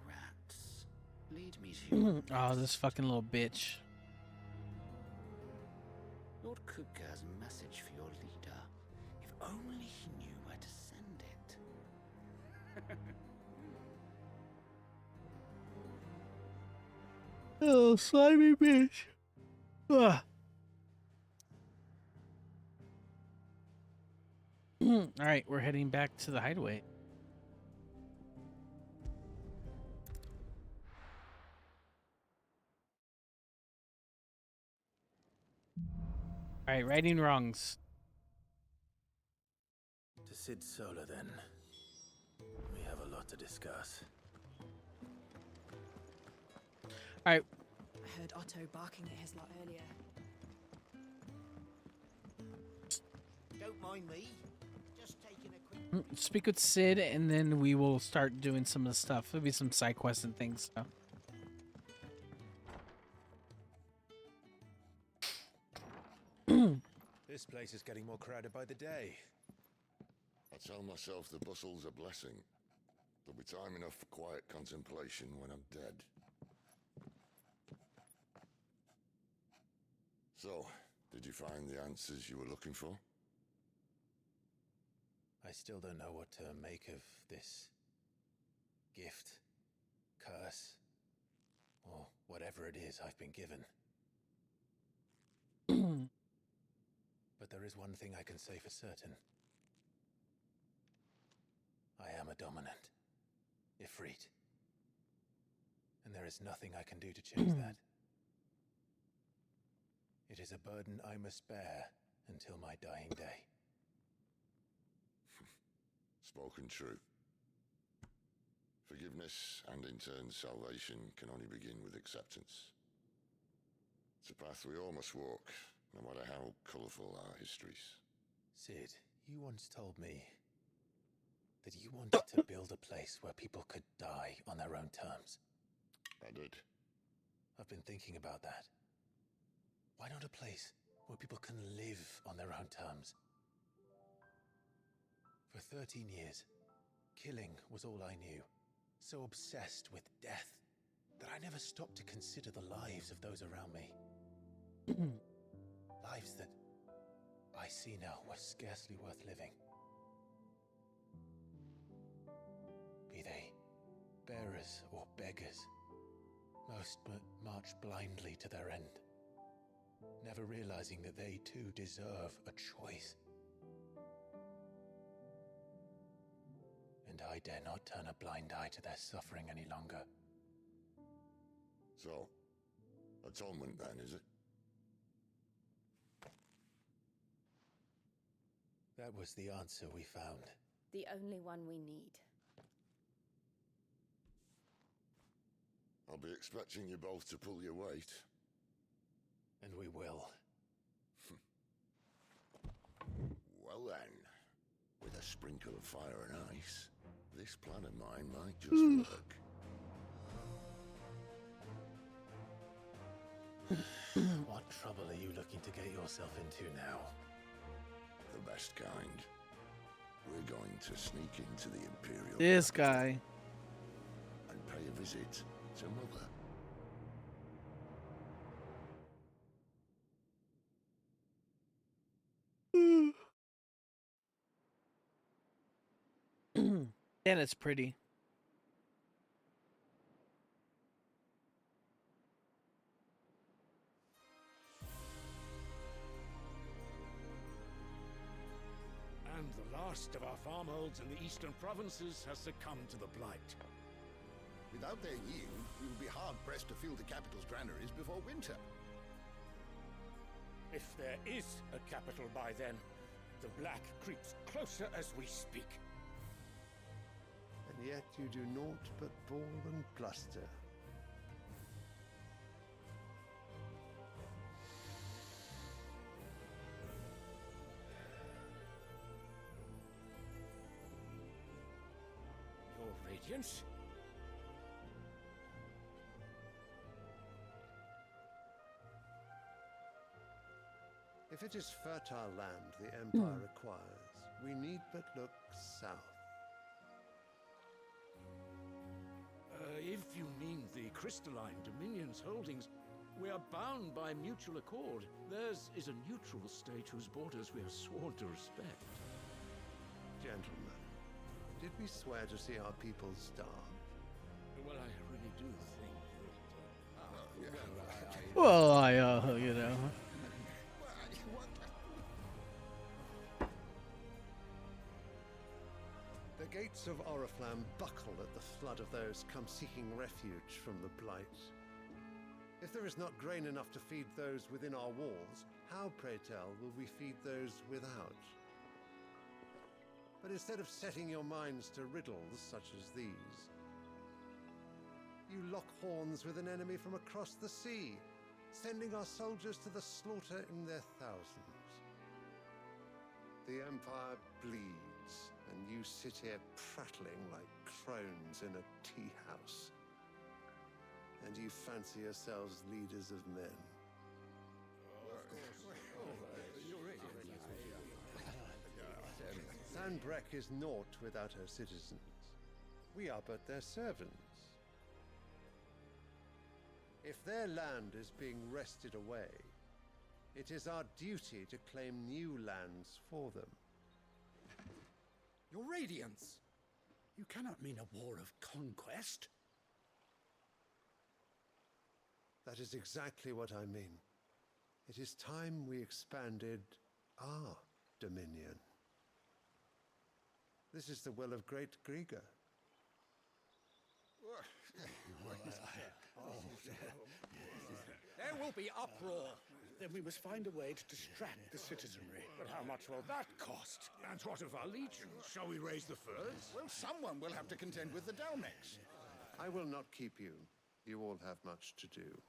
[SPEAKER 23] rats, lead me to your
[SPEAKER 1] Oh, this fucking little bitch.
[SPEAKER 23] Lord Kupka has a message for your leader. If only he knew where to send it.
[SPEAKER 1] Oh, slimy bitch. Ugh. Alright, we're heading back to the hideaway. Alright, righting wrongs.
[SPEAKER 5] To Sid Solar, then. We have a lot to discuss.
[SPEAKER 1] Alright.
[SPEAKER 11] I heard Otto barking at his lot earlier.
[SPEAKER 6] Don't mind me. Just taking a quick...
[SPEAKER 1] Speak with Sid, and then we will start doing some of the stuff. There'll be some side quests and things. So.
[SPEAKER 8] This place is getting more crowded by the day.
[SPEAKER 22] I tell myself the bustle's a blessing. There'll be time enough for quiet contemplation when I'm dead. So, did you find the answers you were looking for?
[SPEAKER 5] I still don't know what to make of this gift, curse, or whatever it is I've been given. But there is one thing I can say for certain. I am a dominant, Ifrit. And there is nothing I can do to change that. It is a burden I must bear until my dying day.
[SPEAKER 22] Spoken true. Forgiveness and in turn salvation can only begin with acceptance. It's a path we all must walk, no matter how colourful our histories.
[SPEAKER 5] Sid, you once told me that you wanted to build a place where people could die on their own terms.
[SPEAKER 22] I did.
[SPEAKER 5] I've been thinking about that. Why not a place where people can live on their own terms? For 13 years, killing was all I knew. So obsessed with death that I never stopped to consider the lives of those around me. Lives that I see now were scarcely worth living. Be they bearers Beggars or beggars. Most march blindly to their end, never realizing that they too deserve a choice. And I dare not turn a blind eye to their suffering any longer.
[SPEAKER 22] So, atonement then, is it?
[SPEAKER 5] That was the answer we found.
[SPEAKER 4] The only one we need.
[SPEAKER 22] I'll be expecting you both to pull your weight.
[SPEAKER 5] And we will.
[SPEAKER 22] Well then, with a sprinkle of fire and ice, this plan of mine might just work.
[SPEAKER 5] What trouble are you looking to get yourself into now?
[SPEAKER 22] The best kind. We're going to sneak into the Imperial
[SPEAKER 1] This
[SPEAKER 22] capital
[SPEAKER 1] guy.
[SPEAKER 22] and pay a visit to Mother.
[SPEAKER 1] And it's pretty.
[SPEAKER 10] And the last of our farmholds in the eastern provinces has succumbed to the blight.
[SPEAKER 13] Without their yield, we will be hard-pressed to fill the capital's granaries before winter.
[SPEAKER 10] If there is a capital by then, the black creeps closer as we speak.
[SPEAKER 12] And yet you do naught but bawl and bluster.
[SPEAKER 10] Your Radiance?
[SPEAKER 12] If it is fertile land the Empire requires, we need but look south.
[SPEAKER 10] If you mean the crystalline Dominion's holdings, we are bound by mutual accord. Theirs is a neutral state whose borders we are sworn to respect.
[SPEAKER 12] Gentlemen, did we swear to see our people starve?
[SPEAKER 10] Well, I really do think that...
[SPEAKER 1] Well, you know.
[SPEAKER 12] The gates of Oriflamme buckle at the flood of those come seeking refuge from the blight. If there is not grain enough to feed those within our walls, how, pray tell, will we feed those without? But instead of setting your minds to riddles such as these, you lock horns with an enemy from across the sea, sending our soldiers to the slaughter in their thousands. The Empire bleeds, and you sit here prattling like crones in a tea house. And you fancy yourselves leaders of men. Sandbreck is naught without her citizens. We are but their servants. If their land is being wrested away, it is our duty to claim new lands for them.
[SPEAKER 6] Your Radiance! You cannot mean a war of conquest.
[SPEAKER 12] That is exactly what I mean. It is time we expanded our dominion. This is the will of great Grieger.
[SPEAKER 6] There will be uproar. Then we must find a way to distract the citizenry.
[SPEAKER 10] But how much will that cost? And what of our legions? Shall we raise the furs?
[SPEAKER 13] Well, someone will have to contend with the Dalmex.
[SPEAKER 12] I will not keep you. You all have much to do.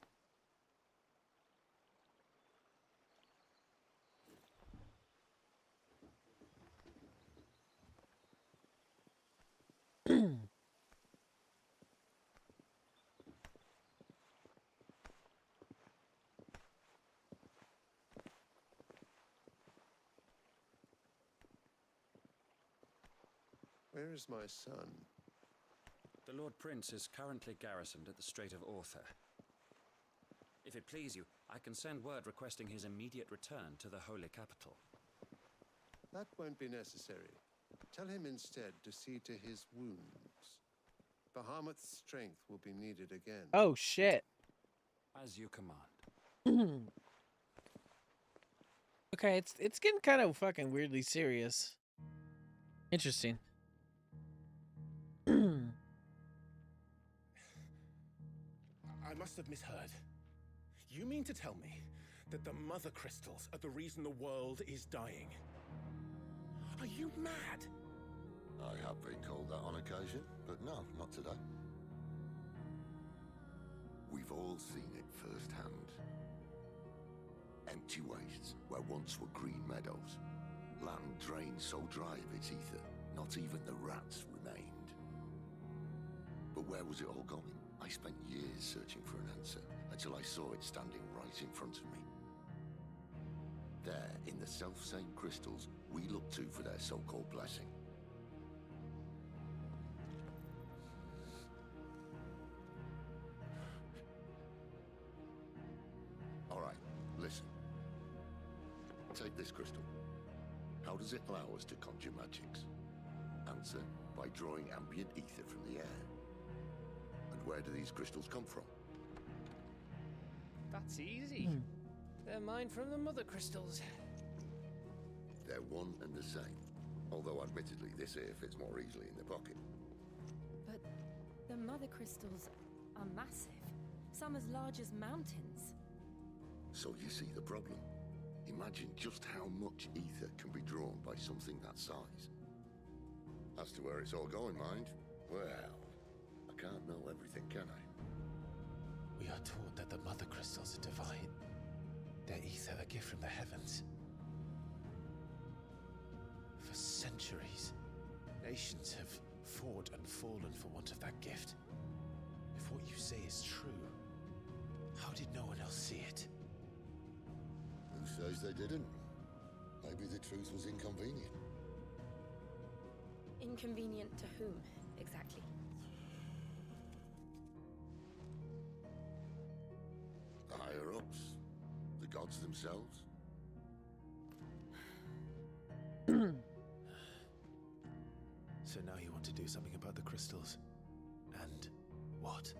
[SPEAKER 12] Where is my son?
[SPEAKER 16] The Lord Prince is currently garrisoned at the Strait of Author. If it please you, I can send word requesting his immediate return to the Holy Capital.
[SPEAKER 12] That won't be necessary. Tell him instead to see to his wounds. Bahamut's strength will be needed again.
[SPEAKER 1] Oh shit.
[SPEAKER 16] As you command.
[SPEAKER 1] Okay, it's getting kind of fucking weirdly serious. Interesting.
[SPEAKER 8] I must have misheard. You mean to tell me that the mother crystals are the reason the world is dying? Are you mad?
[SPEAKER 22] I have been called that on occasion, but no, not today. We've all seen it firsthand. Empty wastes where once were green meadows. Land drained so dry of its ether, not even the rats remained. But where was it all going? I spent years searching for an answer, until I saw it standing right in front of me. There, in the self-same crystals we look to for their so-called blessing. Alright, listen. Take this crystal. How does it allow us to conjure magics? Answer, by drawing ambient ether from the air. And where do these crystals come from?
[SPEAKER 7] That's easy. They're mine from the mother crystals.
[SPEAKER 22] They're one and the same. Although admittedly this here fits more easily in the pocket.
[SPEAKER 4] But the mother crystals are massive. Some as large as mountains.
[SPEAKER 22] So you see the problem. Imagine just how much ether can be drawn by something that size. As to where it's all going, mind, well, I can't know everything, can I?
[SPEAKER 5] We are taught that the mother crystals are divine. Their ether a gift from the heavens. For centuries, nations have fought and fallen for want of that gift. If what you say is true, how did no one else see it?
[SPEAKER 22] Who says they didn't? Maybe the truth was inconvenient.
[SPEAKER 4] Inconvenient to whom, exactly?
[SPEAKER 22] The higher-ups? The gods themselves?
[SPEAKER 5] So now you want to do something about the crystals? And what?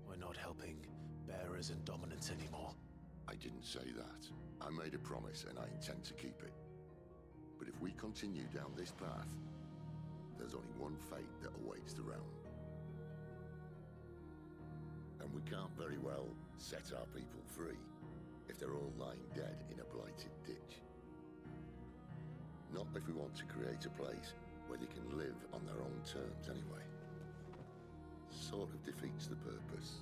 [SPEAKER 5] We're not helping bearers and dominants anymore.
[SPEAKER 22] I didn't say that. I made a promise and I intend to keep it. But if we continue down this path, there's only one fate that awaits the realm. And we can't very well set our people free if they're all lying dead in a blighted ditch. Not if we want to create a place where they can live on their own terms anyway. Sort of defeats the purpose.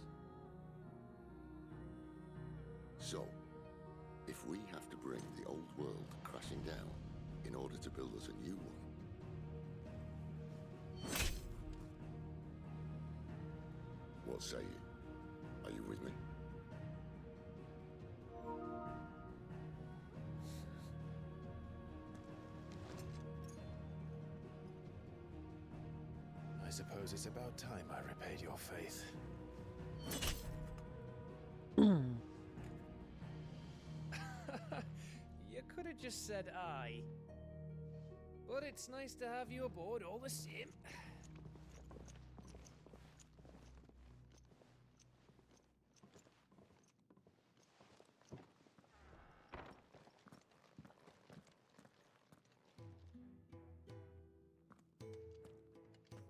[SPEAKER 22] So, if we have to bring the old world crashing down in order to build us a new one, what say you? Are you with me?
[SPEAKER 5] I suppose it's about time I repaid your faith.
[SPEAKER 7] You could have just said aye. But it's nice to have you aboard all the same.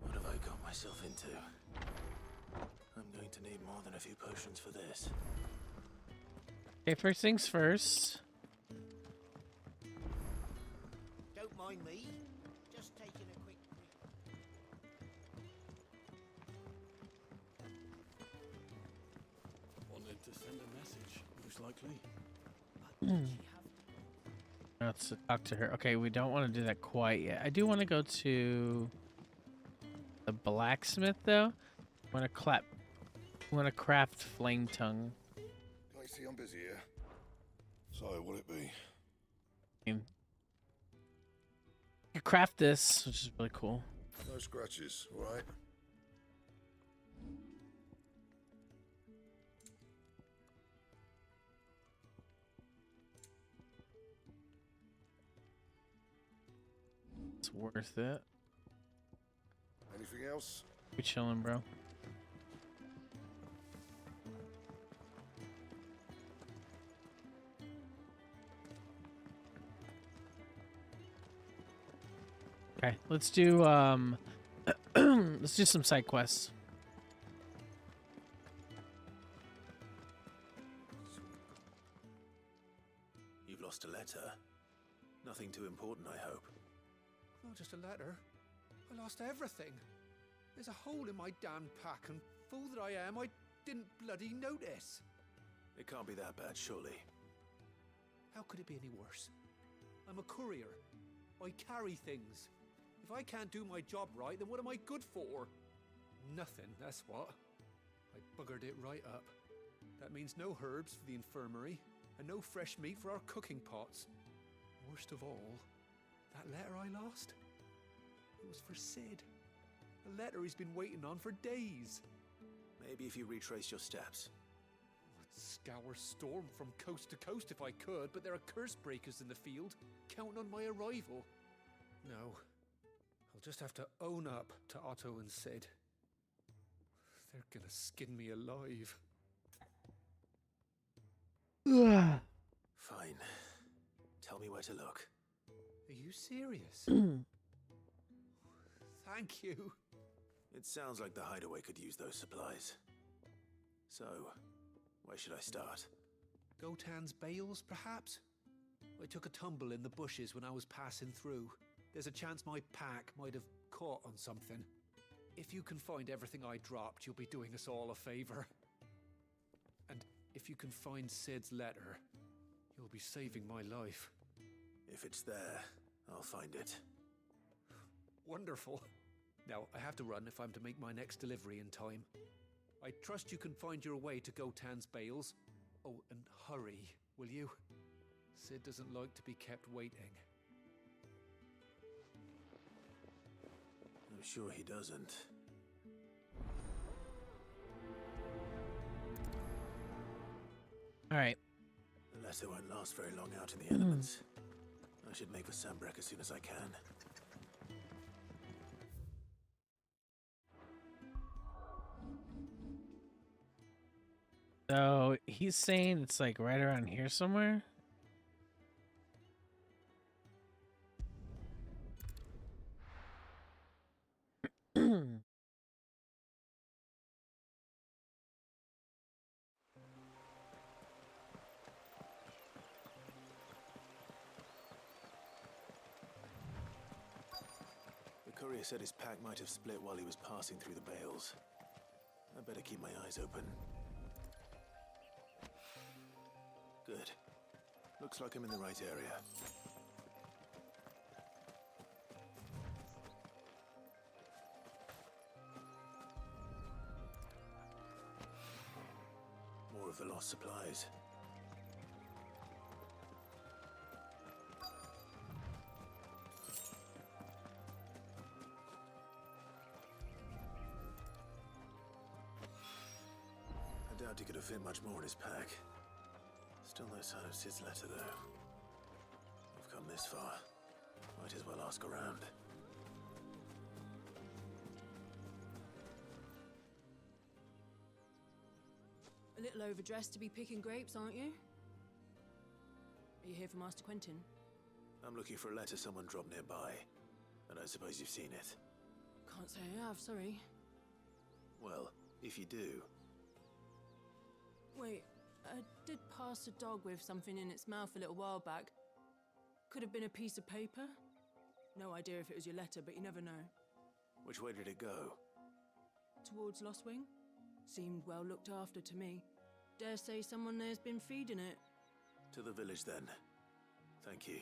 [SPEAKER 5] What have I got myself into? I'm going to need more than a few potions for this.
[SPEAKER 1] Okay, first things first.
[SPEAKER 6] Don't mind me. Just taking a quick
[SPEAKER 10] Wanted to send a message, most likely.
[SPEAKER 1] Let's talk to her. Okay, we don't want to do that quite yet. I do want to go to the blacksmith though. Want to craft flame tongue.
[SPEAKER 22] I see I'm busy here.
[SPEAKER 3] So, what'd it be?
[SPEAKER 1] You can craft this, which is really cool.
[SPEAKER 3] No scratches, all right?
[SPEAKER 1] It's worth it.
[SPEAKER 3] Anything else?
[SPEAKER 1] We chilling, bro. Okay, let's do let's do some side quests.
[SPEAKER 5] You've lost a letter. Nothing too important, I hope.
[SPEAKER 10] Not just a letter. I lost everything. There's a hole in my damn pack, and fool that I am, I didn't bloody notice.
[SPEAKER 5] It can't be that bad, surely.
[SPEAKER 10] How could it be any worse? I'm a courier. I carry things. If I can't do my job right, then what am I good for? Nothing, that's what. I buggered it right up. That means no herbs for the infirmary, and no fresh meat for our cooking pots. Worst of all, that letter I lost? It was for Sid. A letter he's been waiting on for days.
[SPEAKER 5] Maybe if you retrace your steps.
[SPEAKER 10] I'd scour Storm from coast to coast if I could, but there are curse breakers in the field, counting on my arrival. No. I'll just have to own up to Otto and Sid. They're gonna skin me alive.
[SPEAKER 5] Fine. Tell me where to look.
[SPEAKER 10] Are you serious? Thank you.
[SPEAKER 5] It sounds like the hideaway could use those supplies. So, where should I start?
[SPEAKER 10] Gotan's bales, perhaps? I took a tumble in the bushes when I was passing through. There's a chance my pack might have caught on something. If you can find everything I dropped, you'll be doing us all a favor. And if you can find Sid's letter, you'll be saving my life.
[SPEAKER 5] If it's there, I'll find it.
[SPEAKER 10] Wonderful. Now, I have to run if I'm to make my next delivery in time. I trust you can find your way to Gotan's bales. Oh, and hurry, will you? Sid doesn't like to be kept waiting.
[SPEAKER 5] I'm sure he doesn't.
[SPEAKER 1] All right.
[SPEAKER 5] The letter won't last very long out in the elements. I should make for Sambrek as soon as I can.
[SPEAKER 1] So he's saying it's like right around here somewhere.
[SPEAKER 5] The courier said his pack might have split while he was passing through the bales. I better keep my eyes open. Good. Looks like I'm in the right area. More of the lost supplies. I doubt he could have fit much more in his pack. Still no sign of Sid's letter, though. I've come this far. Might as well ask around.
[SPEAKER 17] A little overdressed to be picking grapes, aren't you? Are you here for Master Quentin?
[SPEAKER 5] I'm looking for a letter someone dropped nearby. I don't suppose you've seen it.
[SPEAKER 17] Can't say I have, sorry.
[SPEAKER 5] Well, if you do...
[SPEAKER 17] Wait, I did pass a dog with something in its mouth a little while back. Could have been a piece of paper. No idea if it was your letter, but you never know.
[SPEAKER 5] Which way did it go?
[SPEAKER 17] Towards Lostwing? Seemed well looked after to me. Dare say someone there's been feeding it.
[SPEAKER 5] To the village, then. Thank you.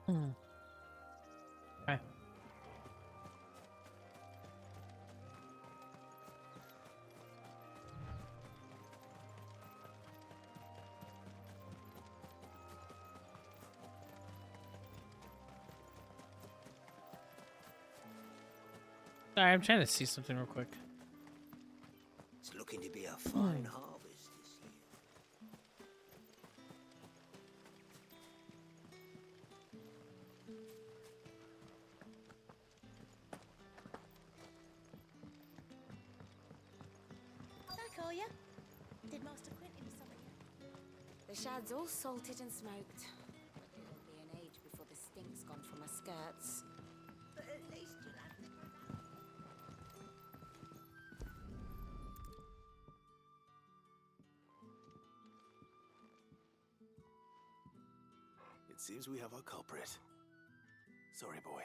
[SPEAKER 1] Okay. Sorry, I'm trying to see something real quick.
[SPEAKER 6] It's looking to be a fine harvest this year.
[SPEAKER 9] Back, are you? Did Master Quentin something yet?
[SPEAKER 4] The shad's all salted and smoked. But it'll be an age before the stink's gone from my skirts.
[SPEAKER 9] But at least you'll have to provide.
[SPEAKER 5] It seems we have our culprit. Sorry, boy.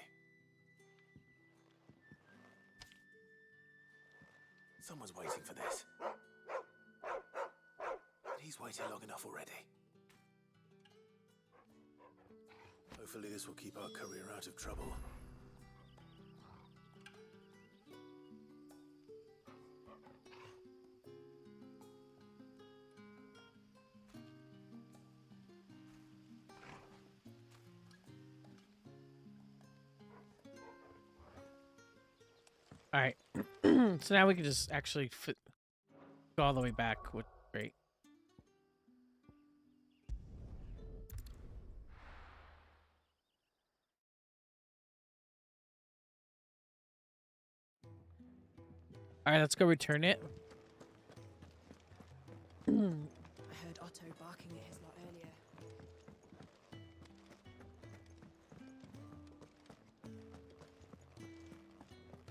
[SPEAKER 5] Someone's waiting for this. But he's waited long enough already. Hopefully this will keep our courier out of trouble.
[SPEAKER 1] All right. So now we can just actually go all the way back, which is great. All right, let's go return it.
[SPEAKER 17] I heard Otto barking at his lot earlier.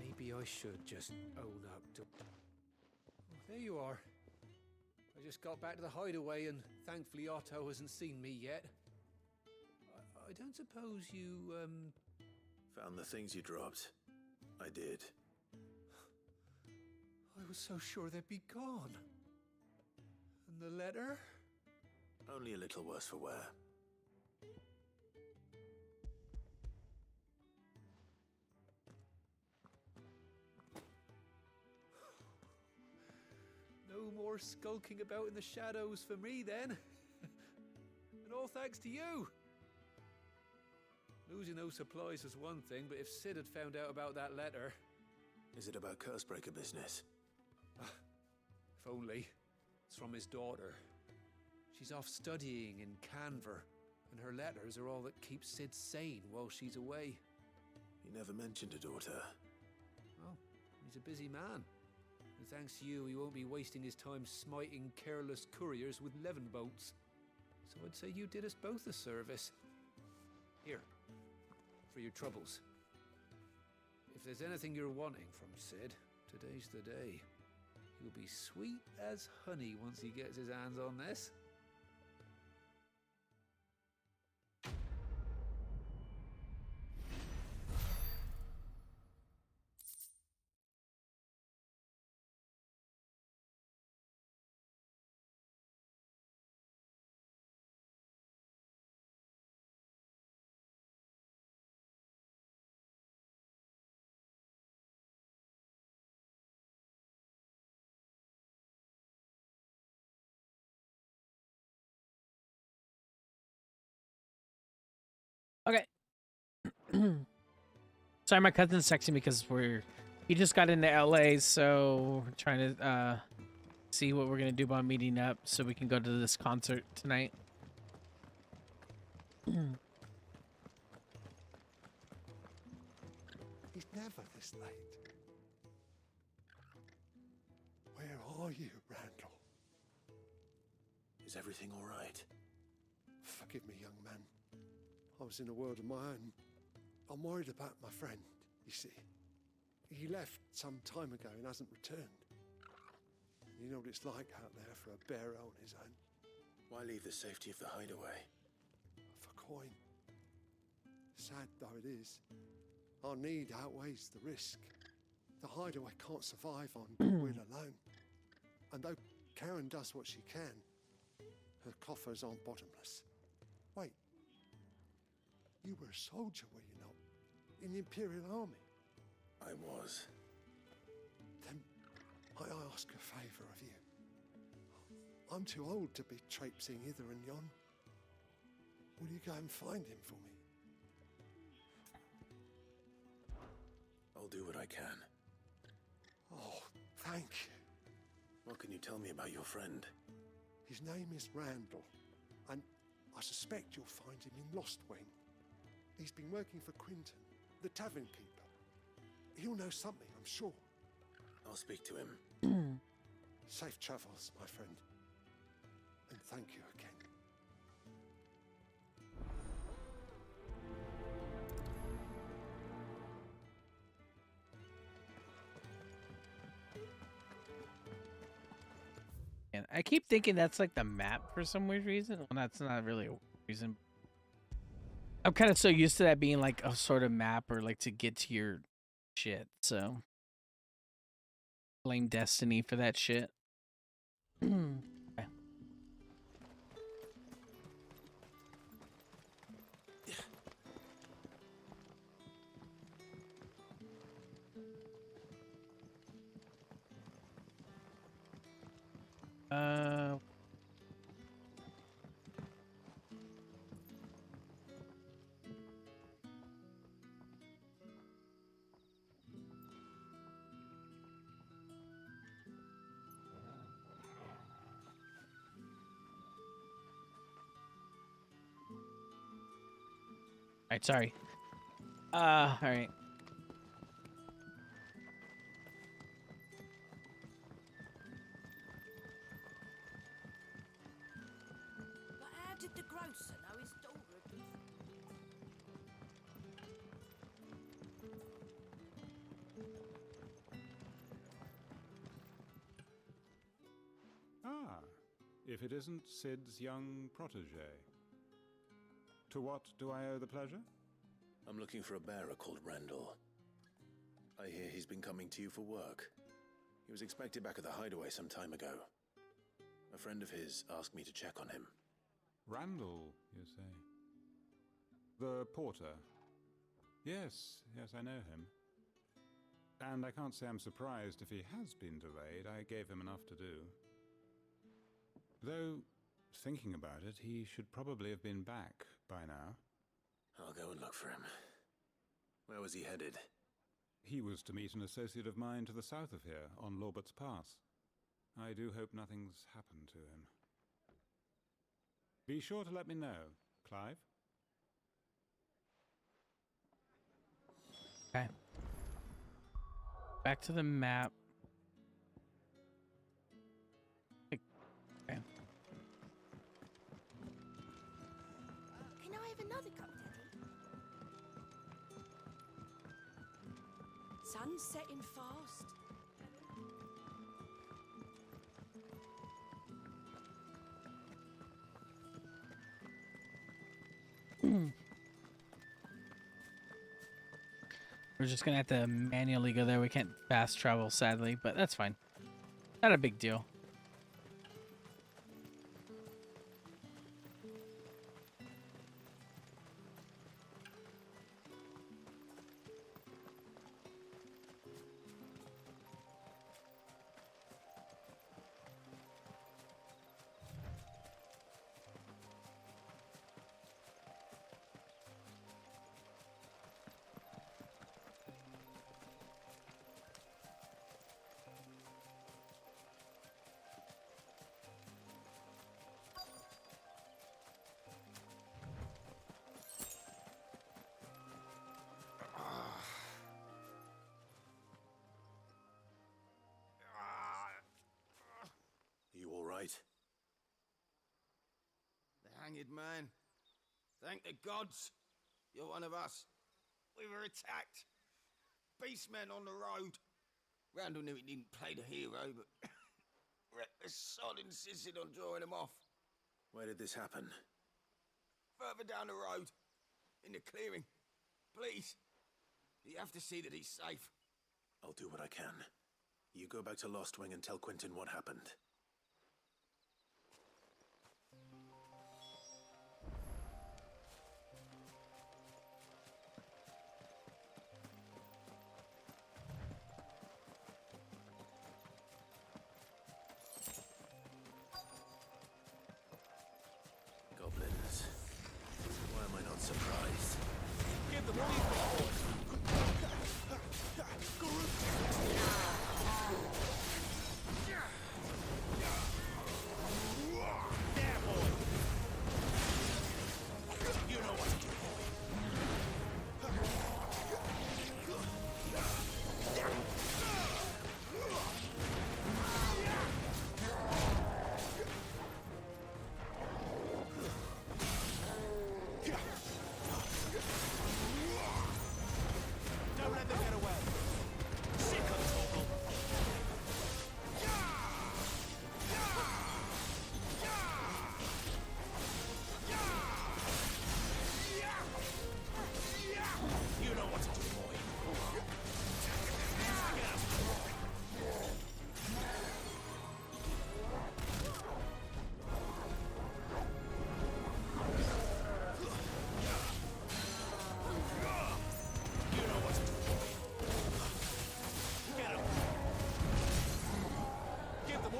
[SPEAKER 10] Maybe I should just own up to... Oh, there you are. I just got back to the hideaway and thankfully Otto hasn't seen me yet. I don't suppose you,
[SPEAKER 5] Found the things you dropped. I did.
[SPEAKER 10] I was so sure they'd be gone. And the letter?
[SPEAKER 5] Only a little worse for wear.
[SPEAKER 10] No more skulking about in the shadows for me then. And all thanks to you. Losing those supplies was one thing, but if Sid had found out about that letter...
[SPEAKER 5] Is it about Cursebreaker business?
[SPEAKER 10] If only. It's from his daughter. She's off studying in Canver, and her letters are all that keeps Sid sane while she's away.
[SPEAKER 5] He never mentioned a daughter.
[SPEAKER 10] Oh, he's a busy man. And thanks to you, he won't be wasting his time smiting careless couriers with levin bolts. So I'd say you did us both a service. Here, for your troubles. If there's anything you're wanting from Sid, today's the day. He'll be sweet as honey once he gets his hands on this.
[SPEAKER 1] Okay. Sorry, my cousin's texting me because he just got into LA, so we're trying to see what we're gonna do about meeting up so we can go to this concert tonight.
[SPEAKER 12] He's never this late. Where are you, Randall?
[SPEAKER 5] Is everything all right?
[SPEAKER 12] Forgive me, young man. I was in a world of my own. I'm worried about my friend, you see. He left some time ago and hasn't returned. You know what it's like out there for a bearer on his own.
[SPEAKER 5] Why leave the safety of the hideaway?
[SPEAKER 12] For coin. Sad though it is, our need outweighs the risk. The hideaway can't survive on goodwill alone. And though Karen does what she can, her coffers aren't bottomless. Wait, you were a soldier, were you not? In the Imperial Army?
[SPEAKER 5] I was.
[SPEAKER 12] Then I ask a favour of you. I'm too old to be traipsing hither and yon. Will you go and find him for me?
[SPEAKER 5] I'll do what I can.
[SPEAKER 12] Oh, thank you.
[SPEAKER 5] What can you tell me about your friend?
[SPEAKER 12] His name is Randall, and I suspect you'll find him in Lost Wing. He's been working for Quinton, the tavern keeper. He'll know something, I'm sure.
[SPEAKER 5] I'll speak to him.
[SPEAKER 12] Safe travels, my friend. And thank you again.
[SPEAKER 1] And I keep thinking that's like the map for some weird reason. Well, that's not really a reason. I'm kind of so used to that being like a sort of map or like to get to your shit. So blame Destiny for that shit. Okay. Alright, sorry. Alright.
[SPEAKER 9] But how did the grocer know his daughter had been...
[SPEAKER 14] Ah, if it isn't Sid's young protege. To what do I owe the pleasure?
[SPEAKER 5] I'm looking for a bearer called Randall. I hear he's been coming to you for work. He was expected back at the hideaway some time ago. A friend of his asked me to check on him.
[SPEAKER 14] Randall, you say? The porter? Yes, I know him. And I can't say I'm surprised if he has been delayed. I gave him enough to do. Though, thinking about it, he should probably have been back by now.
[SPEAKER 5] I'll go and look for him. Where was he headed?
[SPEAKER 14] He was to meet an associate of mine to the south of here, on Lorbert's Pass. I do hope nothing's happened to him. Be sure to let me know, Clive.
[SPEAKER 1] Okay. Back to the map. Okay.
[SPEAKER 9] Can I have another cup, Daddy? Sun's setting fast.
[SPEAKER 1] We're just gonna have to manually go there. We can't fast travel, sadly, but that's fine. Not a big deal.
[SPEAKER 5] You all right?
[SPEAKER 20] The hanged man. Thank the gods. You're one of us. We were attacked. Beastmen on the road. Randall knew he didn't play the hero, but the sod insisted on drawing him off.
[SPEAKER 5] Where did this happen?
[SPEAKER 20] Further down the road. In the clearing. Please. You have to see that he's safe.
[SPEAKER 5] I'll do what I can. You go back to Lost Wing and tell Quinton what happened. Goblins. Why am I not surprised?
[SPEAKER 20] Give them all you've got, boys.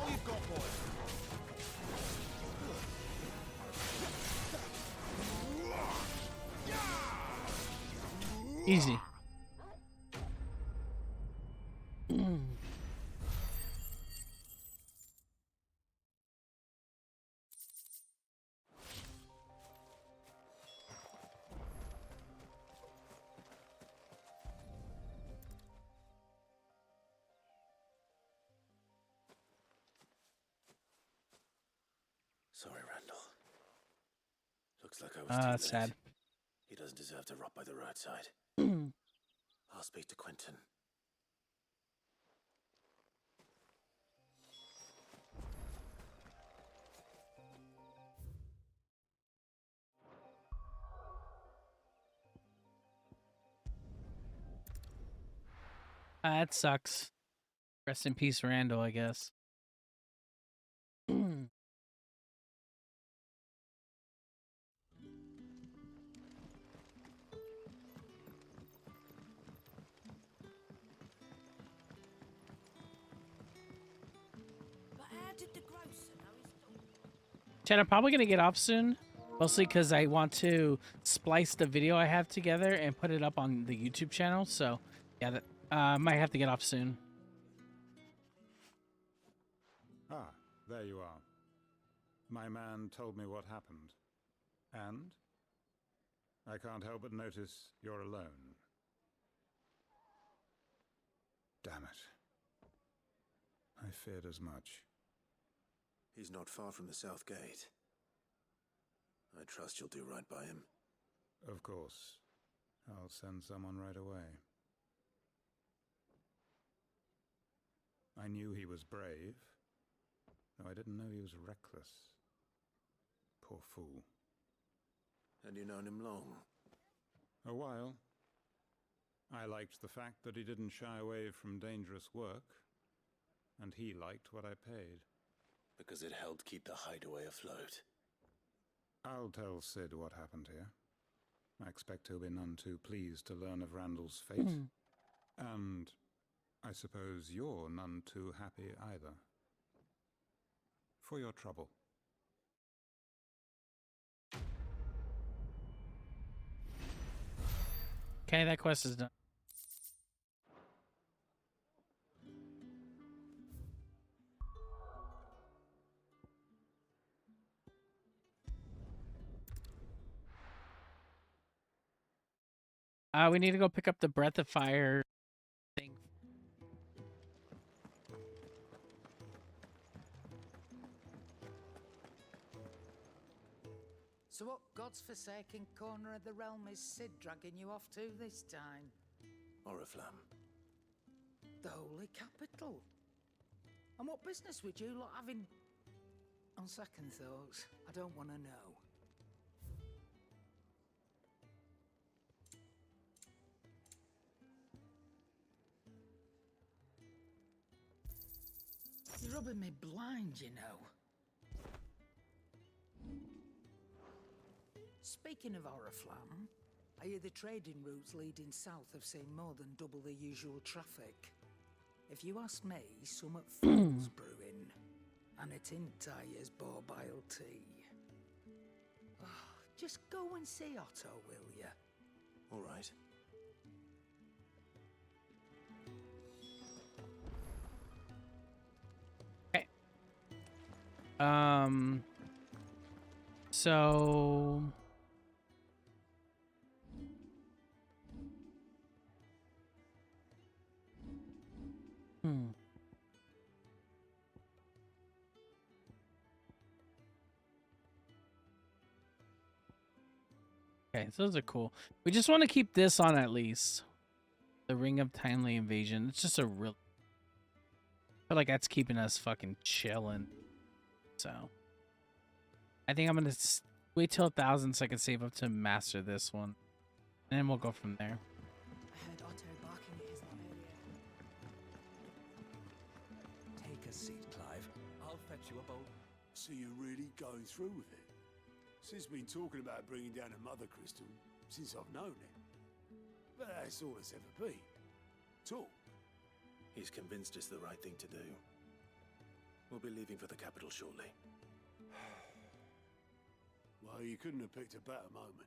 [SPEAKER 19] what you've got, boy.
[SPEAKER 1] Easy.
[SPEAKER 5] Sorry, Randall. Looks like I was too late.
[SPEAKER 1] Sad.
[SPEAKER 5] He doesn't deserve to rot by the roadside. I'll speak to Quentin.
[SPEAKER 1] That sucks. Rest in peace, Randall, I guess.
[SPEAKER 9] But how did the grocer know his daughter?
[SPEAKER 1] Chad, I'm probably going to get off soon. Mostly because I want to splice the video I have together and put it up on the YouTube channel. So, yeah, that might have to get off soon.
[SPEAKER 14] Ah, there you are. My man told me what happened. And? I can't help but notice you're alone. Damn it. I feared as much.
[SPEAKER 5] He's not far from the south gate. I trust you'll do right by him.
[SPEAKER 14] Of course. I'll send someone right away. I knew he was brave, though I didn't know he was reckless. Poor fool.
[SPEAKER 5] And you known him long?
[SPEAKER 14] A while. I liked the fact that he didn't shy away from dangerous work, and he liked what I paid.
[SPEAKER 5] Because it helped keep the hideaway afloat.
[SPEAKER 14] I'll tell Sid what happened here. I expect he'll be none too pleased to learn of Randall's fate. And I suppose you're none too happy either. For your trouble.
[SPEAKER 1] Okay, that quest is done. We need to go pick up the Breath of Fire thing.
[SPEAKER 2] So what god's-forsaken corner of the realm is Sid dragging you off to this time?
[SPEAKER 5] Oriflamme.
[SPEAKER 2] The Holy Capital. And what business would you lot having... On second thoughts, I don't want to know. You're rubbing me blind, you know. Speaking of Oriflamme, I hear the trading routes leading south have seen more than double the usual traffic. If you ask me, some fool's brewing, and it entires Borbile tea. Oh, just go and see Otto, will you?
[SPEAKER 5] All right.
[SPEAKER 1] So okay, so those are cool. We just want to keep this on at least. The Ring of Timely Invasion. It's just a real... I feel like that's keeping us fucking chilling. So I think I'm gonna wait till 1,000 so I can save up to master this one, and then we'll go from there.
[SPEAKER 11] I heard Otto barking at his lot earlier.
[SPEAKER 18] Take a seat, Clive. I'll fetch you a bowl.
[SPEAKER 19] So you're really going through with it? Sid's been talking about bringing down a mother crystal since I've known him. But that's all it's ever been. Talk.
[SPEAKER 5] He's convinced it's the right thing to do. We'll be leaving for the capital shortly.
[SPEAKER 15] Well, you couldn't have picked a better moment.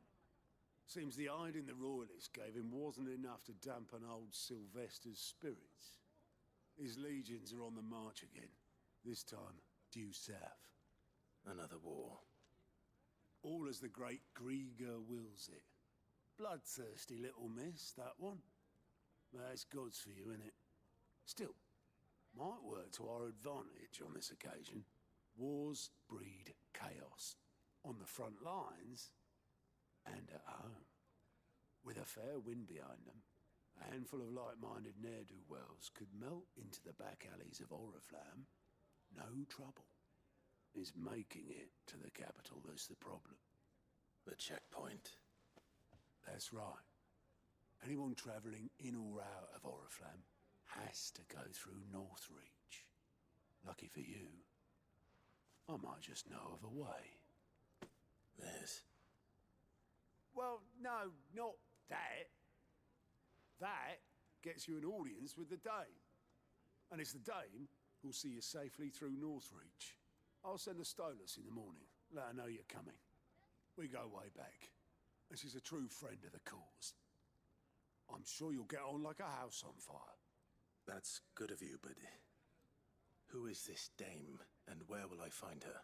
[SPEAKER 15] Seems the hiding the royalists gave him wasn't enough to dampen old Sylvester's spirits. His legions are on the march again, this time due south.
[SPEAKER 5] Another war.
[SPEAKER 15] All as the great Grieger wills it. Bloodthirsty little miss, that one. That's God's for you, innit? Still, might work to our advantage on this occasion. Wars breed chaos. On the front lines, and at home. With a fair wind behind them, a handful of like-minded ne'er-do-wells could melt into the back alleys of Oriflamme. No trouble. It's making it to the capital that's the problem.
[SPEAKER 5] The checkpoint.
[SPEAKER 15] That's right. Anyone travelling in or out of Oriflamme has to go through Northreach. Lucky for you, I might just know of a way.
[SPEAKER 5] Yes.
[SPEAKER 15] Well, no, not that. That gets you an audience with the Dame. And it's the Dame who'll see you safely through Northreach. I'll send a Stolas in the morning. Let her know you're coming. We go way back. And she's a true friend of the cause. I'm sure you'll get on like a house on fire.
[SPEAKER 5] That's good of you, but who is this dame, and where will I find her?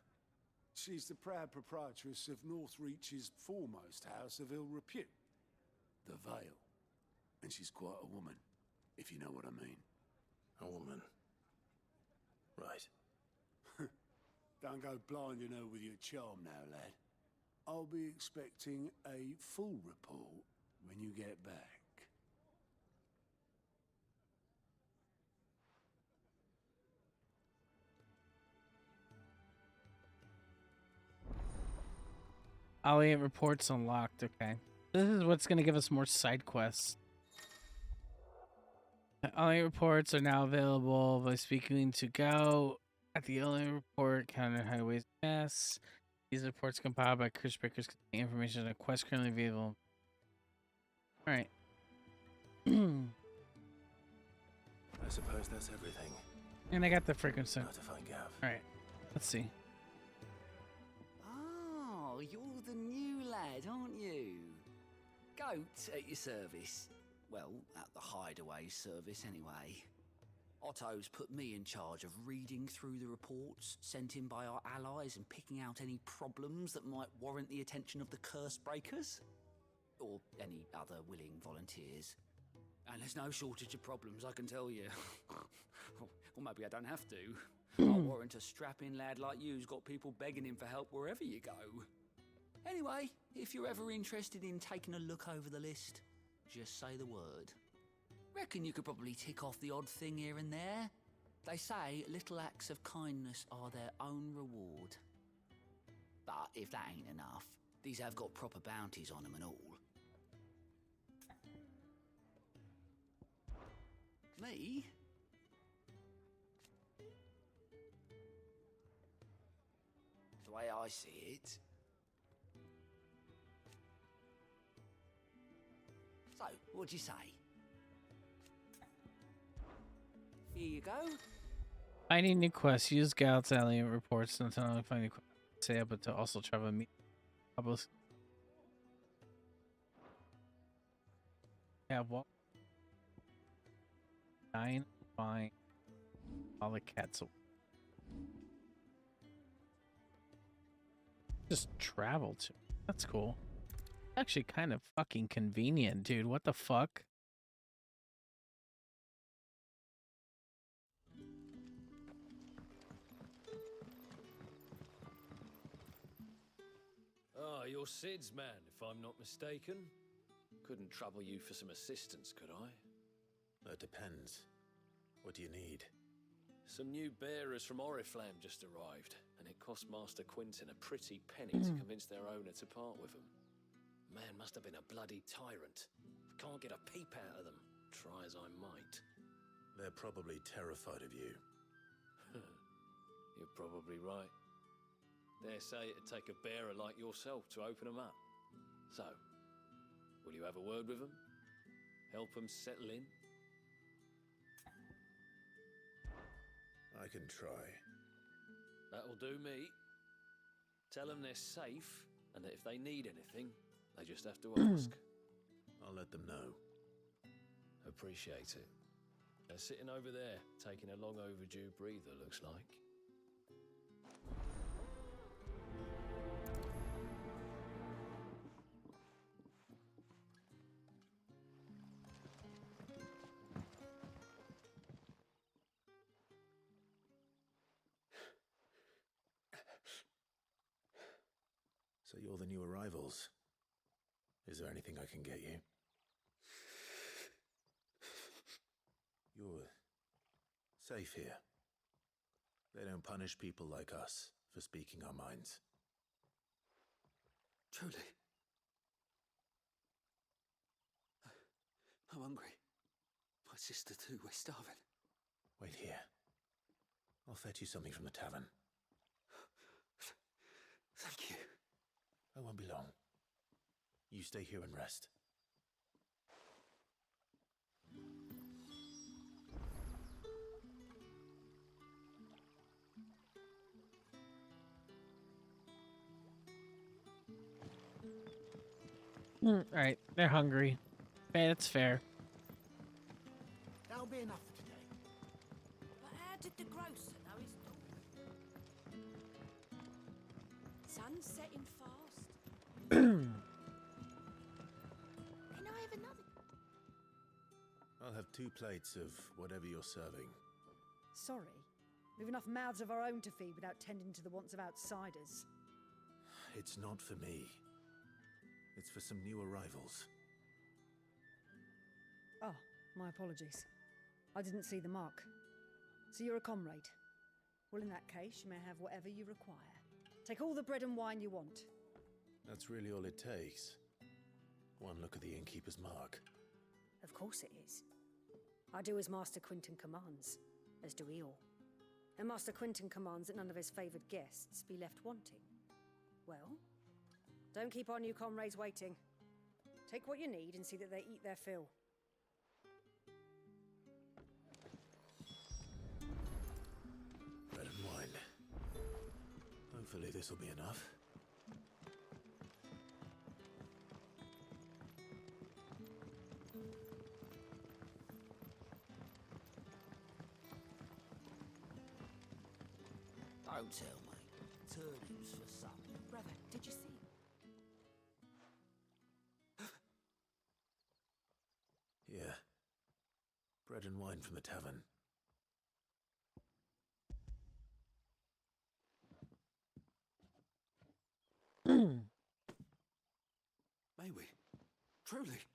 [SPEAKER 15] She's the proud proprietress of Northreach's foremost house of ill repute, the Vale. And she's quite a woman, if you know what I mean.
[SPEAKER 5] A woman. Right.
[SPEAKER 15] Don't go blinding her with your charm now, lad. I'll be expecting a full report when you get back.
[SPEAKER 1] Alliant reports unlocked. Okay. This is what's going to give us more side quests. Alliant reports are now available by speaking to Go at the Alliant report counter highways. Yes. These reports compiled by Chris Breakers contain information on a quest currently available. Alright.
[SPEAKER 5] I suppose that's everything.
[SPEAKER 1] And I got the frequency.
[SPEAKER 5] Notify Gav.
[SPEAKER 1] Alright. Let's see.
[SPEAKER 21] Oh, you're the new lad, aren't you? Goat at your service. Well, at the hideaway service, anyway. Otto's put me in charge of reading through the reports sent in by our allies and picking out any problems that might warrant the attention of the curse breakers. Or any other willing volunteers. And there's no shortage of problems, I can tell you. Or maybe I don't have to. I'll warrant a strapping lad like you's got people begging him for help wherever you go. Anyway, if you're ever interested in taking a look over the list, just say the word. Reckon you could probably tick off the odd thing here and there. They say little acts of kindness are their own reward. But if that ain't enough, these have got proper bounties on them and all. Me? The way I see it. So, what'd you say? Here you go.
[SPEAKER 1] Finding new quests. Use Gal's Alliant reports not to only find new quests, but to also travel and meet public. Yeah, what? 9, fine. All the cats. Just travel to. That's cool. Actually, kind of fucking convenient, dude. What the fuck?
[SPEAKER 23] Ah, you're Sid's man, if I'm not mistaken. Couldn't trouble you for some assistance, could I?
[SPEAKER 5] That depends. What do you need?
[SPEAKER 23] Some new bearers from Oriflamme just arrived, and it cost Master Quintin a pretty penny to convince their owner to part with them. Man must have been a bloody tyrant. Can't get a peep out of them, try as I might.
[SPEAKER 5] They're probably terrified of you.
[SPEAKER 23] You're probably right. Dare say it'd take a bearer like yourself to open them up. So, will you have a word with them? Help them settle in?
[SPEAKER 5] I can try.
[SPEAKER 23] That'll do me. Tell them they're safe, and that if they need anything, they just have to ask.
[SPEAKER 5] I'll let them know.
[SPEAKER 23] Appreciate it. They're sitting over there, taking a long overdue breather, looks like.
[SPEAKER 5] So you're the new arrivals. Is there anything I can get you? You're safe here. They don't punish people like us for speaking our minds.
[SPEAKER 10] Truly. I'm hungry. My sister too, we're starving.
[SPEAKER 5] Wait here. I'll fetch you something from the tavern.
[SPEAKER 10] Thank you.
[SPEAKER 5] I won't be long. You stay here and rest.
[SPEAKER 1] Alright, they're hungry. Hey, that's fair.
[SPEAKER 6] That'll be enough for today.
[SPEAKER 17] But how did the grocer know his daughter? Sun's setting fast.
[SPEAKER 4] Can I have another?
[SPEAKER 5] I'll have 2 plates of whatever you're serving.
[SPEAKER 8] Sorry. We've enough mouths of our own to feed without tending to the wants of outsiders.
[SPEAKER 5] It's not for me. It's for some new arrivals.
[SPEAKER 8] Oh, my apologies. I didn't see the mark. So you're a comrade. Well, in that case, you may have whatever you require. Take all the bread and wine you want.
[SPEAKER 5] That's really all it takes. One look at the innkeeper's mark.
[SPEAKER 8] Of course it is. I do as Master Quinton commands, as do we all. And Master Quinton commands that none of his favoured guests be left wanting. Well, don't keep our new comrades waiting. Take what you need and see that they eat their fill.
[SPEAKER 5] Bread and wine. Hopefully this will be enough.
[SPEAKER 21] Don't tell me. Turnips for some.
[SPEAKER 4] Brother, did you see?
[SPEAKER 5] Yeah. Bread and wine from the tavern.
[SPEAKER 10] May we? Truly?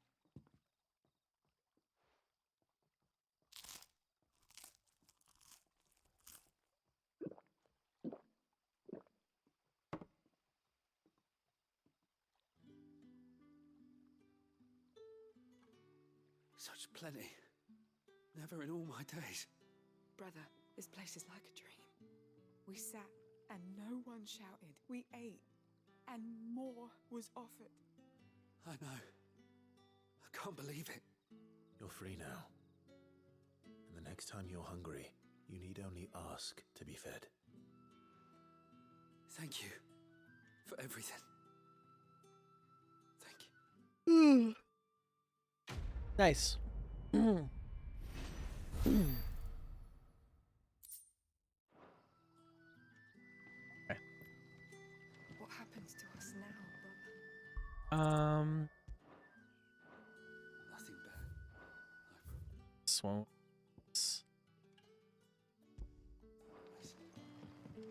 [SPEAKER 10] Such plenty. Never in all my days.
[SPEAKER 11] Brother, this place is like a dream. We sat and no one shouted. We ate and more was offered.
[SPEAKER 10] I know. I can't believe it.
[SPEAKER 5] You're free now. And the next time you're hungry, you need only ask to be fed.
[SPEAKER 10] Thank you for everything. Thank you.
[SPEAKER 1] Nice.
[SPEAKER 11] What happens to us now, brother?
[SPEAKER 10] Nothing bad.
[SPEAKER 1] Swamps.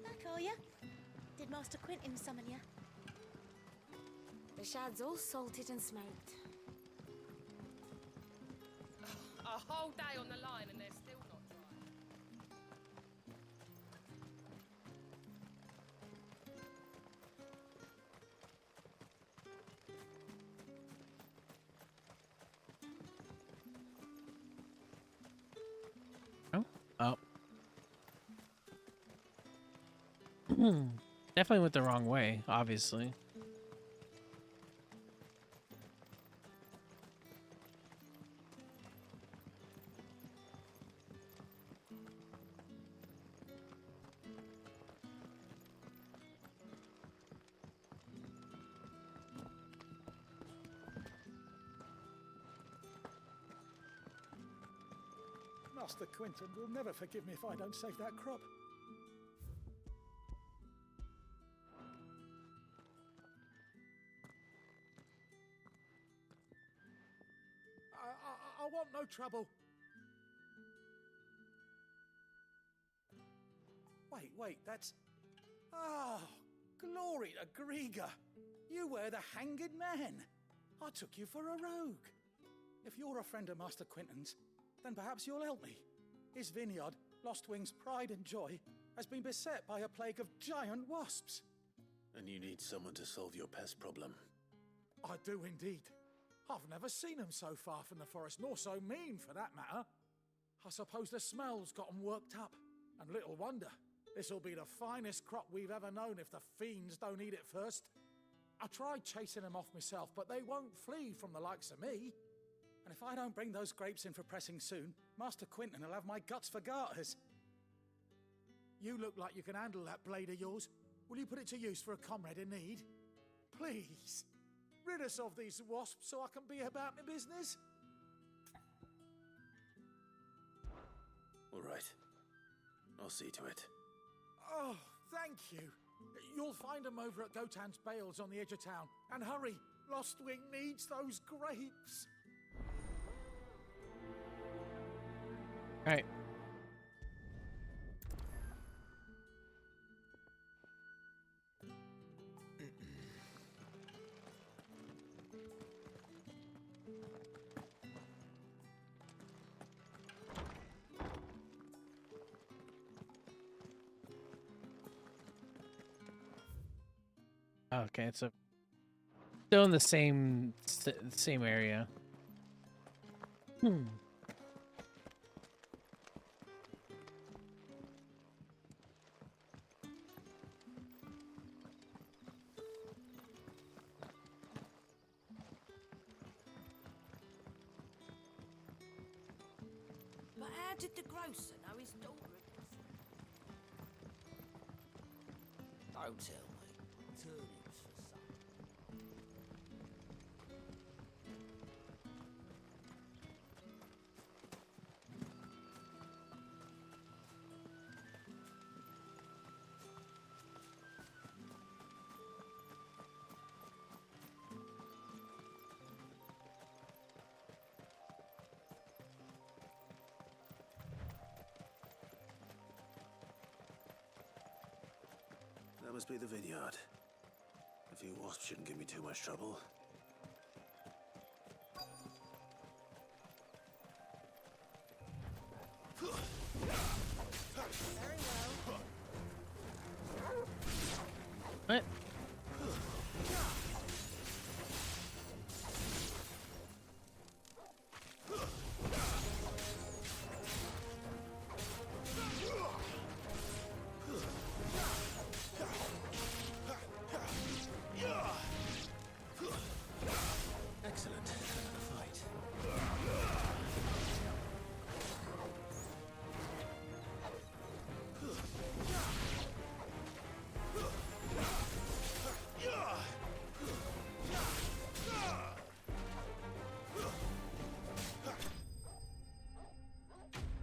[SPEAKER 9] Back, are ya? Did Master Quinton summon ya?
[SPEAKER 4] The shad's all salted and smoked.
[SPEAKER 13] A whole day on the line and they're still not dry.
[SPEAKER 1] Oh. Definitely went the wrong way, obviously.
[SPEAKER 7] Master Quinton will never forgive me if I don't save that crop. I want no trouble. Wait, that's... Oh, glory to Grieger. You were the hanged man. I took you for a rogue. If you're a friend of Master Quinton's, then perhaps you'll help me. His vineyard, Lostwing's pride and joy, has been beset by a plague of giant wasps.
[SPEAKER 5] And you need someone to solve your pest problem.
[SPEAKER 7] I do indeed. I've never seen them so far from the forest, nor so mean for that matter. I suppose the smell's got 'em worked up. And little wonder. This'll be the finest crop we've ever known if the fiends don't eat it first. I tried chasing them off myself, but they won't flee from the likes of me. And if I don't bring those grapes in for pressing soon, Master Quinton will have my guts for garters. You look like you can handle that blade of yours. Will you put it to use for a comrade in need? Please, rid us of these wasps so I can be about my business.
[SPEAKER 5] All right. I'll see to it.
[SPEAKER 7] Oh, thank you. You'll find them over at Gotan's Bales on the edge of town. And hurry, Lostwing needs those grapes.
[SPEAKER 1] All right. Okay, it's still in the same area.
[SPEAKER 21] But how did the grocer know his daughter had... Don't tell me. Turnips for sale.
[SPEAKER 5] That must be the vineyard. A few wasps shouldn't give me too much trouble.
[SPEAKER 9] Very well.
[SPEAKER 1] What?
[SPEAKER 5] Excellent. Another fight.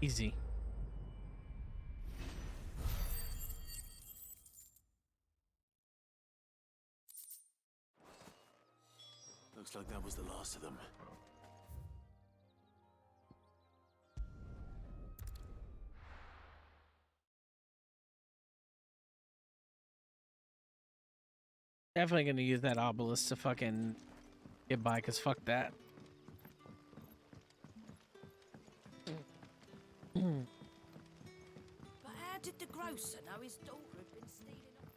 [SPEAKER 1] Easy.
[SPEAKER 5] Looks like that was the last of them.
[SPEAKER 1] Definitely gonna use that obelisk to fucking get by, cause fuck that.
[SPEAKER 21] But how did the grocer know his daughter had been stealing off?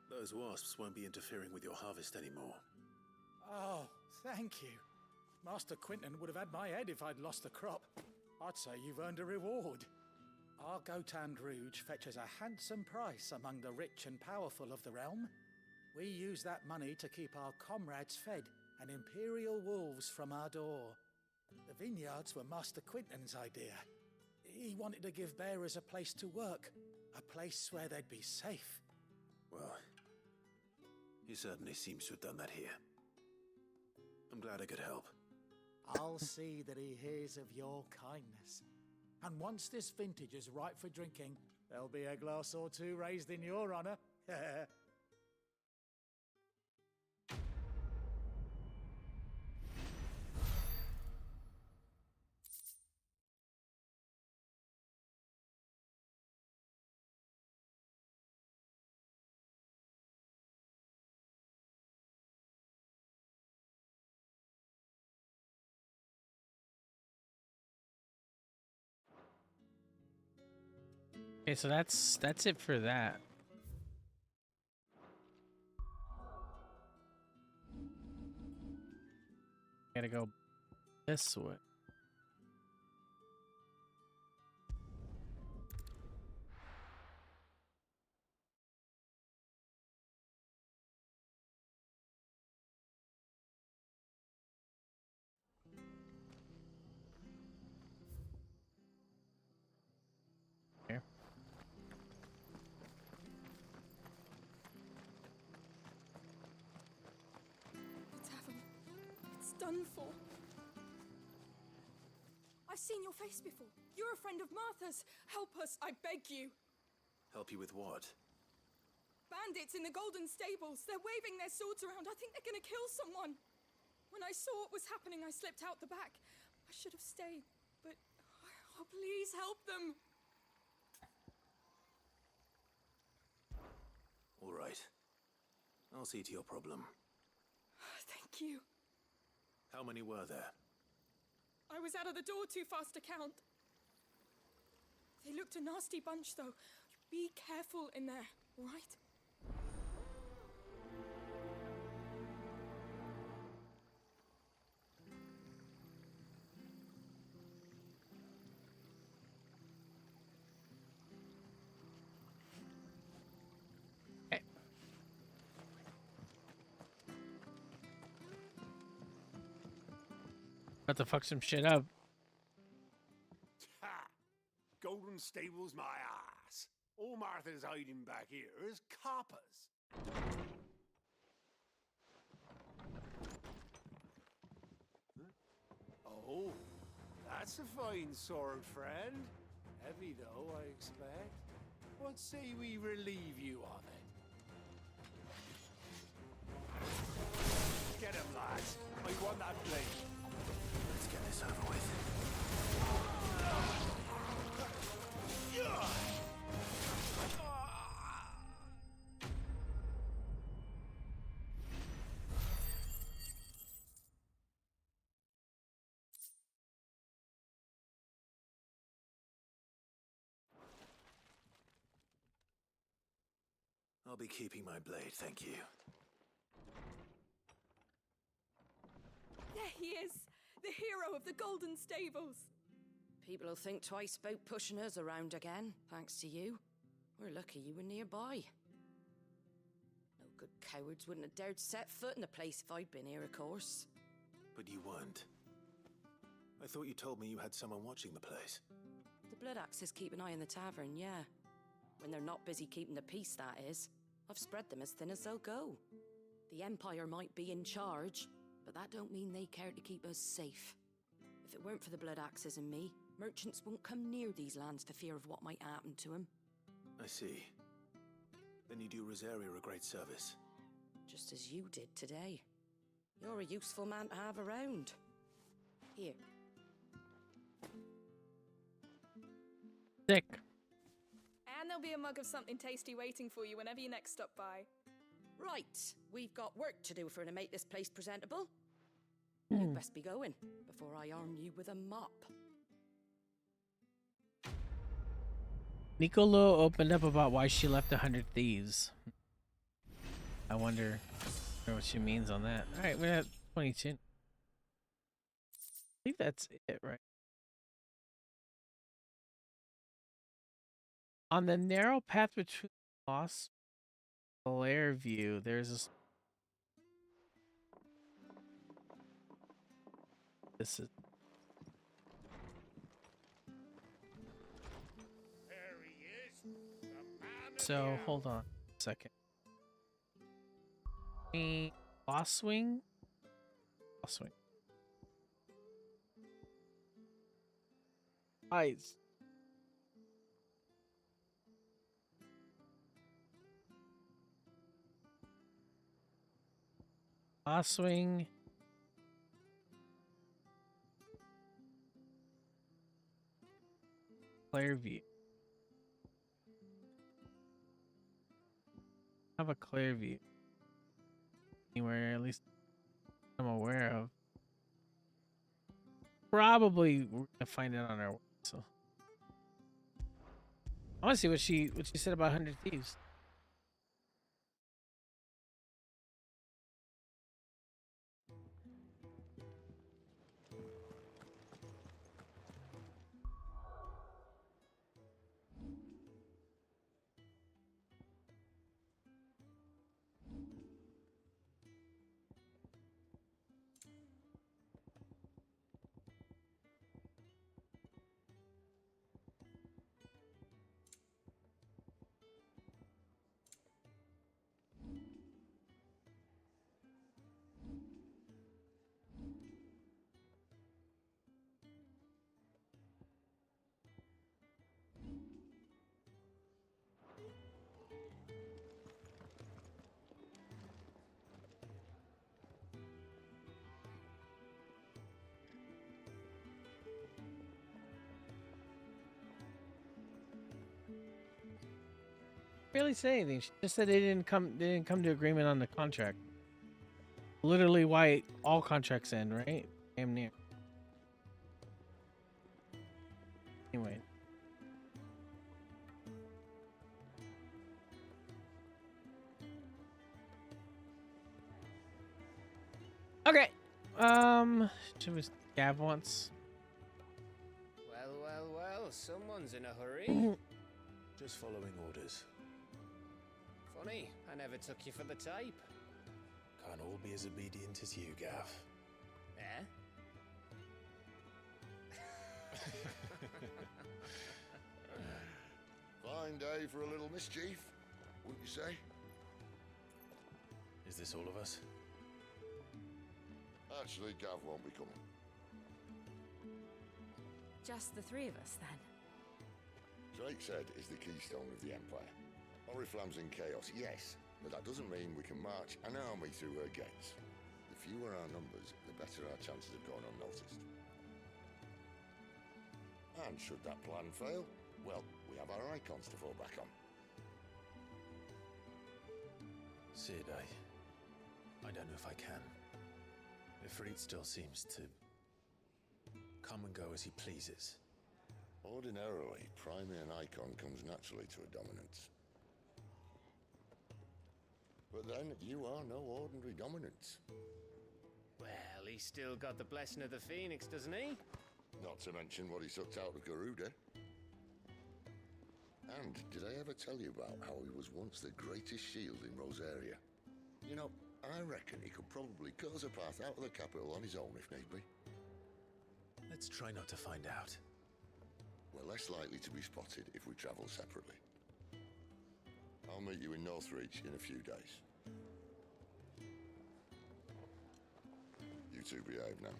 [SPEAKER 5] Those wasps won't be interfering with your harvest anymore.
[SPEAKER 7] Oh, thank you. Master Quinton would have had my head if I'd lost the crop. I'd say you've earned a reward. Our Gotan Rouge fetches a handsome price among the rich and powerful of the realm. We use that money to keep our comrades fed and imperial wolves from our door. The vineyards were Master Quinton's idea, He wanted to give bearers a place to work, a place where they'd be safe.
[SPEAKER 5] Well, he certainly seems to have done that here. I'm glad I could help.
[SPEAKER 7] I'll see that he hears of your kindness. And once this vintage is ripe for drinking, there'll be a glass or two raised in your honour.
[SPEAKER 1] Okay, so that's it for that. Gotta go this way. Here.
[SPEAKER 11] The tavern. It's done for. I've seen your face before. You're a friend of Martha's. Help us, I beg you.
[SPEAKER 5] Help you with what?
[SPEAKER 11] Bandits in the Golden Stables. They're waving their swords around. I think they're gonna kill someone. When I saw what was happening, I slipped out the back. I should have stayed, but... Oh, please help them.
[SPEAKER 5] All right. I'll see to your problem.
[SPEAKER 11] Thank you.
[SPEAKER 5] How many were there?
[SPEAKER 11] I was out of the door too fast to count. They looked a nasty bunch, though. Be careful in there, all right?
[SPEAKER 1] About to fuck some shit up.
[SPEAKER 15] Ha! Golden Stables my ass. All Martha's hiding back here is coppers. Oh, that's a fine sword, friend. Heavy though, I expect. What say we relieve you of it? Get him, lads. I want that blade.
[SPEAKER 5] Let's get this over with. I'll be keeping my blade, thank you.
[SPEAKER 11] There he is, the hero of the Golden Stables.
[SPEAKER 8] People'll think twice about pushing us around again, thanks to you. We're lucky you were nearby. No good cowards wouldn't have dared set foot in the place if I'd been here, of course.
[SPEAKER 5] But you weren't. I thought you told me you had someone watching the place.
[SPEAKER 8] The Blood Axes keep an eye on the tavern, yeah. When they're not busy keeping the peace, that is. I've spread them as thin as they'll go. The Empire might be in charge, but that don't mean they care to keep us safe. If it weren't for the Blood Axes and me, merchants won't come near these lands for fear of what might happen to them.
[SPEAKER 5] I see. Then you do Rosaria a great service.
[SPEAKER 8] Just as you did today. You're a useful man to have around. Here.
[SPEAKER 1] Sick.
[SPEAKER 11] And there'll be a mug of something tasty waiting for you whenever you next stop by.
[SPEAKER 8] Right, we've got work to do for to make this place presentable. You'd best be going, before I arm you with a mop.
[SPEAKER 1] Nicolo opened up about why she left 100 Thieves. I wonder what she means on that. Alright, we're at 22. I think that's it, right? On the narrow path between Lost Blair View, there's a... This is... So hold on a second. Boss swing. Boss swing. Eyes. Boss swing. Player view. Have a clear view. Anywhere, at least I'm aware of. Probably we're gonna find it on our way, so I wanna see what she said about 100 Thieves. Really say anything. She just said they didn't come to agreement on the contract. Literally why all contracts end, right? Damn near. Anyway. Okay. Should we Gav once?
[SPEAKER 3] Well, someone's in a hurry.
[SPEAKER 5] Just following orders.
[SPEAKER 3] Funny, I never took you for the type.
[SPEAKER 5] Can't all be as obedient as you, Gav.
[SPEAKER 3] Eh?
[SPEAKER 16] Fine day for a little mischief, wouldn't you say?
[SPEAKER 5] Is this all of us?
[SPEAKER 16] Actually, Gav won't be coming.
[SPEAKER 8] Just the three of us, then?
[SPEAKER 16] Drake said is the keystone of the Empire. Oriflamme's in chaos, yes, but that doesn't mean we can march an army through her gates. The fewer our numbers, the better our chances of going unnoticed. And should that plan fail, well, we have our icons to fall back on.
[SPEAKER 5] Sid, I don't know if I can. Ifrit still seems to come and go as he pleases.
[SPEAKER 16] Ordinarily, priming an icon comes naturally to a dominance. But then, you are no ordinary dominance.
[SPEAKER 3] Well, he's still got the blessing of the Phoenix, doesn't he?
[SPEAKER 16] Not to mention what he sucked out of Garuda. And did I ever tell you about how he was once the greatest shield in Rosaria? You know, I reckon he could probably cut us a path out of the capital on his own if need be.
[SPEAKER 5] Let's try not to find out.
[SPEAKER 16] We're less likely to be spotted if we travel separately. I'll meet you in Northreach in a few days. You two behave now.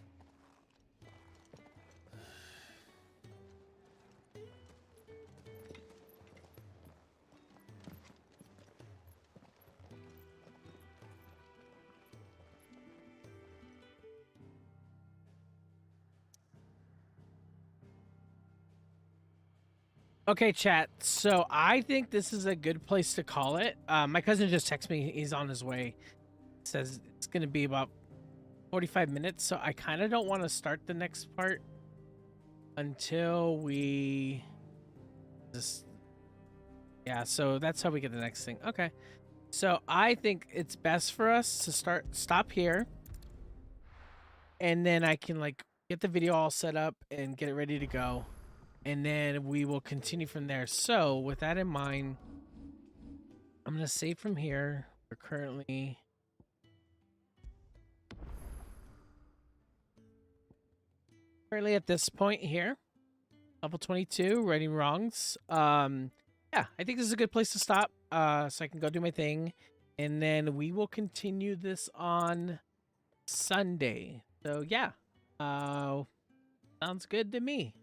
[SPEAKER 1] Okay, chat. So I think this is a good place to call it. My cousin just texted me. He's on his way. Says it's going to be about 45 minutes. So I kind of don't want to start the next part until we just... Yeah, so that's how we get the next thing. Okay. So I think it's best for us to stop here. And then I can like get the video all set up and get it ready to go. And then we will continue from there. So with that in mind, I'm going to save from here. We're currently... at this point here. Level 22, righting wrongs. yeah, I think this is a good place to stop. So I can go do my thing, and then we will continue this on Sunday. So yeah, sounds good to me.